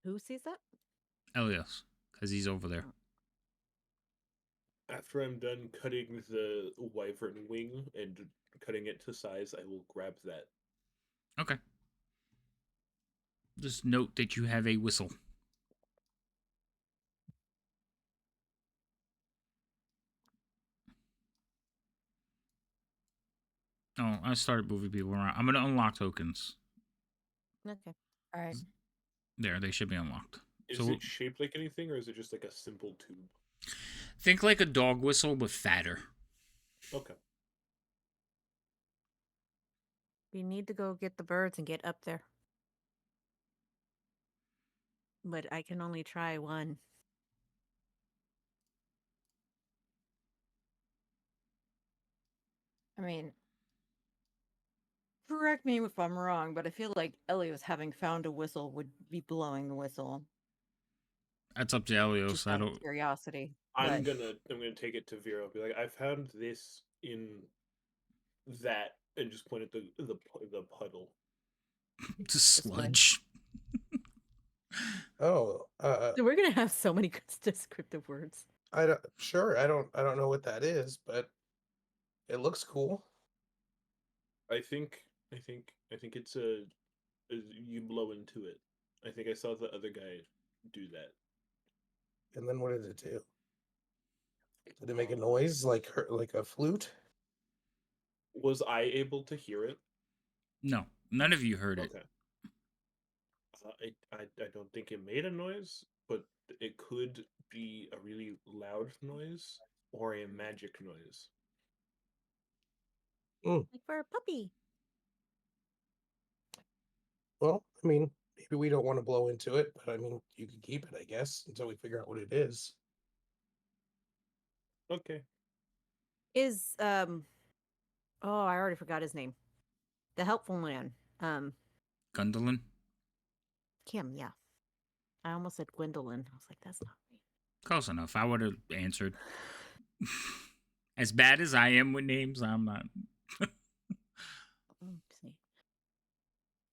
Who sees that? Elias, because he's over there. After I'm done cutting the wyvern wing and cutting it to size, I will grab that. Okay. Just note that you have a whistle. Oh, I started moving people around. I'm gonna unlock tokens. Okay. All right. There, they should be unlocked. Is So it shaped like anything, or is it just like a simple tube? think like a dog whistle, but fatter. Okay. We need to go get the birds and get up there. But I can only try one. I mean, correct me if I'm wrong, but I feel like Elios, having found a whistle, would be blowing the whistle That's up to Elios. just I out of don't. curiosity. I'm But gonna take it to Vera. Be like, I found this in that, and just point at the puddle. It's sludge. Oh, We're gonna have so many good descriptive words. I don't. Sure, I don't know what that is, but it looks cool. I think it's you blow into it. I think I saw the other guy do that. And then what did it do? Did it make a noise like like a flute? Was I able to hear it? No, none of you heard it. Okay. I don't think it made a noise, but it could be a really loud noise or a magic noise. Like for a puppy. Well, I mean, maybe we don't want to blow into it, but I mean, you can keep it, I guess, until we figure out what it is. Okay. Is oh, I already forgot his name. The helpful man. Gundolin? Kim, yeah. I almost said Gwendolyn. I was like, that's not me. Close enough. I would have answered. As bad as I am with names, I'm not. See.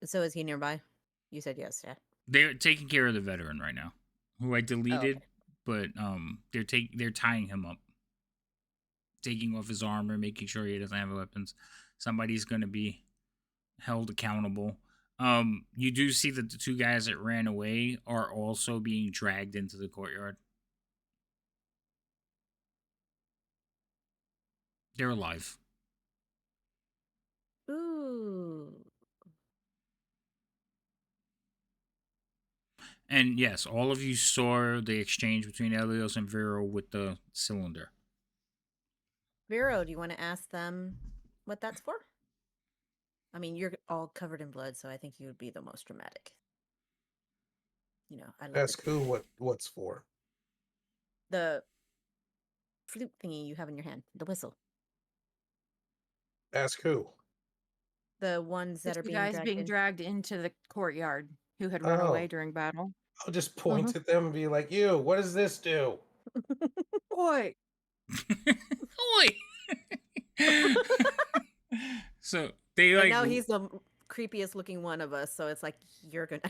So is he nearby? You said yes, yeah. They're taking care of the veteran right now, who I deleted, okay. but they're tying him up, taking off his armor, making sure he doesn't have weapons. Somebody's gonna be held accountable. You do see that the two guys that ran away are also being dragged into the courtyard. They're alive. Ooh. And yes, all of you saw the exchange between Elios and Vero with the cylinder. Vero, do you want to ask them what that's for? I mean, you're all covered in blood, so I think you would be the most dramatic. You know, I love Ask it. who what's for. The flute thingy you have in your hand, the whistle. Ask who. The ones the that are two being guys dragged being in. dragged into the courtyard who had run Oh. away during battle. I'll just point at them and be like, "You, what does this do?" Boy, Oi! So they And like now he's the creepiest looking one of us, so it's like you're gonna.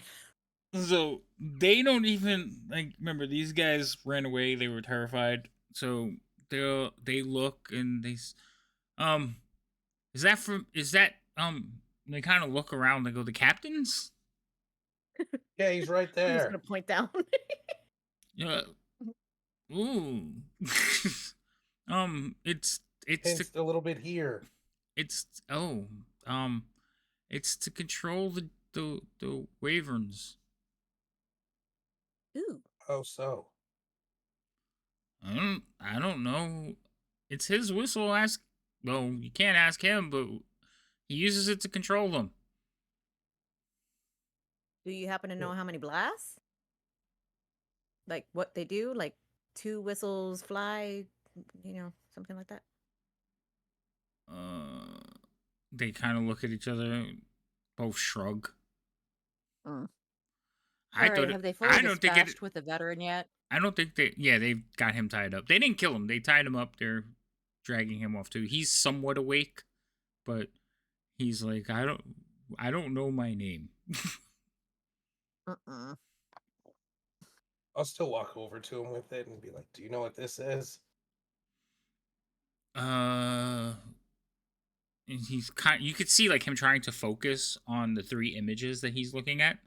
So they don't even like remember these guys ran away. They were terrified. So they look and um is that from is that they kind of look around. They go the captain's. Yeah, he's right I'm just there. gonna point down. Yeah. Ooh. It's to Pinched a little bit here. it's oh it's to control the wyverns. Ooh. Oh, so. I don't know. It's his whistle. Ask. Well, you can't ask him, but he uses it to control them. Do you happen to know how many blasts? Like what they do? Like 2 whistles fly, something like that? They kind of look at each other, both shrug. Mm. I All right, thought. have they fully I don't think it. dispatched with the veteran yet? I don't think they. Yeah, they've got him tied up. They didn't kill him. They tied him up. They're dragging him off too. He's somewhat awake, but he's like, I don't know my name. Uh-uh. I'll still walk over to him with it and be like, do you know what this is? And he's kind. You could see like him trying to focus on the 3 images that he's looking at,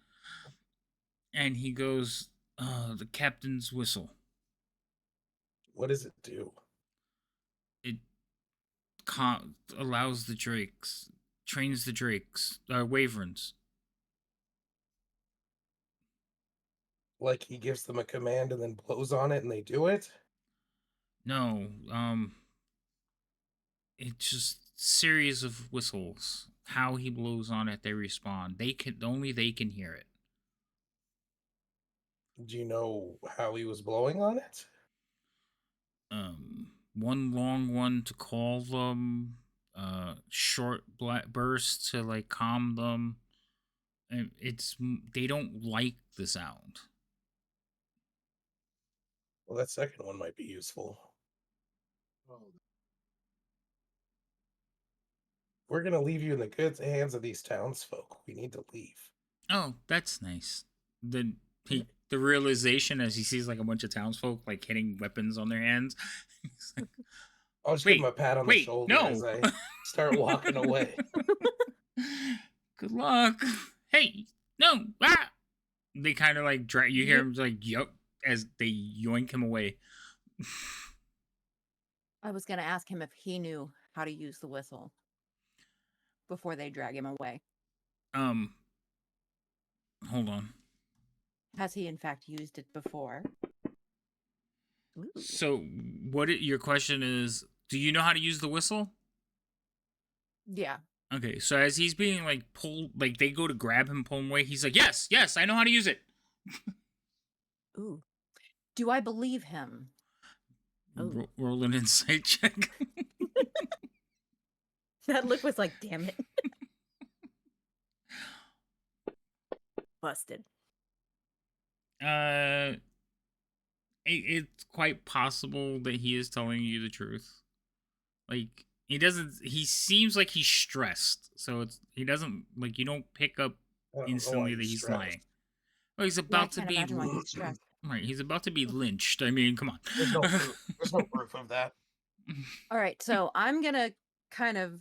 and he goes, "The captain's whistle. What does it do? It allows the drakes, trains the drakes, wyverns. Like he gives them a command and then blows on it and they do it? No, it's just series of whistles. How he blows on it, they respond. Only they can hear it. Do you know how he was blowing on it? One long one to call them, short bursts to like calm them. And they don't like the sound. Well, that second one might be useful. Oh, We're going to leave you in the good hands of these townsfolk. We need to leave. Oh, that's nice. The realization as he sees like a bunch of townsfolk like hitting weapons on their hands. He's like, I'll just give him a pat on the wait, shoulder no. as I start walking away. Good luck. Hey, no. Ah! They kind of like drag. You hear him like yup as they yoink him away. I was going to ask him if he knew how to use the whistle before they drag him away. Hold on. Has he in fact used it before? Ooh. So, your question is? Do you know how to use the whistle? Yeah. Okay, so as he's being like pulled, like they go to grab him, pull him away. He's like, "Yes, yes, I know how to use it." Ooh. Do I believe him? Oh. Roll an insight check. That look was like, damn it. Busted. It's quite possible that he is telling you the truth. Like he seems like he's stressed, so he doesn't like you don't pick up I don't know why instantly that he's stressed. lying. Well, he's Yeah, I about to can't be imagine why he's stressed. right. He's about to be lynched. I mean, come on. There's no proof. There's no proof of that. All right, so I'm going to kind of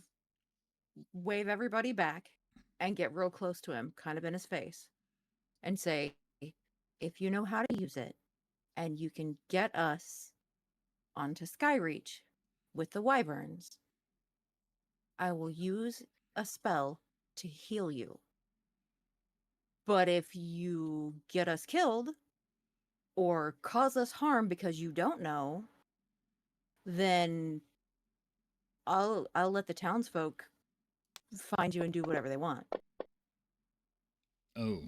wave everybody back and get real close to him, kind of in his face, and say, if you know how to use it and you can get us onto Skyreach with the wyverns, I will use a spell to heal you. But if you get us killed or cause us harm because you don't know, then I'll let the townsfolk find you and do whatever they want. Oh.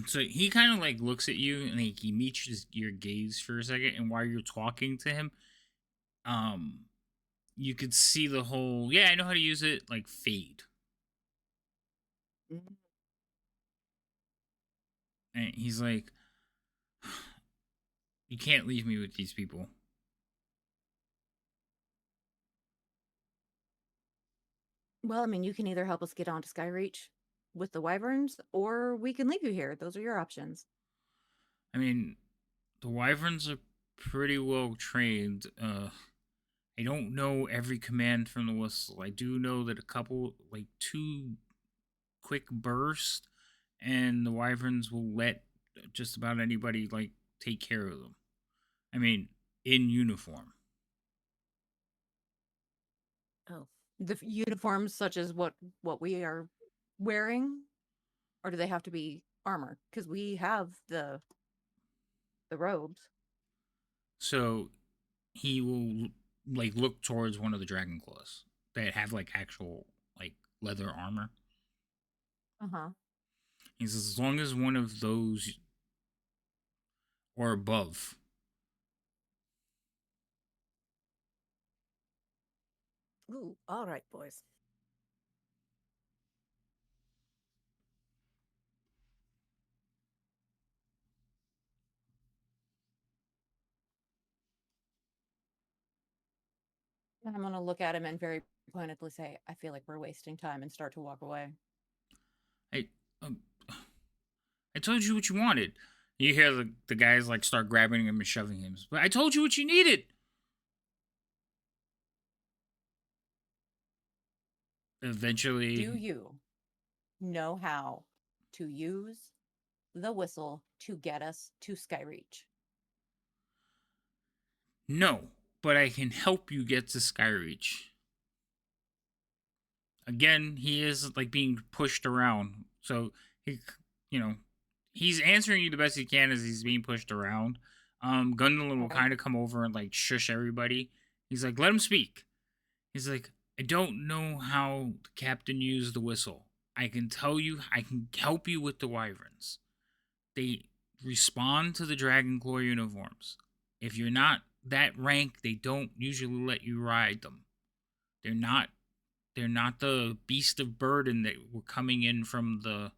So he kind of like looks at you and he meets your gaze for a second, and while you're talking to him, you could see the whole "yeah, I know how to use it" like fade. And he's like, "You can't leave me with these people." Well, I mean, you can either help us get onto Skyreach with the wyverns, or we can leave you here. Those are your options. I mean, the wyverns are pretty well trained. I don't know every command from the whistle. I do know that a couple, like two quick bursts, and the wyverns will let just about anybody like take care of them. I mean, in uniform. Oh, The uniforms, such as what we are wearing, or do they have to be armor? Because we have the robes. So he will like look towards one of the dragon claws that have like actual like leather armor. Uh-huh. He says as long as one of those or above. ooh, all right, boys. I'm gonna look at him and very pointedly say, I feel like we're wasting time, and start to walk away. I um, I told you what you wanted. You hear the guys like start grabbing him and shoving him. But I told you what you needed. Eventually, Do you know how to use the whistle to get us to Skyreach? no, but I can help you get to Skyreach. Again, he is like being pushed around. So he, you know, he's answering you the best he can as he's being pushed around. Gundolin will Okay. kind of come over and like shush everybody. He's like, let him speak. He's like, I don't know how the captain used the whistle. I can tell you, I can help you with the wyverns. They respond to the Dragon Claw uniforms. If you're not that rank, they don't usually let you ride them. They're not the beast of burden that were coming in from the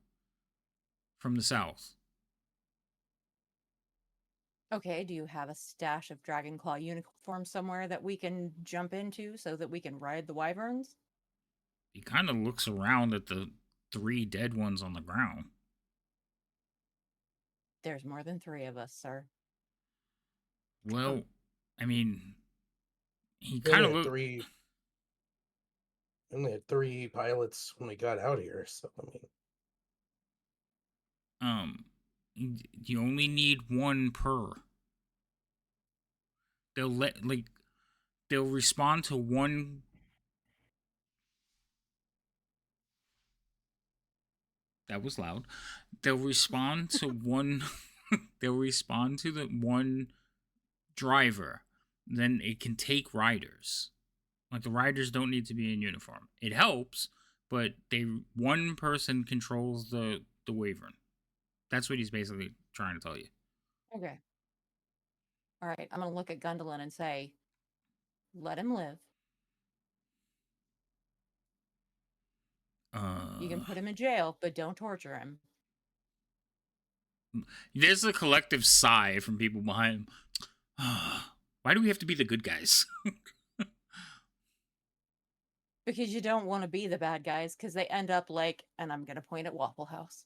south. Okay, do you have a stash of Dragonclaw uniforms somewhere that we can jump into so that we can ride the wyverns? He kind of looks around at the 3 dead ones on the ground. There's more than 3 of us, sir. Well, I mean, he We kind only of had looked. three. We only had 3 pilots when we got out here, so I mean, You only need 1 per. They'll respond to 1. That was loud. They'll respond to 1. They'll respond to the 1 driver. Then it can take riders. Like the riders don't need to be in uniform. It helps, but 1 person controls the wyvern. That's what he's basically trying to tell you. Okay. All right, I'm going to look at Gundolin and say, let him live. You can put him in jail, but don't torture him. There's a collective sigh from people behind him. Why do we have to be the good guys? Because you don't want to be the bad guys, because they end up like, and I'm going to point at Waffle House.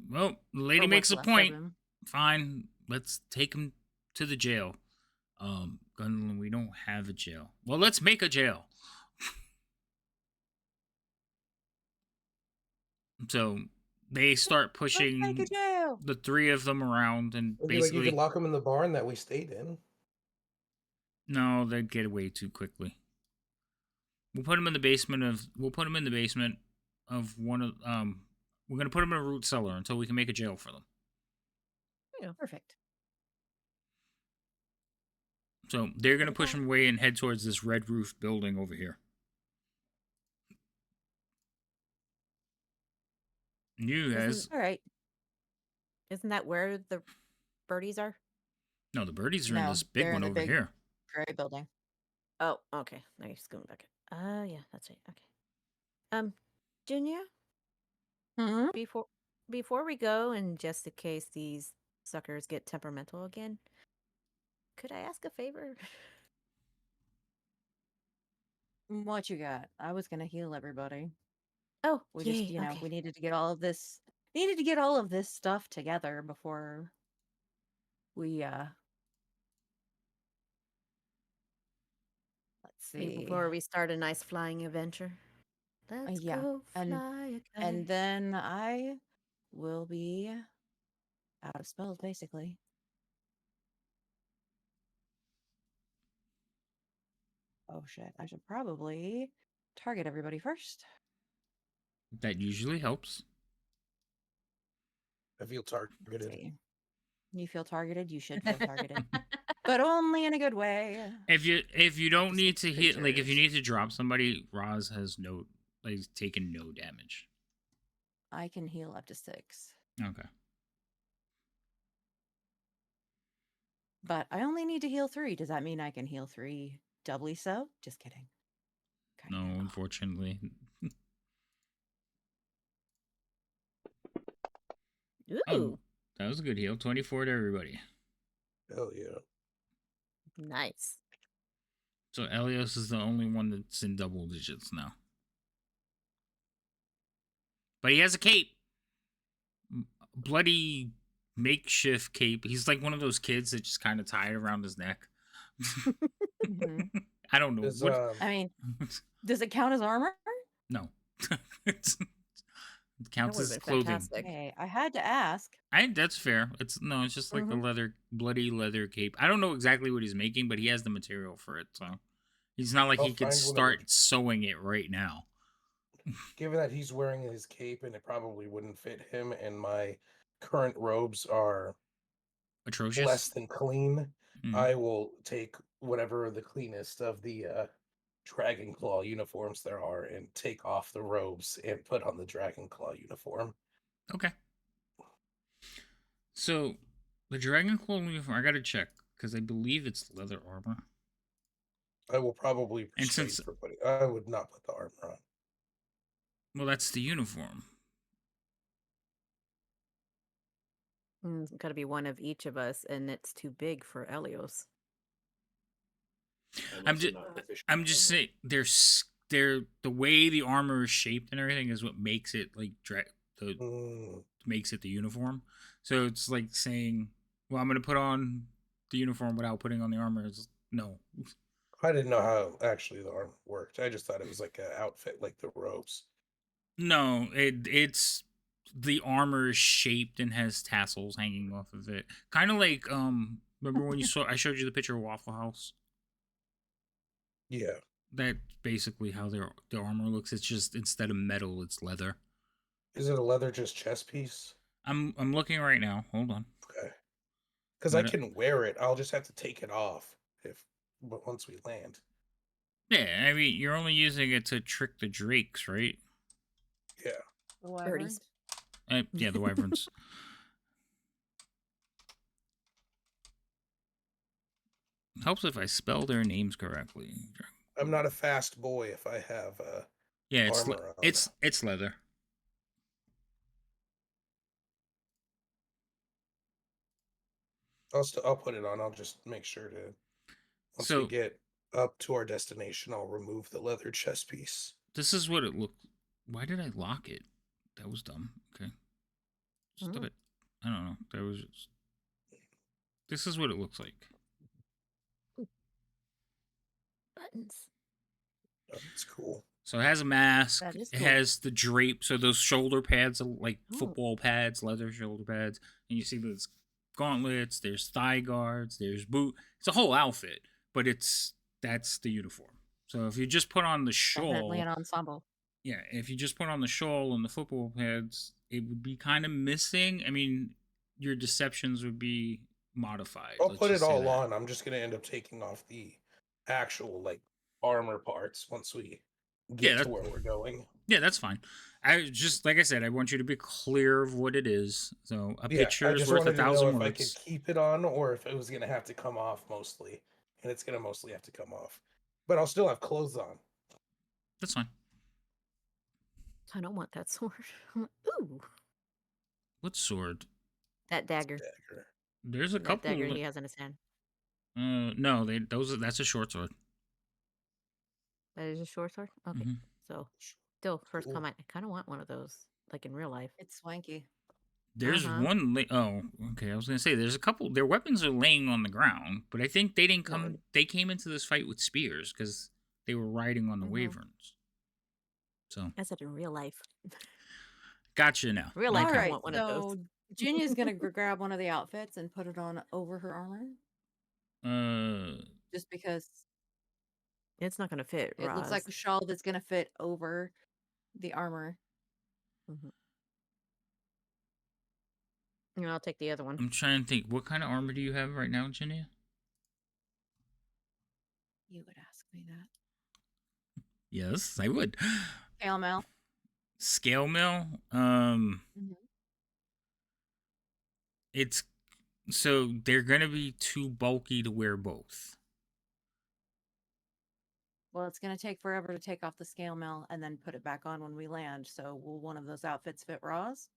Well, the lady Or makes a what's left of point. him. Fine, let's take him to the jail. Gunlin, we don't have a jail. Well, let's make a jail. So they start pushing Let's make a jail. the 3 of them around, and it'd be like basically, you could lock them in the barn that we stayed in. no, they'd get away too quickly. We'll put them in the basement of. One of. We're gonna put them in a root cellar until we can make a jail for them. Yeah, perfect. So they're gonna push them away and head towards this red roof building over here. You guys. All right. Isn't that where the birdies are? No, the birdies are in No, this big they're in one the over big- here. Gray building. Oh, okay. Now you're just going back. Yeah, that's right. Okay. Junior, Hmm? before we go, and just in case these suckers get temperamental again, could I ask a favor? What you got? I was going to heal everybody. Oh, We yay, just, you know, okay. we needed to get all of this stuff together before we let's see. Before we start a nice flying adventure. Let's Yeah, go and fly a and kite. then I will be out of spells basically. Oh shit, I should probably target everybody first. That usually helps. I feel Let's targeted. see. You feel targeted, you should feel targeted. But only in a good way. If you don't Just need to like hit, like if you creatures. need to drop somebody, Roz has no, like, taken no damage. I can heal up to 6. Okay. But I only need to heal 3. Does that mean I can heal 3 doubly so? Just kidding. No, Kinda. unfortunately. Ooh, Oh, that was a good heal. 24 to everybody. Hell yeah. nice. So Elios is the only one that's in double digits now. But he has a cape. Bloody makeshift cape. He's like one of those kids that just kind of tie it around his neck. Mhm. I don't know Is what. I mean, does it count as armor? No. it That counts would have as been clothing. fantastic. Okay, I had to ask. That's fair. It's just like Mhm. a bloody leather cape. I don't know exactly what he's making, but he has the material for it. So he's not like I'll he could find one of the- start sewing it right now. Given that he's wearing his cape and it probably wouldn't fit him, and my current robes are Atrocious. less than clean, Mhm. I will take whatever the cleanest of the Dragon Claw uniforms there are and take off the robes and put on the Dragon Claw uniform. Okay. So the Dragon Claw uniform, I gotta check because I believe it's leather armor. I will probably And restrain since- for putting. I would not put the armor on. Well, that's the uniform. It's got to be one of each of us, and it's too big for Elios. I'm just saying they're the way the armor is shaped and everything is what makes it like makes it the uniform. So it's like saying, well, I'm gonna put on the uniform without putting on the armor. No. I didn't know how actually the armor worked. I just thought it was like an outfit, like the robes. No, it's the armor is shaped and has tassels hanging off of it. Kind of like remember when I showed you the picture of Waffle House? Yeah. That's basically how their armor looks. It's just instead of metal, it's leather. Is it a leather just chest piece? I'm looking right now. Hold on. Okay. Because I can wear it. I'll just have to take it off but once we land. Yeah, I mean you're only using it to trick the drakes, right? Yeah. The Birdies. wyverns? Yeah, the wyverns. Helps if I spell their names correctly. I'm not a fast boy if I have Yeah, armor on. it's leather. I'll put it on. I'll just make sure to once we So get up to our destination, I'll remove the leather chest piece. this is what it looked. Why did I lock it? That was dumb. Okay. Stop Mm. it. I don't know. That was just. This is what it looks like. Buttons. Oh, that's cool. So it has a mask. That is It cool. has the drape. So those shoulder pads are like Oh. football pads, leather shoulder pads. And you see there's gauntlets, there's thigh guards, there's boot. It's a whole outfit, but that's the uniform. So if you just put on the Definitely shawl, an ensemble. yeah, if you just put on the shawl and the football pads, it would be kind of missing. I mean, your deceptions would be modified. I'll let's put it just say all that. on. I'm just gonna end up taking off the actual like armor parts once we get to where we're going. Yeah, that's fine. I just like I said, I want you to be clear of what it is. So a picture I is just worth wanted to know 1,000 if I could words. keep it on or if it was gonna have to come off mostly, and it's gonna mostly have to come off. But I'll still have clothes on. That's fine. I don't want that sword. Ooh, What sword? that dagger. Dagger. There's a That couple. dagger he has in his hand. No, that's a short sword. That is a short sword. Okay, Mhm. so Still, first Cool. comment. I kind of want one of those, like in real life. It's swanky. There's Uh-huh. one. Oh, okay. I was gonna say there's a couple. Their weapons are laying on the ground, but I think they didn't come. Noted. They came into this fight with spears because they were riding on the Mhm. wyverns. So I said in real life. gotcha now. Real life, Okay. I All right, want one of those. so Ginya's gonna grab one of the outfits and put it on over her armor, just because It's not going to fit, it looks like Roz. a shawl that's gonna fit over the armor. Mhm. And I'll take the other one. I'm trying to think. What kind of armor do you have right now, Jinya? You would ask me that. Yes, I would. Scale mail. Scale mill. Mhm. It's so they're gonna be too bulky to wear both. Well, it's gonna take forever to take off the scale mail and then put it back on when we land. So will one of those outfits fit Roz?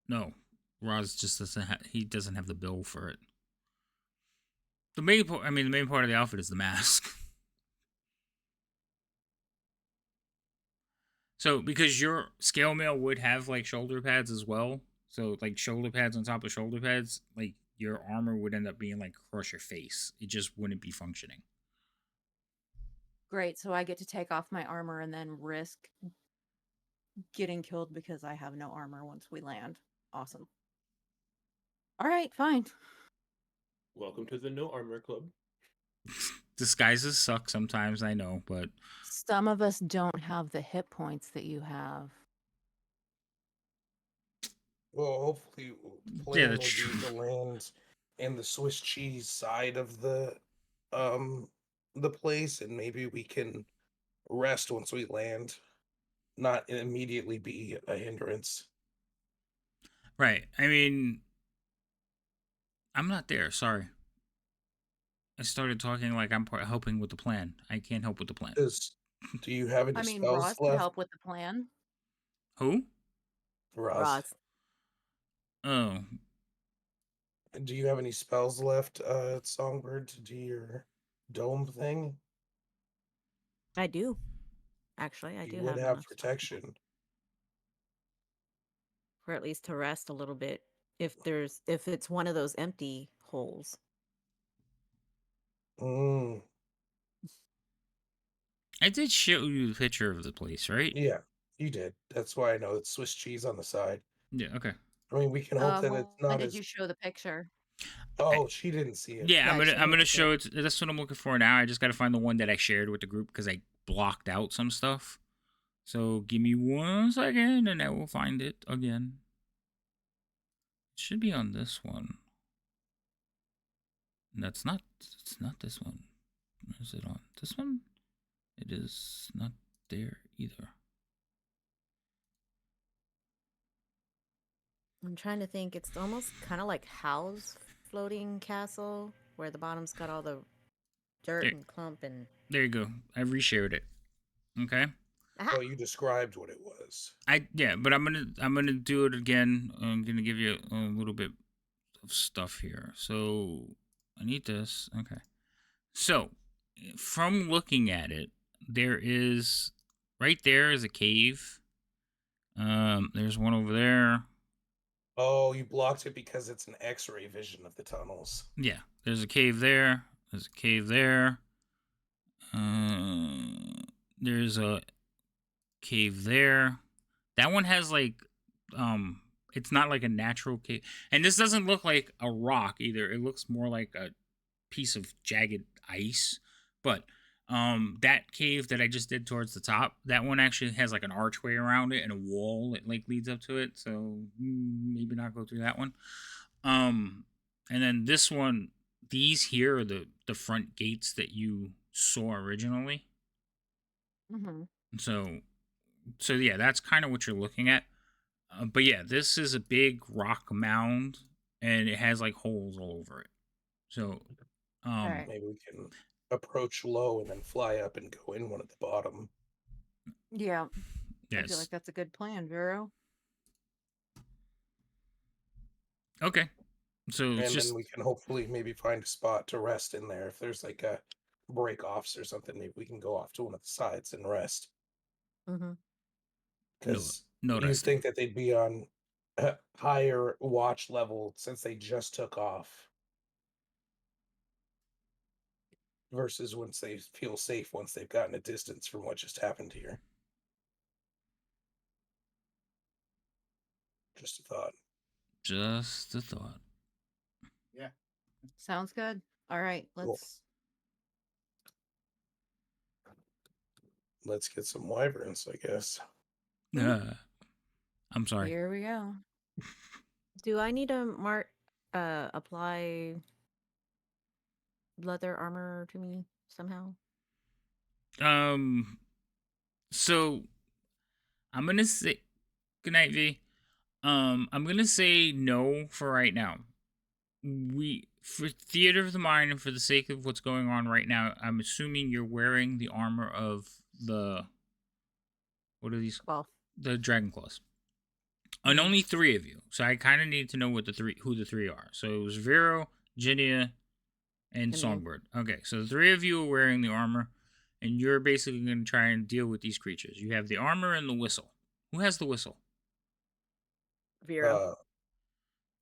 No, Roz just doesn't. He doesn't have the bill for it. The main part. I mean, the main part of the outfit is the mask. So because your scale mail would have like shoulder pads as well, so like shoulder pads on top of shoulder pads, like your armor would end up being like across your face. It just wouldn't be functioning. Great. So I get to take off my armor and then risk getting killed because I have no armor once we land. Awesome. All right, fine. Welcome to the No Armor Club. Disguises suck sometimes, I know, but Some of us don't have the hit points that you have. Well, hopefully, the yeah, plan that's will be true. to land in the Swiss cheese side of the place, and maybe we can rest once we land, not immediately be a hindrance. Right. I mean, I'm not there. Sorry. I started talking like I'm helping with the plan. I can't help with the plan. Do you have any I mean, spells Roz could left, help with the plan. Who? Roz? Roz. Oh, Do you have any spells left, Songbird, to do your dome thing? I do. Actually, I You do would have have enough protection. for at least to rest a little bit. If it's one of those empty holes. Mm, I did show you the picture of the place, right? yeah, you did. That's why I know it's Swiss cheese on the side. Yeah. Okay. I mean, we can hope that it's When not did as. you show the picture? Oh, she didn't see it. Yeah, Yeah, she I'm gonna didn't see show it. That's what I'm looking for now. I just gotta find the one that I shared with the group because I blocked out some stuff. So give me 1 second, and I will find it again. It should be on this one. That's not. It's not this one. Is it on this one? It is not there either. I'm trying to think. It's almost kind of like Hal's floating castle, where the bottom's got all the dirt There, and clump and. there you go. I reshared it. Okay. Aha! Oh, you described what it was. But I'm gonna do it again. I'm gonna give you a little bit of stuff here. So I need this. Okay. So from looking at it, there is right there is a cave. There's one over there. Oh, you blocked it because it's an X-ray vision of the tunnels. Yeah, there's a cave there. There's a cave there. There's a cave there. That one has like, it's not like a natural cave, and this doesn't look like a rock either. It looks more like a piece of jagged ice. But that cave that I just did towards the top, that one actually has like an archway around it and a wall that like leads up to it. So maybe not go through that one. And then this one, these here are the front gates that you saw originally. Mm-hmm. So yeah, that's kind of what you're looking at. But yeah, this is a big rock mound, and it has like holes all over it. So Alright. Maybe we can approach low and then fly up and go in one at the bottom. Yeah, I feel yes, like that's a good plan, Vero. okay. So it's And just then we can hopefully maybe find a spot to rest in there if there's like a break offs or something, maybe we can go off to one of the sides and rest. Mm-hmm. Because No you'd resting. think that they'd be on a higher watch level since they just took off. Versus once they feel safe once they've gotten a distance from what just happened here. Just a thought. Just a thought. Yeah. Sounds good. All right, Cool. Let's get some wyverns, I guess. I'm sorry. Here we go. Do I need to apply leather armor to me somehow? So I'm gonna say good night, V. I'm gonna say no for right now. For theater of the mind and for the sake of what's going on right now, I'm assuming you're wearing the armor of the what are these? Well, The Dragon Claws. And only 3 of you. So I kind of need to know who the 3 are. So it was Vero, Ginia, and And me. Songbird. Okay, so the 3 of you are wearing the armor, and you're basically going to try and deal with these creatures. You have the armor and the whistle. Who has the whistle? Vero.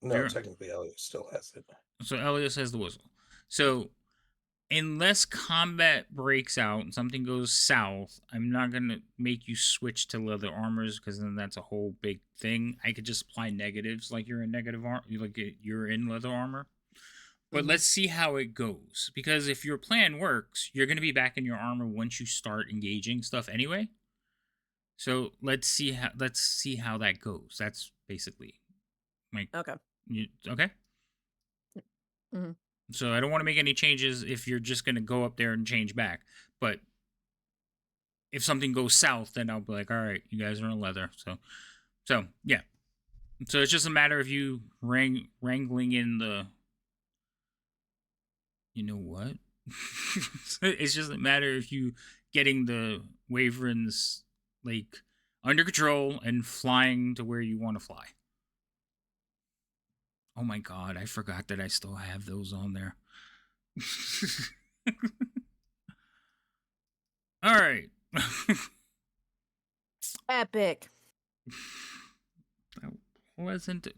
No, Vero? technically Elliot still has it. So Elias has the whistle. So unless combat breaks out and something goes south, I'm not going to make you switch to leather armors because then that's a whole big thing. I could just apply negatives like you're in negative armor, like you're in leather armor. But let's see how it goes. Because if your plan works, you're going to be back in your armor once you start engaging stuff anyway. So let's see how that goes. That's basically my Okay. okay. Mhm. So I don't want to make any changes if you're just going to go up there and change back. But if something goes south, then I'll be like, all right, you guys are in leather. So yeah. So it's just a matter of you wrangling in the. You know what? It's just a matter of you getting the Waverns like under control and flying to where you want to fly. Oh my god, I forgot that I still have those on there. All right. Epic. That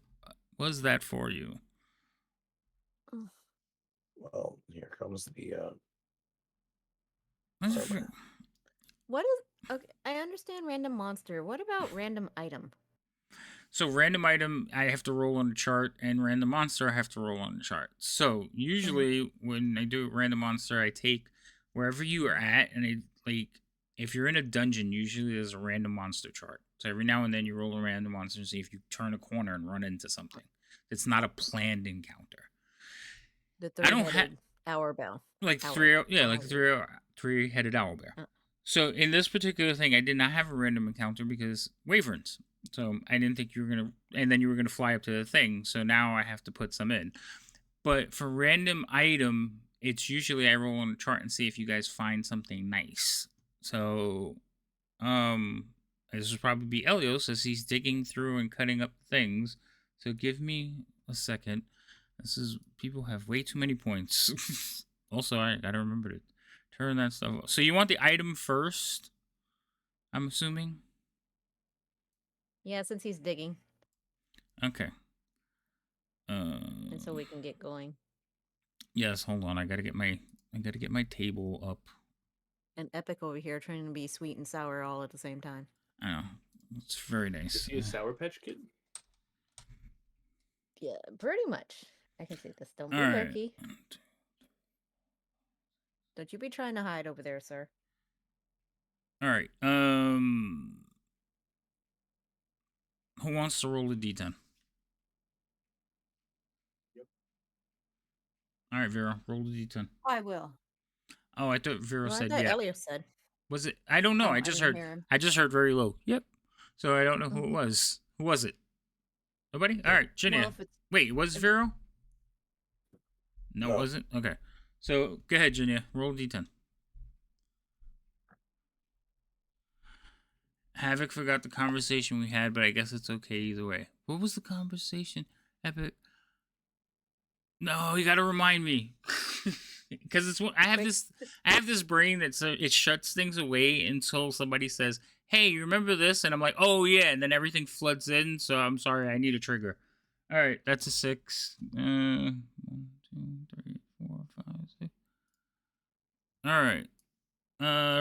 was that for you? Well, here comes the Let's armor. What is okay? I understand random monster. What about random item? So random item, I have to roll on the chart, and random monster, I have to roll on the chart. So usually when I do random monster, I take wherever you are at, and if you're in a dungeon, usually there's a random monster chart. So every now and then you roll a random monster and see if you turn a corner and run into something. It's not a planned encounter. The I don't have hour bell. like Owl. three-headed owl bear. So in this particular thing, I did not have a random encounter because Waverns. So I didn't think you were gonna, and then you were gonna fly up to the thing. So now I have to put some in. But for random item, it's usually I roll on a chart and see if you guys find something nice. So, this would probably be Elios as he's digging through and cutting up things. So give me a second. People have way too many points. Also, I gotta remember to turn that stuff off. So you want the item first? I'm assuming. Yeah, since he's digging, Okay. and so we can get going. Yes, hold on. I gotta get my table up. And Epic over here trying to be sweet and sour all at the same time. I know. It's very nice. Is he a Sour Patch Kid? Yeah, pretty much. I can see this. Don't be All right. lurky. Don't you be trying to hide over there, sir. All right. Who wants to roll a d10? Yep. All right, Vera, roll a d10. I will. Oh, I thought Vera Well, I said thought yeah. Elias said. Was it? I don't know. Oh, I I just didn't heard. hear him. I just heard very low. Yep. So I don't know who it Mhm. was. Who was it? Nobody. All right, Ginia. Well, if it's Wait, was it Vero? No, No. it wasn't. Okay. So go ahead, Ginia. Roll a d10. Havoc forgot the conversation we had, but I guess it's okay either way. What was the conversation? Epic. No, you gotta remind me. Because I have this brain that it shuts things away until somebody says, "Hey, you remember this?" And I'm like, "Oh yeah," and then everything floods in. So I'm sorry, I need a trigger. All right, that's a 6. 1, 2, 3, 4, 5, 6. All right.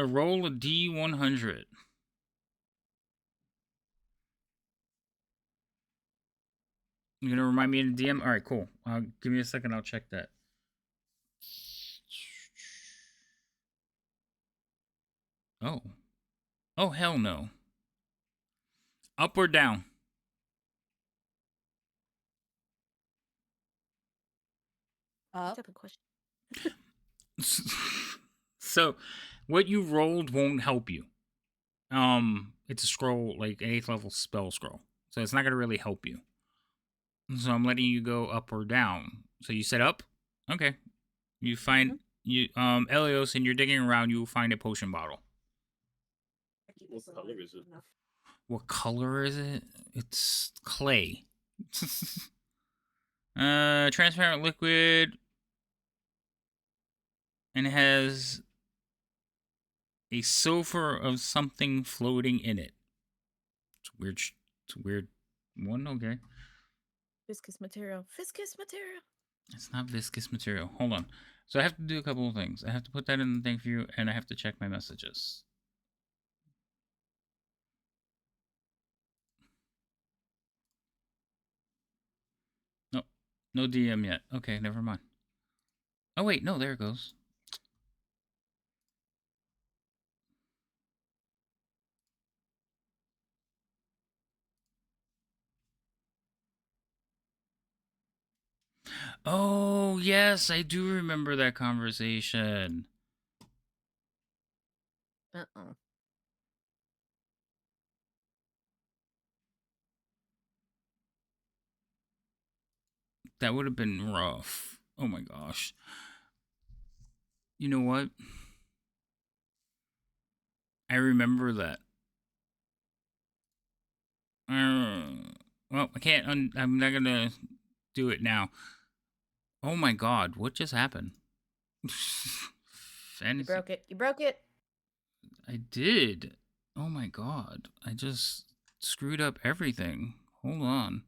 Roll a D100. You gonna remind me in the DM? All right, cool. Give me a second. I'll check that. Oh. Oh, hell no. Up or down? What Up. type of question? So, what you rolled won't help you. It's a scroll, like an 8th level spell scroll. So it's not gonna really help you. So I'm letting you go up or down. So you said up? Okay. You find Elios, and you're digging around, you will find a potion bottle. What color is it? What color is it? It's clay. Transparent liquid, and it has a silver of something floating in it. It's weird. It's a weird one. Okay. Viscous material. Viscous material. It's not viscous material. Hold on. So I have to do a couple of things. I have to put that in the thing for you, and I have to check my messages. No, no DM yet. Okay, never mind. Oh wait, no, there it goes. Oh yes, I do remember that conversation. Uh-oh. That would have been rough. Oh my gosh. You know what? I remember that. Well, I can't. I'm not gonna do it now. Oh my god, what just happened? You Fantasy. broke it. You broke it. I did. Oh my god, I just screwed up everything. Hold on.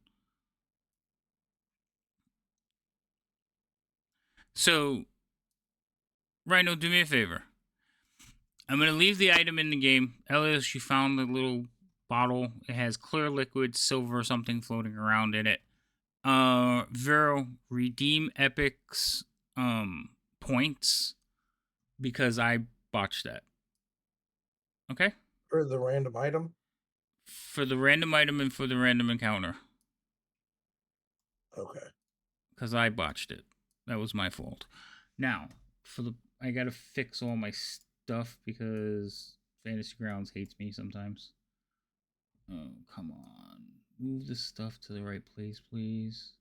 So, Rhino, do me a favor. I'm gonna leave the item in the game. Elias, you found the little bottle. It has clear liquid, silver, something floating around in it. Vero, redeem Epic's points because I botched that. Okay? For the random item. For the random item and for the random encounter. Okay. Because I botched it. That was my fault. Now, I gotta fix all my stuff because Fantasy Grounds hates me sometimes. Oh, come on. Move this stuff to the right place, please.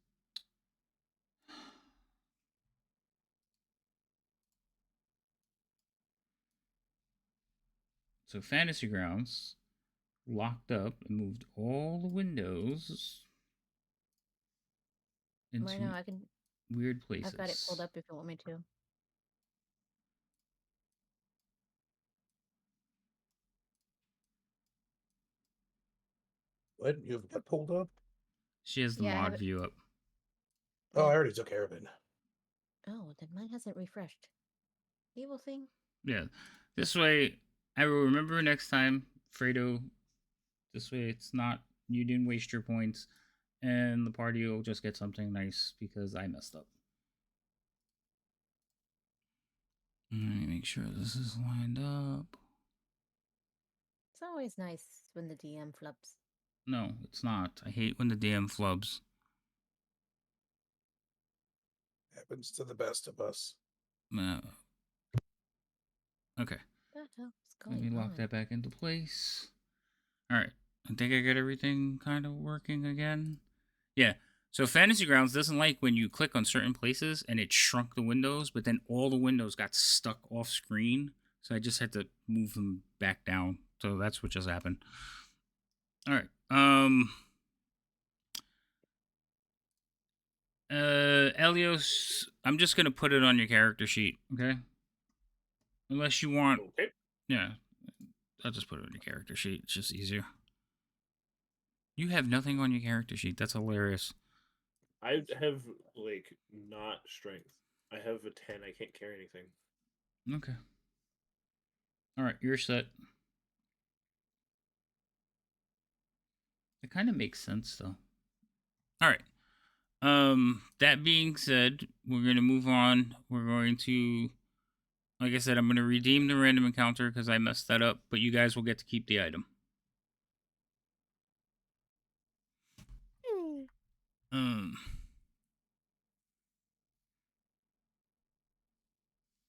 So Fantasy Grounds locked up and moved all the windows into Right now, I can. weird places. I've got it pulled up if you want me to. What? You have that pulled up? She has the Yeah, I have mod it. view up. Oh, I already took care of it. Oh, then mine hasn't refreshed. Evil thing. Yeah. This way, I will remember next time, Fredo. This way, it's not, you didn't waste your points, and the party will just get something nice because I messed up. Let me make sure this is lined up. It's always nice when the DM flubs. No, it's not. I hate when the DM flubs. Happens to the best of us. Okay. What the hell's Let going me lock on? that back into place. Alright. I think I got everything kind of working again. Yeah. So Fantasy Grounds doesn't like when you click on certain places and it shrunk the windows, but then all the windows got stuck off screen. So I just had to move them back down. So that's what just happened. Alright. Elios, I'm just gonna put it on your character sheet, okay? Unless you want, Okay. yeah, I'll just put it on your character sheet. It's just easier. You have nothing on your character sheet. That's hilarious. I have like not strength. I have a 10. I can't carry anything. Okay. All right, you're set. It kind of makes sense though. All right. That being said, we're gonna move on. We're going to, like I said, I'm gonna redeem the random encounter because I messed that up. But you guys will get to keep the item.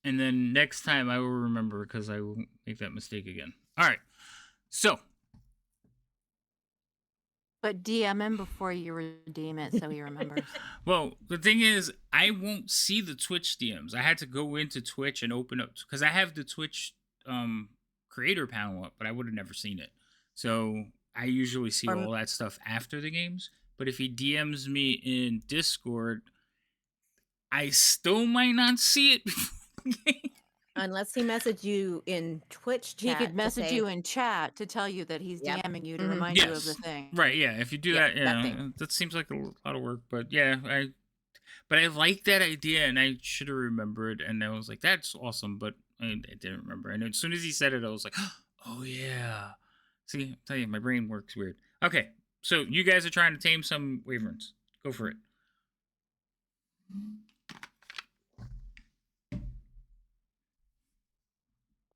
And then next time I will remember because I won't make that mistake again. All right. So, But DM him before you redeem it so he remembers. well, the thing is, I won't see the Twitch DMs. I had to go into Twitch and open up because I have the Twitch creator panel up, but I would have never seen it. So I usually see Or- all that stuff after the games. But if he DMs me in Discord, I still might not see it before the game. Unless he messaged you in Twitch chat. He could message to say, you in chat to tell you that he's Yep. DMing you to Mhm. remind you of Yes. the thing. Right, yeah. If you do Yeah, that, that yeah, thing. that seems like a lot of work. But yeah, I like that idea, and I should have remembered. And I was like, that's awesome, but I didn't remember. And as soon as he said it, I was like, oh yeah. See, I tell you, my brain works weird. Okay, so you guys are trying to tame some wyverns. Go for it.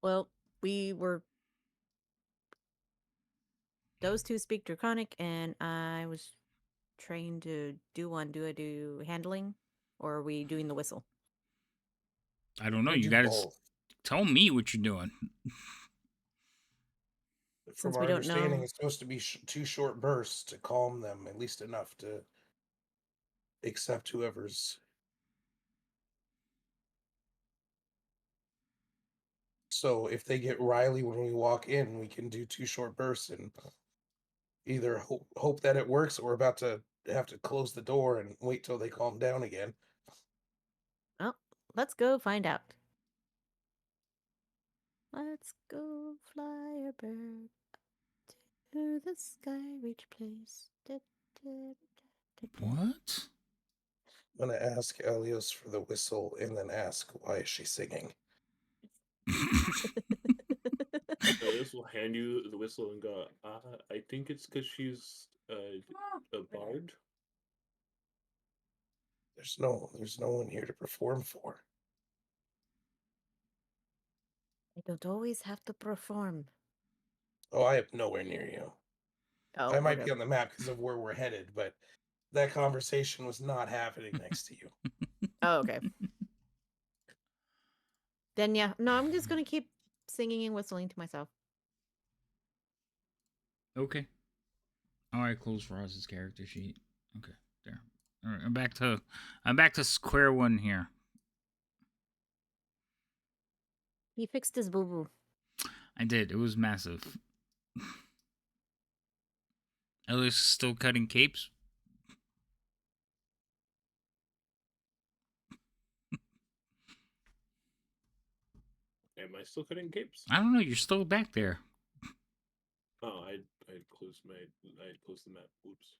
Well, we were. Those two speak Draconic, and I was trained to do one. Do I do handling, or are we doing the whistle? I don't know. We You do guys both. tell me what you're doing. From Since our we don't understanding, know- it's supposed to be 2 short bursts to calm them, at least enough to accept whoever's. So if they get Riley when we walk in, we can do 2 short bursts and either hope that it works, or we're about to have to close the door and wait till they calm down again. Well, let's go find out. Let's go fly a bird to the sky, reach place. Da, da, da, da. What? I'm gonna ask Elios for the whistle and then ask why is she singing. This will hand you the whistle and go, I think it's because she's a bard. There's no one here to perform for. I don't always have to perform. Oh, I am nowhere near you. Oh, I might okay. be on the map because of where we're headed, but that conversation was not happening next to you. Oh, okay. Then yeah, no, I'm just gonna keep singing and whistling to myself. Okay. All right, close Roz's character sheet. Okay, there. All right, I'm back to square one here. He fixed his boo boo. I did. It was massive. Ellis is still cutting capes. Am I still cutting capes? I don't know. You're still back there. Oh, I closed the map. Oops.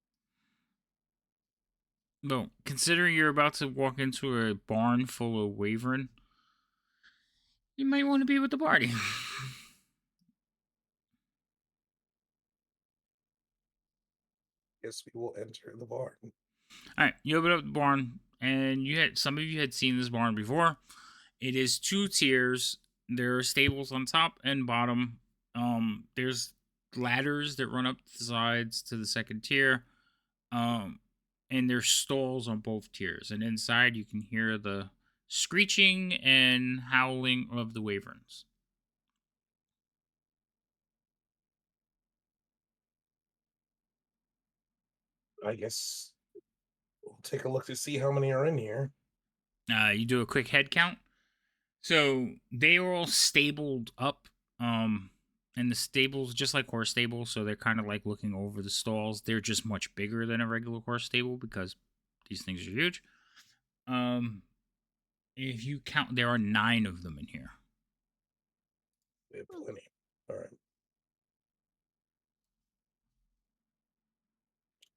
Well, considering you're about to walk into a barn full of wyvern, you might want to be with the party. Guess we will enter the barn. All right, you open up the barn, and some of you had seen this barn before. It is 2 tiers. There are stables on top and bottom. There's ladders that run up the sides to the second tier. And there's stalls on both tiers. And inside you can hear the screeching and howling of the wyverns. I guess we'll take a look to see how many are in here. You do a quick head count. So they are all stabled up. And the stables, just like horse stables, so they're kind of like looking over the stalls. They're just much bigger than a regular horse stable because these things are huge. If you count, there are 9 of them in here. We have plenty. All right.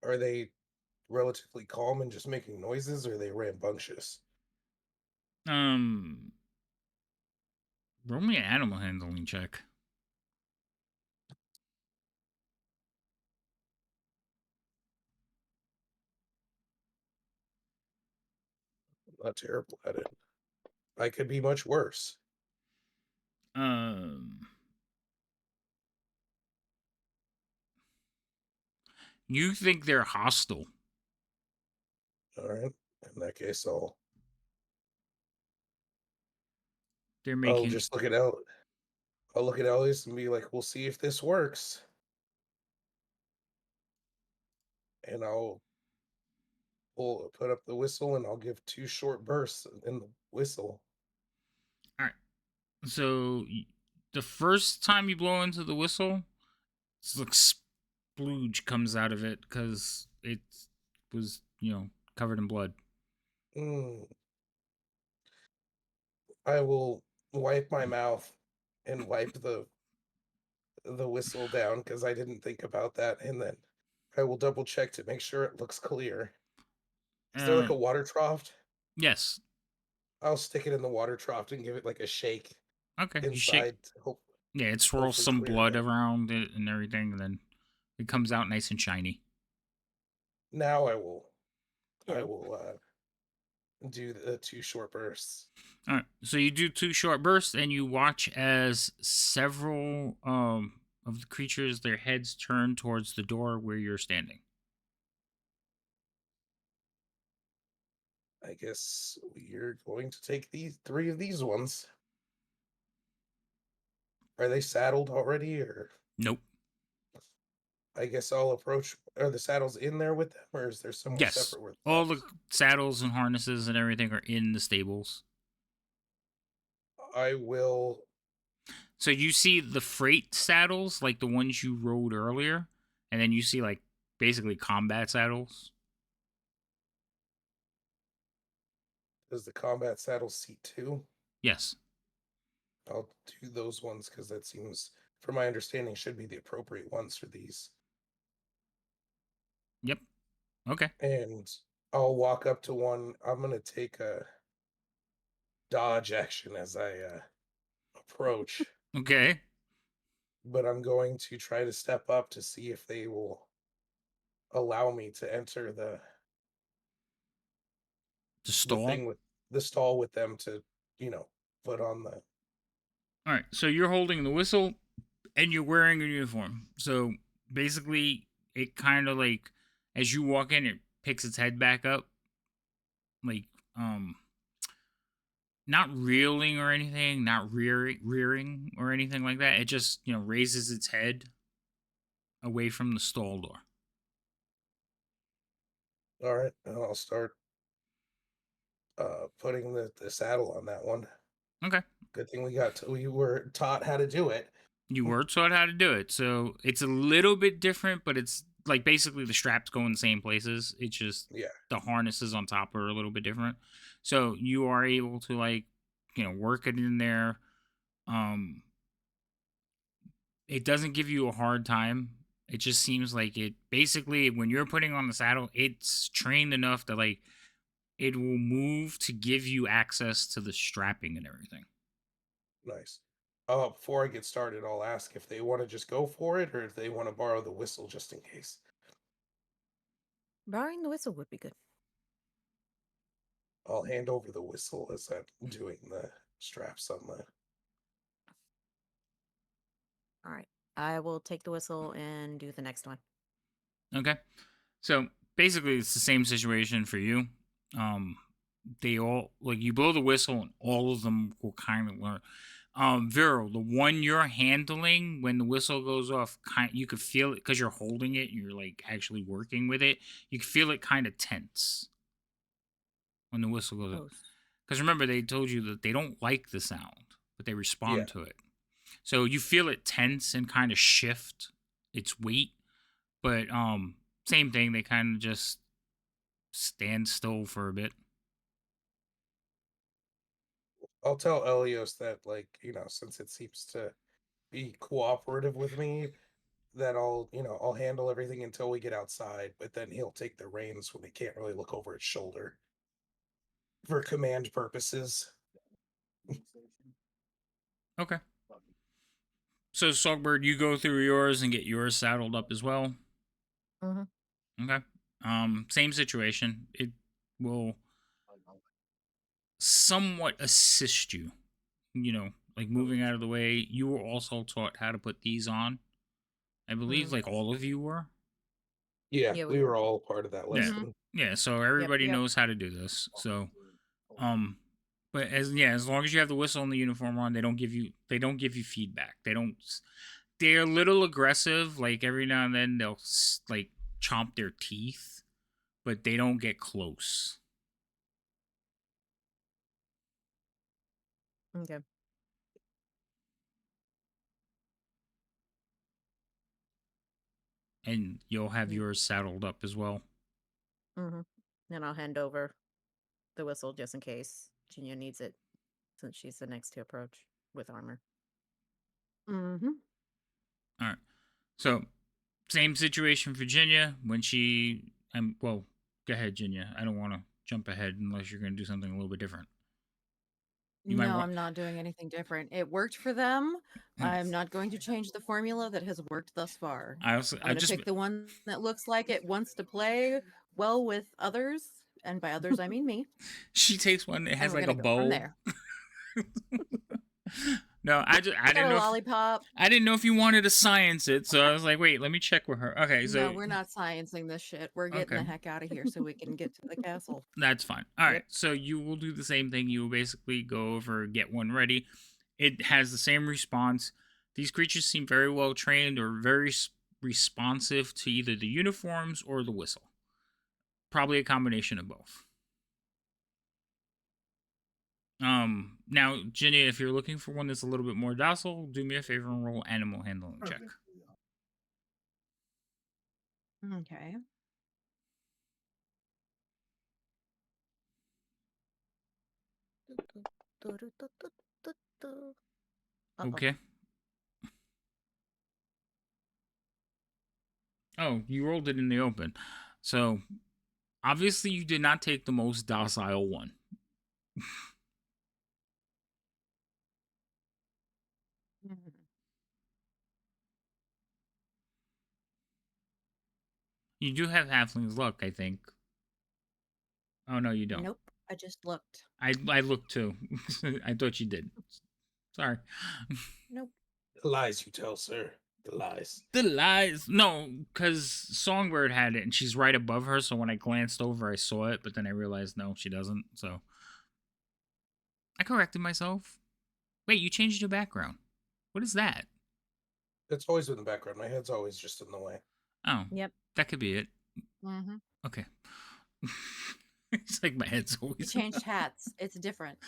Are they relatively calm and just making noises, or are they rambunctious? Roll me an animal handling check. I'm not terrible at it. I could be much worse. You think they're hostile? All right. In that case, I'll They're making. just look at El. I'll look at Elias and be like, "We'll see if this works," and we'll put up the whistle, and I'll give 2 short bursts in the whistle. All right. So the first time you blow into the whistle, it's like splooge comes out of it because it was covered in blood. Mm. I will wipe my mouth and wipe the whistle down because I didn't think about that, and then I will double check to make sure it looks clear. Is there like a water trough? Yes. I'll stick it in the water trough and give it like a shake Okay. You shake. inside. To hope Yeah, it swirls hopefully some clear blood that. around it and everything, and then it comes out nice and shiny. Now I will Good. do the 2 short bursts. All right. So you do 2 short bursts, and you watch as several of the creatures, their heads turn towards the door where you're standing. I guess we're going to take these 3 of these ones. Are they saddled already, or Nope. I guess I'll approach. Are the saddles in there with them, or is there somewhere Yes. separate where All the saddles and harnesses and everything are in the stables. I will. So you see the freight saddles, like the ones you rode earlier, and then you see like basically combat saddles. Does the combat saddle seat 2? Yes. I'll do those ones because that seems, from my understanding, should be the appropriate ones for these. Yep. Okay. And I'll walk up to one. I'm gonna take a dodge action as I approach, Okay. but I'm going to try to step up to see if they will allow me to enter The the stall. thing with the stall with them to, put on the. All right. So you're holding the whistle, and you're wearing a uniform. So basically, it kind of like as you walk in, it picks its head back up, like not reeling or anything, not rearing or anything like that. It just raises its head away from the stall door. All right, and I'll start putting the saddle on that one. Okay. Good thing we were taught how to do it. You were taught how to do it, so it's a little bit different, but it's like basically the straps go in the same places. It's just the harnesses on top are a little bit different. So you are able to work it in there. It doesn't give you a hard time. It just seems like it basically when you're putting on the saddle, it's trained enough that it will move to give you access to the strapping and everything. Nice. Before I get started, I'll ask if they want to just go for it or if they want to borrow the whistle just in case. Borrowing the whistle would be good. I'll hand over the whistle as I'm doing the straps on the. All right. I will take the whistle and do the next one. Okay. So basically it's the same situation for you. They all you blow the whistle and all of them will kind of learn. Vero, the one you're handling, when the whistle goes off, you could feel it because you're holding it and you're actually working with it. You can feel it kind of tense when the whistle goes off. Because remember, they told you that they don't like the sound, but they respond to it. So you feel it tense and kind of shift its weight. But same thing, they kind of just stand still for a bit. I'll tell Elios that, like, since it seems to be cooperative with me, that I'll handle everything until we get outside, but then he'll take the reins when he can't really look over his shoulder for command purposes. Okay. So Songbird, you go through yours and get yours saddled up as well. Mm-hmm. Okay. Same situation. It will somewhat assist you. Like moving out of the way. You were also taught how to put these on. I believe, like all of you were. Yeah, Yeah, we were all part of that Yeah. lesson. Yeah. So everybody Yep. knows how to do this. So, but as long as you have the whistle and the uniform on, they don't give you feedback. They're a little aggressive. Like every now and then they'll like chomp their teeth, but they don't get close. Okay. And you'll have yours saddled up as well. Mm-hmm. And I'll hand over the whistle just in case Ginia needs it, since she's the next to approach with armor. Mm-hmm. All right. So, same situation for Ginia when she. Well, go ahead, Ginia. I don't want to jump ahead unless you're going to do something a little bit different. You might No, want. I'm not doing anything different. It worked for them. I'm not going to change the formula that has worked thus far. I I'm going to just. pick the one that looks like it wants to play well with others, and by others I mean me. She takes one that And has we're like a gonna go from bow. there. No, I Got didn't a know. lollipop. I didn't know if you wanted to science it, so I was like, wait, let me check with her. Okay, so No, we're not sciencing this shit. We're getting the heck out of here so we can get to the castle. that's fine. All right, Yep. so you will do the same thing. You will basically go over, get one ready. It has the same response. These creatures seem very well trained or very responsive to either the uniforms or the whistle. Probably a combination of both. Now, Ginny, if you're looking for one that's a little bit more docile, do me a favor and roll animal handling check. Okay. Uh-oh. Okay. Oh, you rolled it in the open. So, obviously, you did not take the most docile one. Mhm. You do have halfling's luck, I think. Oh, no, you don't. Nope. I just looked. I looked too. I thought you did. Sorry. Nope. The lies you tell, sir. The lies. The lies. No, because Songbird had it and she's right above her. So when I glanced over, I saw it, but then I realized no, she doesn't. So I corrected myself. Wait, you changed your background. What is that? It's always been in the background. My head's always just in the way. Oh, Yep. that could be it. Mm-hmm. Okay. It's like my head's You always. changed hats. It's different.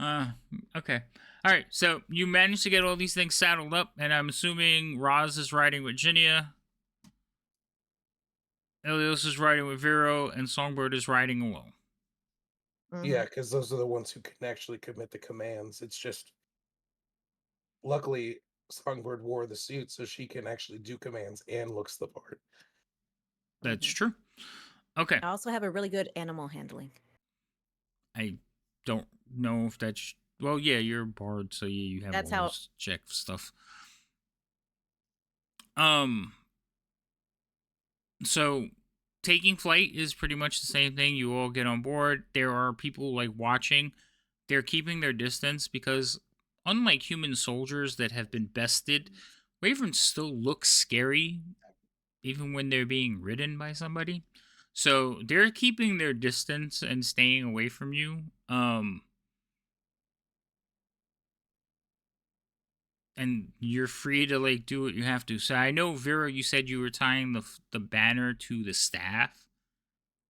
Okay. All right. So you managed to get all these things saddled up, and I'm assuming Roz is riding with Ginia, Elios is riding with Vero, and Songbird is riding alone. Mhm. Yeah, because those are the ones who can actually commit the commands. It's just, luckily, Songbird wore the suit, so she can actually do commands and looks the part. That's Mhm. true. Okay. I also have a really good animal handling. I don't know if that's. Well, yeah, you're a bard, so yeah, you have That's all how- those check stuff. So taking flight is pretty much the same thing. You all get on board. There are people like watching. They're keeping their distance because, unlike human soldiers that have been bested, wyverns still look scary, even when they're being ridden by somebody. So they're keeping their distance and staying away from you. And you're free to like do what you have to. So I know Vera, you said you were tying the banner to the staff.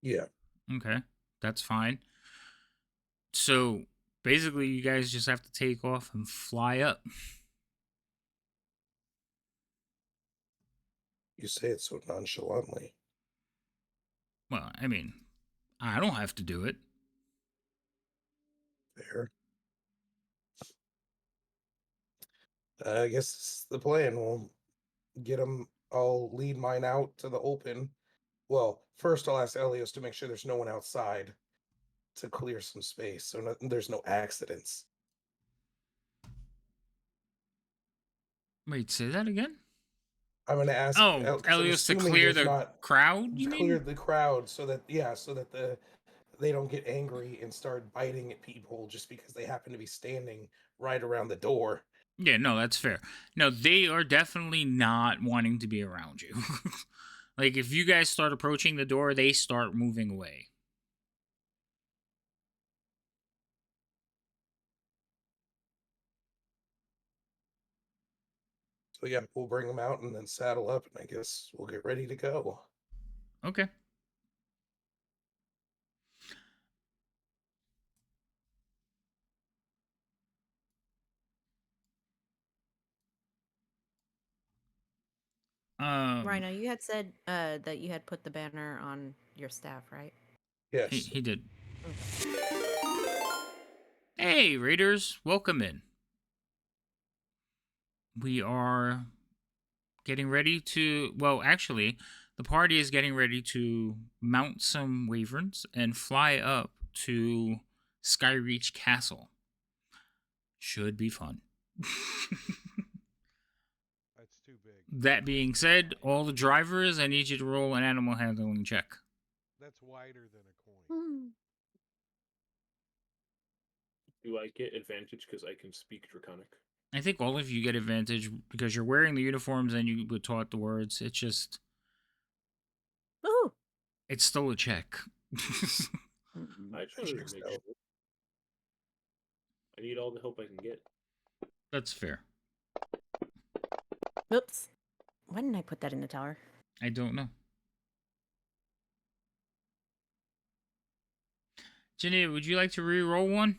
Yeah. Okay, that's fine. So basically, you guys just have to take off and fly up. You say it so nonchalantly. Well, I mean, I don't have to do it. Fair. I guess this is the plan. We'll get them. I'll lead mine out to the open. Well, first I'll ask Elios to make sure there's no one outside to clear some space so there's no accidents. Wait, say that again? I'm going to ask Oh, 'cause I'm Elios to assuming clear there's the not crowd, you clear mean? the crowd so that they don't get angry and start biting at people just because they happen to be standing right around the door. Yeah, no, that's fair. No, they are definitely not wanting to be around you. Like, if you guys start approaching the door, they start moving away. So yeah, we'll bring them out and then saddle up, and I guess we'll get ready to go. Okay. Rhino, you had said that you had put the banner on your staff, right? Yes. he did. Hey, Raiders, welcome in. We are getting ready to, well, actually, the party is getting ready to mount some wyverns and fly up to Skyreach Castle. Should be fun. That's too big. That being said, all the drivers, I need you to roll an animal handling check. That's wider than a coin. Do I get advantage because I can speak Draconic? I think all of you get advantage because you're wearing the uniforms and you were taught the words. It's just, Ooh. it's still a check. I just I want to think make so. sure. I need all the help I can get. That's fair. Oops. Why didn't I put that in the tower? I don't know. Ginny, would you like to re-roll one?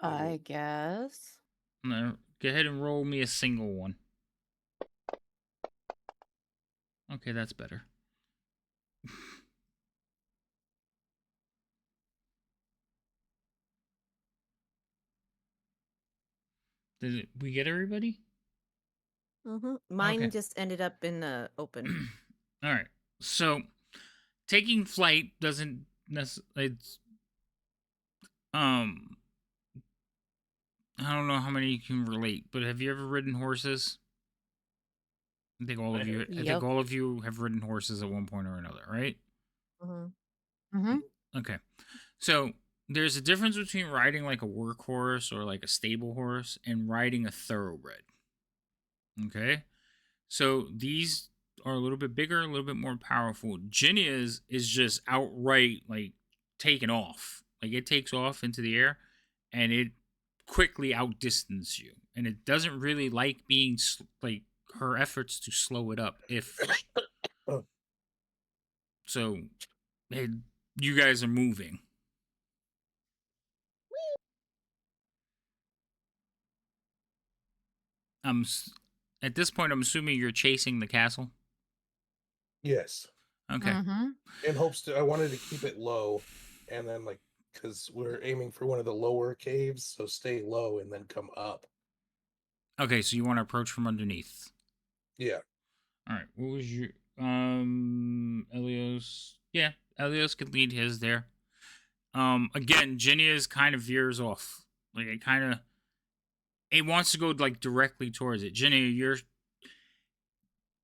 I guess. No, go ahead and roll me a single one. Okay, that's better. Did we get everybody? Mine Okay. just ended up in the open. All right. So, taking flight doesn't necessarily. I don't know how many you can relate, but have you ever ridden horses? I think all of you. I think Yep. all of you have ridden horses at one point or another, right? Mm-hmm. Okay. So there's a difference between riding like a workhorse or like a stable horse and riding a thoroughbred. Okay. So these are a little bit bigger, a little bit more powerful. Ginya's is just outright like taking off. Like it takes off into the air and it quickly outdistances you. And it doesn't really like being like her efforts to slow it up. If so, you guys are moving. At this point, I'm assuming you're chasing the castle. Yes. Okay. Mm-hmm. In hopes I wanted to keep it low, and then because we're aiming for one of the lower caves, so stay low and then come up. Okay, so you want to approach from underneath. Yeah. All right. What was your Elios? Yeah, Elios could lead his there. Again, Ginya's kind of veers off. Like it wants to go like directly towards it. Ginya,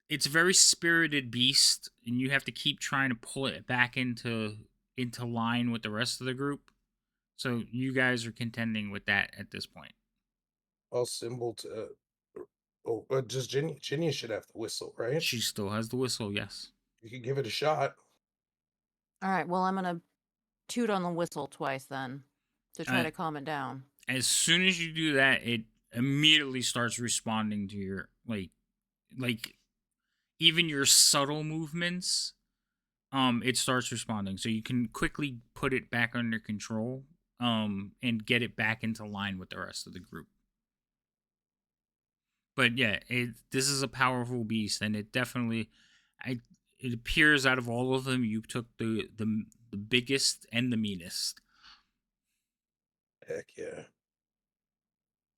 it's a very spirited beast, and you have to keep trying to pull it back into line with the rest of the group. So you guys are contending with that at this point. I'll symbol to. Just Ginny should have the whistle, right? She still has the whistle, yes. You could give it a shot. All right. Well, I'm gonna toot on the whistle twice then to try to calm it down. As soon as you do that, it immediately starts responding to your like even your subtle movements. It starts responding, so you can quickly put it back under control. And get it back into line with the rest of the group. But yeah, this is a powerful beast, and it definitely, it appears out of all of them, you took the biggest and the meanest. Heck yeah.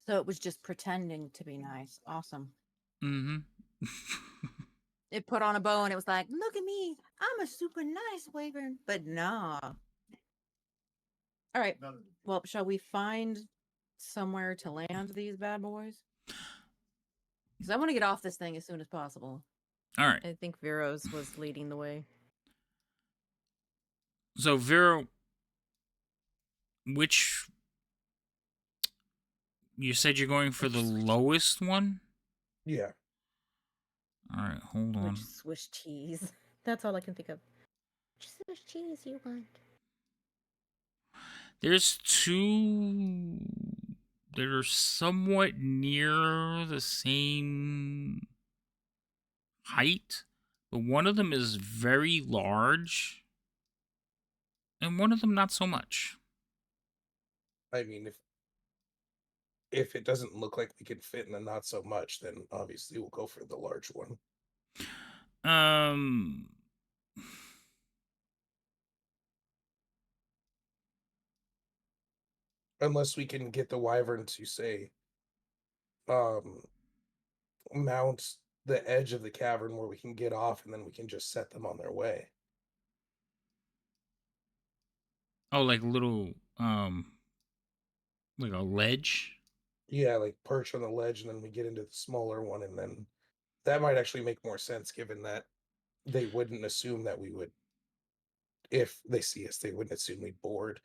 So it was just pretending to be nice. Awesome. Mm-hmm. It put on a bow and it was like, look at me. I'm a super nice wyvern. But nah. All right. Well, shall we find somewhere to land these bad boys? Because I want to get off this thing as soon as possible. All right. I think Vero's was leading the way. So Vero, which you said you're going for the lowest one? Yeah. All right, hold on. Which Swiss cheese? That's all I can think of. Which Swiss cheese you want? There's two that are somewhat near the same height, but one of them is very large, and one of them not so much. I mean, if it doesn't look like we can fit in the not so much, then obviously we'll go for the large one. Unless we can get the wyvern to say, mount the edge of the cavern where we can get off, and then we can just set them on their way. Oh, like little like a ledge. Yeah, like perch on the ledge, and then we get into the smaller one, and then that might actually make more sense, given that they wouldn't assume that we would. If they see us, they wouldn't assume we'd board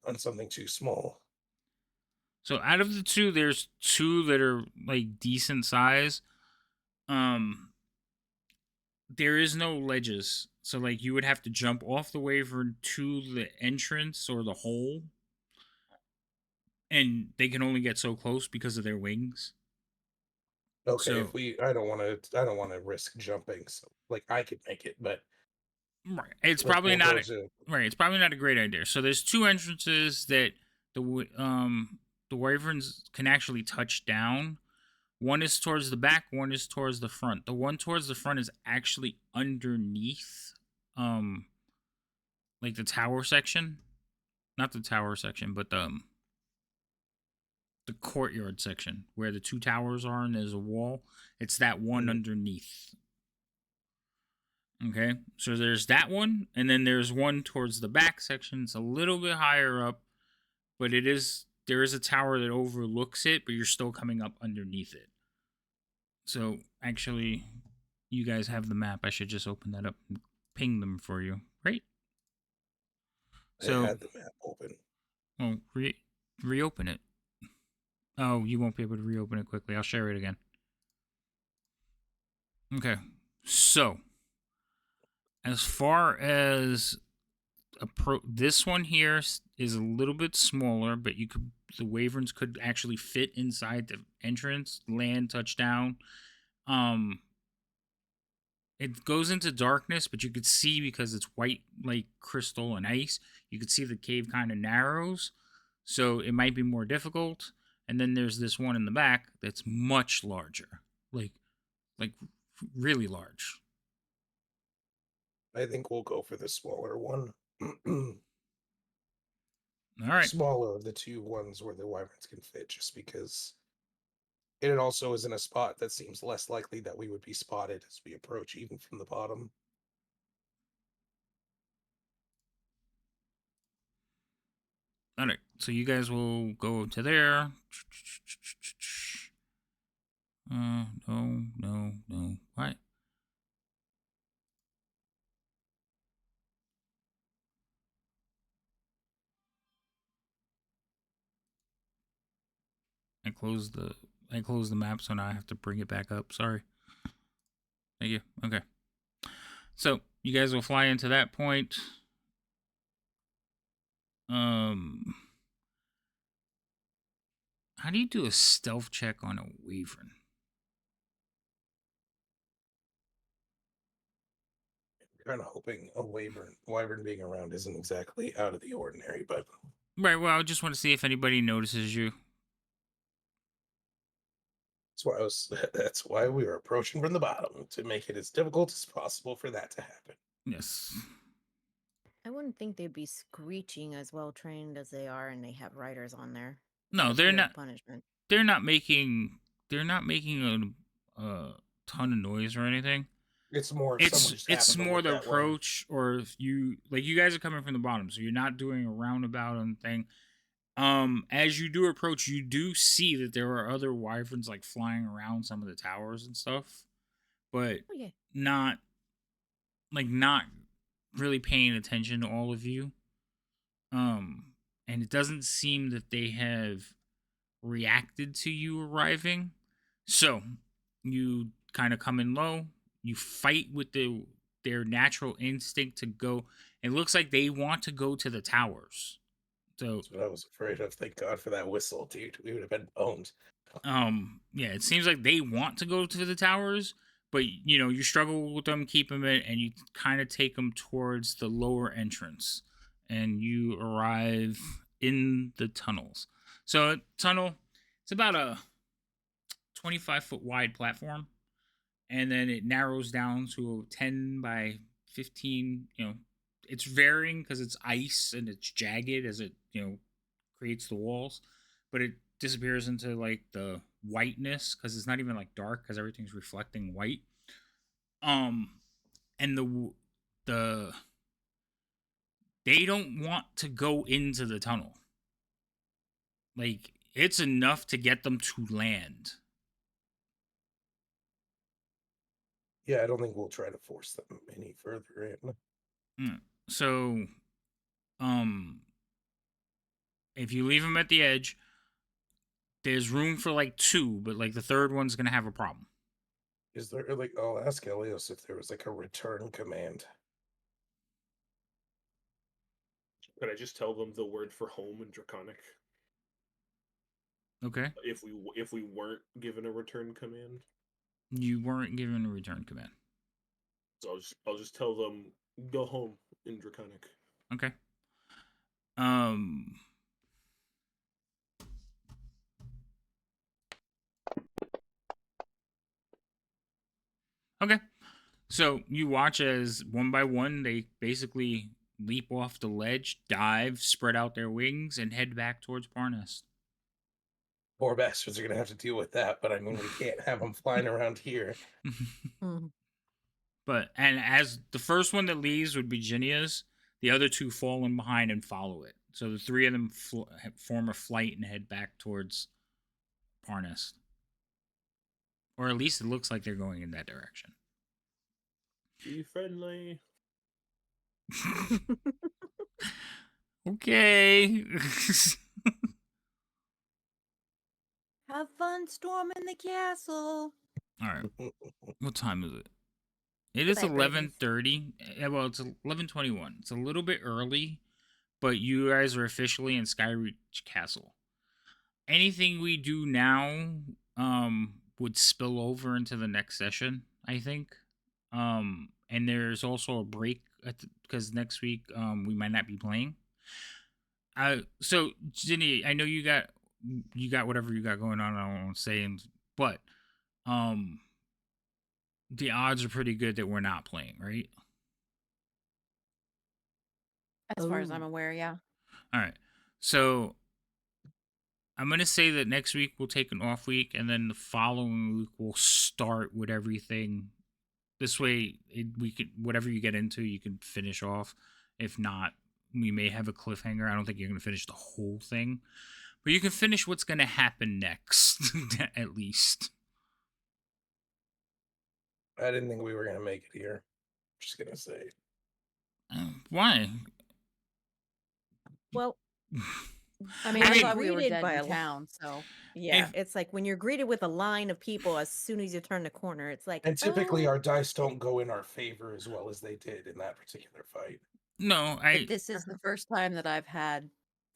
on something too small. So out of the two, there's two that are like decent size. There is no ledges, so like you would have to jump off the wyvern to the entrance or the hole, and they can only get so close because of their wings. Okay, So if I don't want to risk jumping. So, like, I could make it, but right, it's like, probably we'll not go a, to. right. It's probably not a great idea. So there's two entrances that the wyverns can actually touch down. One is towards the back, one is towards the front. The one towards the front is actually underneath like the tower section. Not the tower section, but the courtyard section where the two towers are and there's a wall. It's that one underneath. Okay, so there's that one, and then there's one towards the back section. It's a little bit higher up, but there is a tower that overlooks it, but you're still coming up underneath it. So actually, you guys have the map. I should just open that up and ping them for you, right? So I had the map open. well, reopen it. Oh, you won't be able to reopen it quickly. I'll share it again. Okay, so as far as this one here is a little bit smaller, but the wyverns could actually fit inside the entrance, land, touchdown. It goes into darkness, but you could see because it's white like crystal and ice. You could see the cave kind of narrows, so it might be more difficult. And then there's this one in the back that's much larger, like really large. I think we'll go for the smaller one. All right. Smaller of the two ones where the wyverns can fit, just because it also is in a spot that seems less likely that we would be spotted as we approach, even from the bottom. All right. So you guys will go to there. No. What? I closed the map, so now I have to bring it back up. Sorry. Thank you. Okay. So you guys will fly into that point. How do you do a stealth check on a wyvern? Kind of hoping a wyvern being around isn't exactly out of the ordinary, but Right. Well, I just want to see if anybody notices you. that's why we were approaching from the bottom, to make it as difficult as possible for that to happen. Yes. I wouldn't think they'd be screeching as well trained as they are, and they have riders on there. No, The they're fear of not. punishment. They're not making. They're not making a ton of noise or anything. It's more if someone just It's happened to more look the that way. approach, or if you guys are coming from the bottom, so you're not doing a roundabout on the thing. As you do approach, you do see that there are other wyverns like flying around some of the towers and stuff, but Oh yeah. not not really paying attention to all of you. And it doesn't seem that they have reacted to you arriving. So you kind of come in low. You fight with their natural instinct to go. It looks like they want to go to the towers. So That's what I was afraid of. Thank God for that whistle, dude. We would have been owned. yeah, it seems like they want to go to the towers, but you struggle with them, keep them in, and you kind of take them towards the lower entrance, and you arrive in the tunnels. So tunnel, it's about a 25-foot wide platform, and then it narrows down to a 10 by 15. It's varying because it's ice and it's jagged as it creates the walls, but it disappears into like the whiteness because it's not even like dark because everything's reflecting white. And the they don't want to go into the tunnel. Like, it's enough to get them to land. Yeah, I don't think we'll try to force them any further in. So, if you leave them at the edge, there's room for like two, but like the third one's gonna have a problem. Is there like I'll ask Elios if there was like a return command. Could I just tell them the word for home in Draconic? Okay. If we weren't given a return command, You weren't given a return command. so I'll just tell them go home in Draconic. Okay. Okay. So you watch as one by one they basically leap off the ledge, dive, spread out their wings, and head back towards Parnest. Poor bastards are gonna have to deal with that, but I mean we can't have them flying around here. And as the first one that leaves would be Ginia's, the other two fall in behind and follow it. So the three of them form a flight and head back towards Parnest. Or at least it looks like they're going in that direction. Be friendly. Okay. Have fun storming the castle. All right. What time is it? It is Bye, Bridges. 11:30. Well, it's 11:21. It's a little bit early, but you guys are officially in Skyreach Castle. Anything we do now would spill over into the next session, I think. And there's also a break because next week we might not be playing. So Ginny, I know you got whatever you got going on. I don't want to say, but the odds are pretty good that we're not playing, right? As far as I'm aware, yeah. All right. So I'm going to say that next week we'll take an off week, and then the following week we'll start with everything. This way, we could whatever you get into, you can finish off. If not, we may have a cliffhanger. I don't think you're going to finish the whole thing, but you can finish what's going to happen next, at least. I didn't think we were gonna make it here. Just gonna say. Why? Well, I mean, I I mean- thought we were greeted dead by in a lo- town, so yeah, If- it's like when you're greeted with a line of people as soon as you turn the corner, it's like, And typically oh. our dice don't go in our favor as well as they did in that particular fight. No, this is the first time that I've had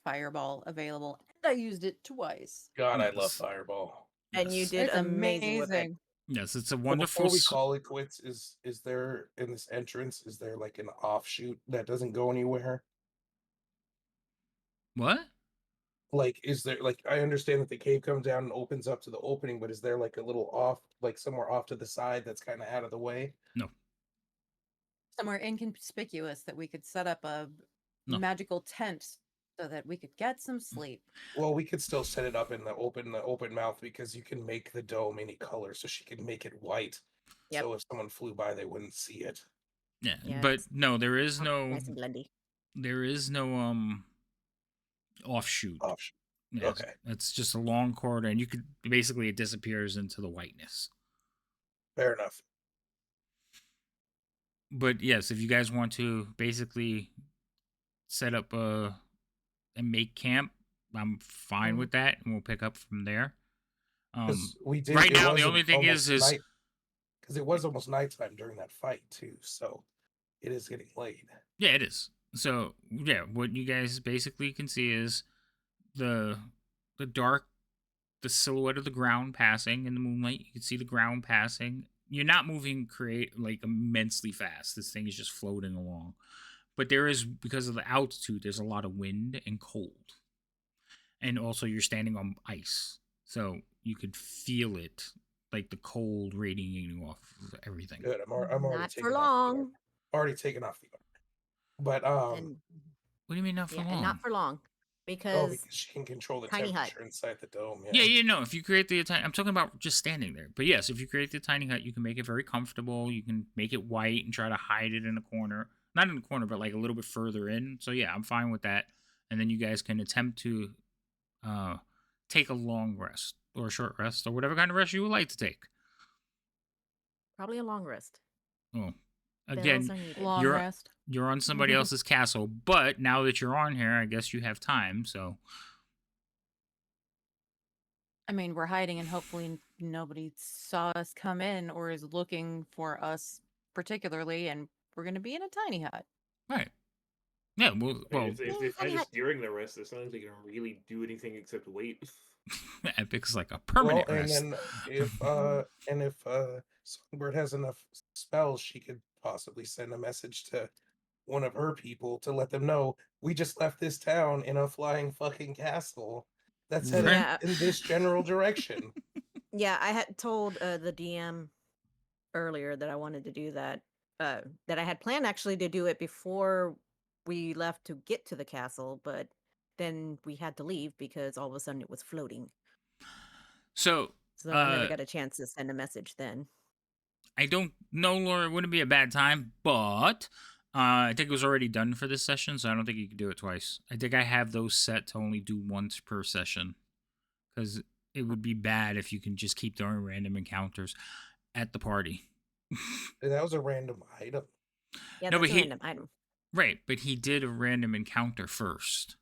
Fireball available, and I used it twice. God, I love Yes. Fireball. And you Yes. did It's amazing with it. amazing. Yes, it's a So wonderful. before we call it quits, is there in this entrance? Is there like an offshoot that doesn't go anywhere? What? Like, is there like I understand that the cave comes down and opens up to the opening, but is there like a little off, like somewhere off to the side that's kind of out of the way? No. somewhere inconspicuous that we could set up a No. magical tent so that we could get some sleep. Well, we could still set it up in the open mouth because you can make the dome any color, so she can make it white. Yep. So if someone flew by, they wouldn't see it. Yeah, Yeah, but it's no, there is no nice and blendy. offshoot. Option. Yeah, Okay. it's just a long corridor, and you could basically it disappears into the whiteness. Fair enough. But yes, if you guys want to basically set up and make camp, I'm fine with that, and we'll pick up from there. Because we did right it now, was the only thing is because it was almost nighttime during that fight too, so it is getting late. yeah, it is. So yeah, what you guys basically can see is the dark, the silhouette of the ground passing in the moonlight. You can see the ground passing. You're not moving like immensely fast. This thing is just floating along. But there is, because of the altitude, there's a lot of wind and cold. And also you're standing on ice. So you could feel it, like the cold radiating off of everything. Good. I'm already Not taking for off the long. armor. Already taken off the armor. But And What do you mean not for yeah, long? and not for long. oh, Because because she can control the tiny hut. temperature inside the dome. Yeah, no. If you create the tiny, I'm talking about just standing there. But yes, if you create the tiny hut, you can make it very comfortable. You can make it white and try to hide it in a corner. Not in the corner, but like a little bit further in. So yeah, I'm fine with that. And then you guys can attempt to take a long rest or a short rest or whatever kind of rest you would like to take. Probably a long rest. Oh, Bells again, are needed. Long you're rest. you're on somebody else's castle, but now that you're on here, I guess you have time. So I mean, we're hiding and hopefully nobody saw us come in or is looking for us particularly, and we're going to be in a tiny hut. right, yeah. Well, If they Tiny find us hut. during the rest, it's not like they can really do anything except wait. Epic's like a Well, permanent and rest. then if Songbird has enough spells, she could possibly send a message to one of her people to let them know we just left this town in a flying fucking castle that's headed Right. Yeah. in this general direction. Yeah, I had told the DM earlier that I wanted to do that. That I had planned actually to do it before we left to get to the castle, but then we had to leave because all of a sudden it was floating. So So I never got a chance to send a message then. I don't know, Laura. It wouldn't be a bad time, but I think it was already done for this session, so I don't think you could do it twice. I think I have those set to only do once per session, because it would be bad if you can just keep throwing random encounters at the party. And that was a random item. Yeah, No, that's but a random item. Right, but he did a random encounter first.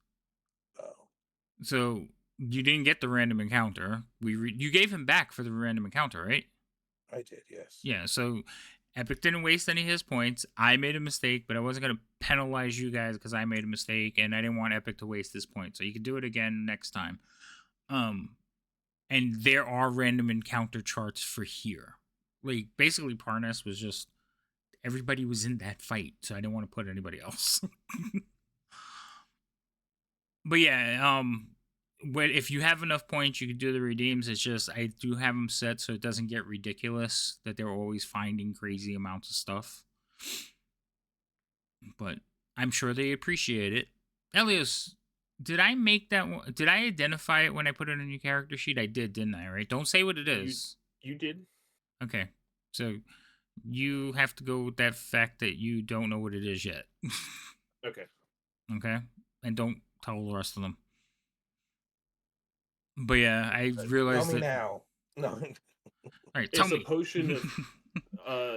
Oh. So you didn't get the random encounter. You gave him back for the random encounter, right? I did, yes. Yeah, so Epic didn't waste any of his points. I made a mistake, but I wasn't going to penalize you guys because I made a mistake, and I didn't want Epic to waste his points. So you can do it again next time. And there are random encounter charts for here. Like, basically, Parnas was just... Everybody was in that fight, so I didn't want to put anybody else. But yeah, but if you have enough points, you can do the redeems. It's just I do have them set so it doesn't get ridiculous that they're always finding crazy amounts of stuff. But I'm sure they appreciate it. Elios, did I make that one? Did I identify it when I put it on your character sheet? I did, didn't I? Right? Don't say what it is. You did? Okay, so you have to go with that fact that you don't know what it is yet. Okay. Okay, and don't tell the rest of them. But yeah, I realized Tell me that. now. No. All right, tell It's me. a potion of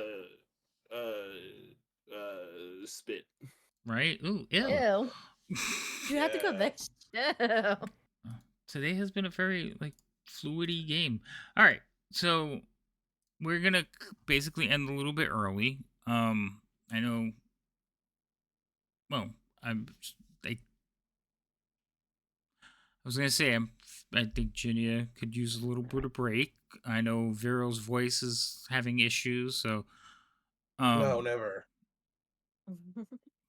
spit. Right? Ooh, ew. Ew. You have to go Yeah. there. Ew. Today has been a very fluidy game. All right, so we're gonna basically end a little bit early. I know. Well, I was gonna say I think Ginia could use a little bit of break. I know Viro's voice is having issues, so No, never.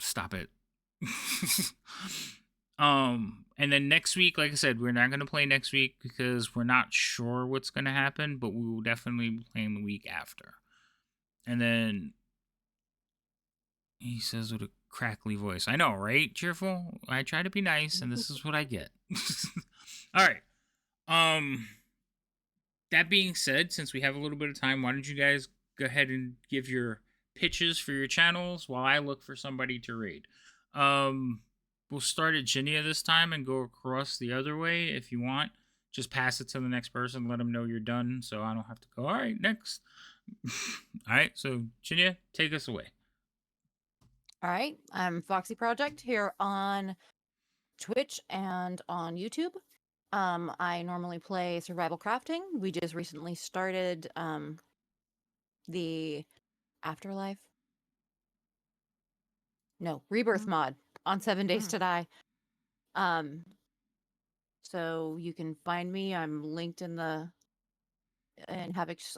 stop it. And then next week, like I said, we're not gonna play next week because we're not sure what's gonna happen, but we will definitely be playing the week after. And then He says with a crackly voice. I know, right? Cheerful. I try to be nice, and this is what I get. All right. That being said, since we have a little bit of time, why don't you guys go ahead and give your pitches for your channels while I look for somebody to raid. We'll start at Ginia this time and go across the other way if you want. Just pass it to the next person, let them know you're done, so I don't have to go. All right, next. All right, so Ginia, take us away. All right, I'm Foxy Project here on Twitch and on YouTube. I normally play survival crafting. We just recently started the Afterlife. No, Rebirth mod on 7 Days to Die. So you can find me. I'm linked in Havoc's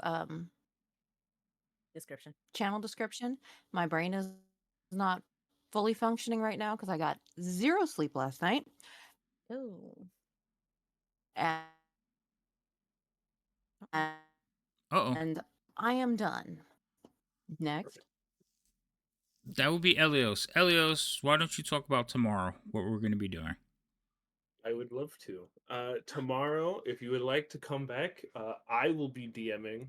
Description. channel description. My brain is not fully functioning right now because I got 0 sleep last night. Oh. And Uh-oh. and I am done. Next. That would be Elios. Elios, why don't you talk about tomorrow, what we're going to be doing? I would love to. Tomorrow, if you would like to come back, I will be DMing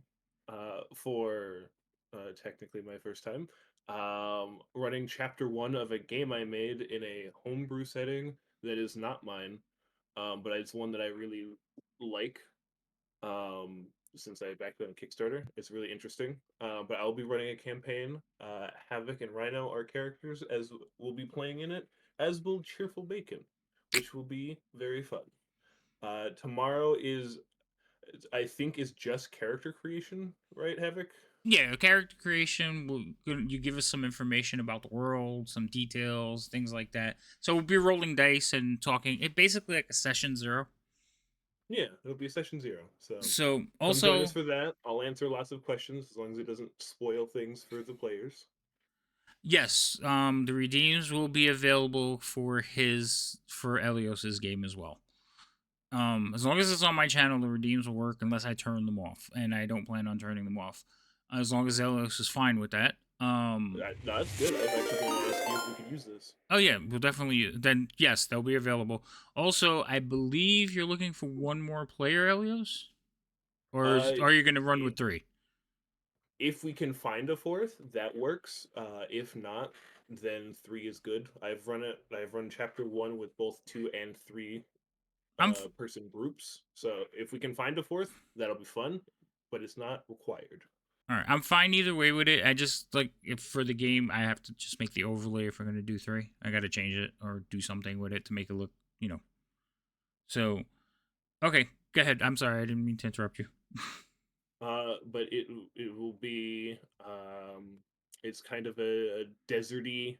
for technically my first time. Running chapter 1 of a game I made in a homebrew setting that is not mine, but it's one that I really like. Since I backed it on Kickstarter, it's really interesting. But I'll be running a campaign. Havoc and Rhino are characters, as will be playing in it, as will Cheerful Bacon, which will be very fun. Tomorrow is, I think, is just character creation, right, Havoc? Yeah, character creation. You give us some information about the world, some details, things like that. So we'll be rolling dice and talking. It basically like a session 0. Yeah, it'll be session 0. So So come join also, us for that. I'll answer lots of questions as long as it doesn't spoil things for the players. yes, the redeems will be available for Elios's game as well. As long as it's on my channel, the redeems will work unless I turn them off, and I don't plan on turning them off. As long as Elios is fine with that. That's good. I was actually going to ask you if we could use this. Oh yeah, we'll definitely. Then yes, they'll be available. Also, I believe you're looking for one more player, Elios, or are you going to run with 3? If we can find a 4th, that works. If not, then 3 is good. I've run chapter 1 with both 2 and 3 person groups. So if we can find a 4th, that'll be fun, but it's not required. All right, I'm fine either way with it. I just like if for the game I have to just make the overlay if we're gonna do 3. I got to change it or do something with it to make it look, So, okay, go ahead. I'm sorry, I didn't mean to interrupt you. But it will be it's kind of a deserty,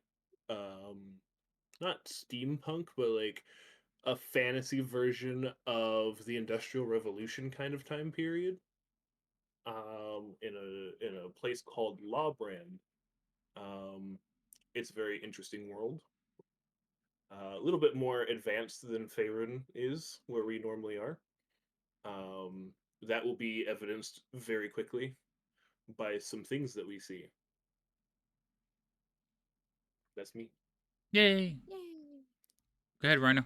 not steampunk, but like a fantasy version of the Industrial Revolution kind of time period. In a place called Lawbrand. It's a very interesting world. A little bit more advanced than Faerun is, where we normally are. That will be evidenced very quickly by some things that we see. That's me. Yay! Yay. Go ahead, Rhino.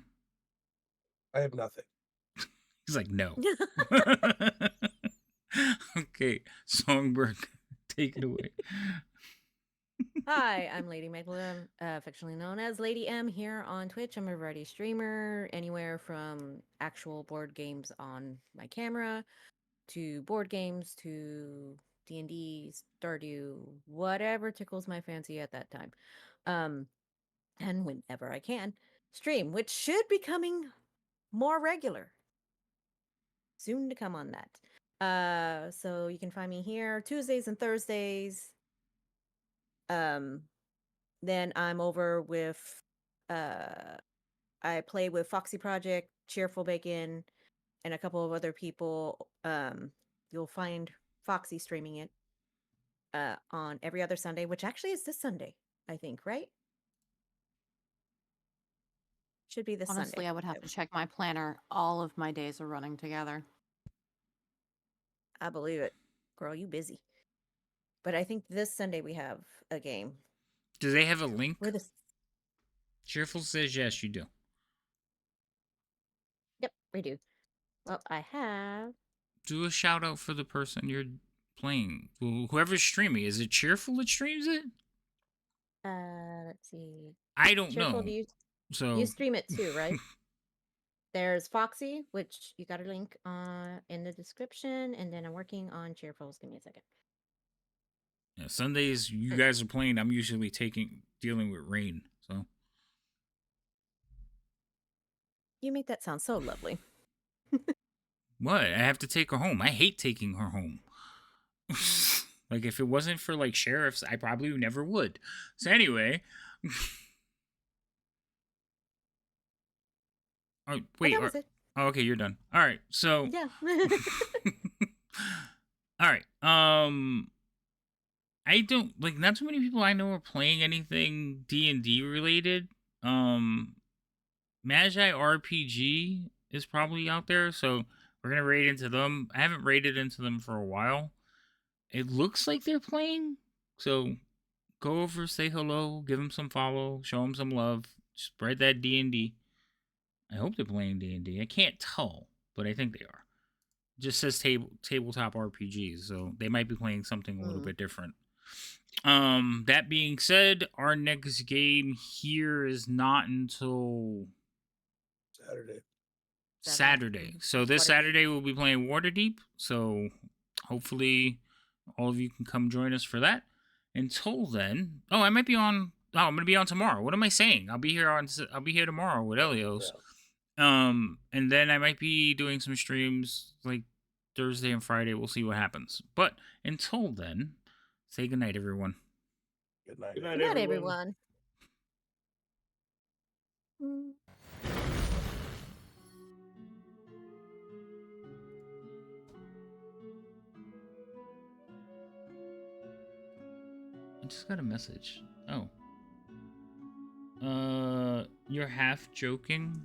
I have nothing. He's like, no. Okay, Songbird, take it away. Hi, I'm Lady Magdalene, affectionately known as Lady M here on Twitch. I'm a variety streamer, anywhere from actual board games on my camera to board games to D&D, Stardew, whatever tickles my fancy at that time. And whenever I can, stream, which should be coming more regular. Soon to come on that. So you can find me here Tuesdays and Thursdays. Then I'm over with I play with Foxy Project, Cheerful Bacon, and a couple of other people. You'll find Foxy streaming it on every other Sunday, which actually is this Sunday, I think, right? Should be this Sunday. Honestly, I would have to check my planner. All of my days are running together. I believe it. Girl, you busy. But I think this Sunday we have a game. Do they have a link? We're the Cheerful says yes, you do. Yep, we do. Well, I have. Do a shout out for the person you're playing. Whoever's streaming. Is it Cheerful that streams it? Let's see. I don't Cheerful, know. you So stream it too, right? There's Foxy, which you got a link in the description, and then I'm working on Cheerfuls. Give me a second. yeah, Sundays you guys are playing. I'm usually dealing with rain. So You make that sound so lovely. what? I have to take her home. I hate taking her home. Like if it wasn't for like sheriffs, I probably never would. So anyway. Oh wait. that was it. Oh, okay, you're done. All right. So Yeah. all right. I don't like not too many people I know are playing anything D&D related. Magi RPG is probably out there, so we're gonna raid into them. I haven't raided into them for a while. It looks like they're playing, so go over, say hello, give them some follow, show them some love, spread that D&D. I hope they're playing D&D. I can't tell, but I think they are. It just says tabletop RPGs, so they might be playing something a little bit different. That being said, our next game here is not until Saturday. So this Saturday we'll be playing Waterdeep. So hopefully all of you can come join us for that. Until then, I might be on. Oh, I'm gonna be on tomorrow. What am I saying? I'll be here tomorrow with Elios. And then I might be doing some streams like Thursday and Friday. We'll see what happens. But until then, say goodnight, everyone. Good night. Good night, Good night, everyone. everyone. I just got a message. Oh. You're half joking?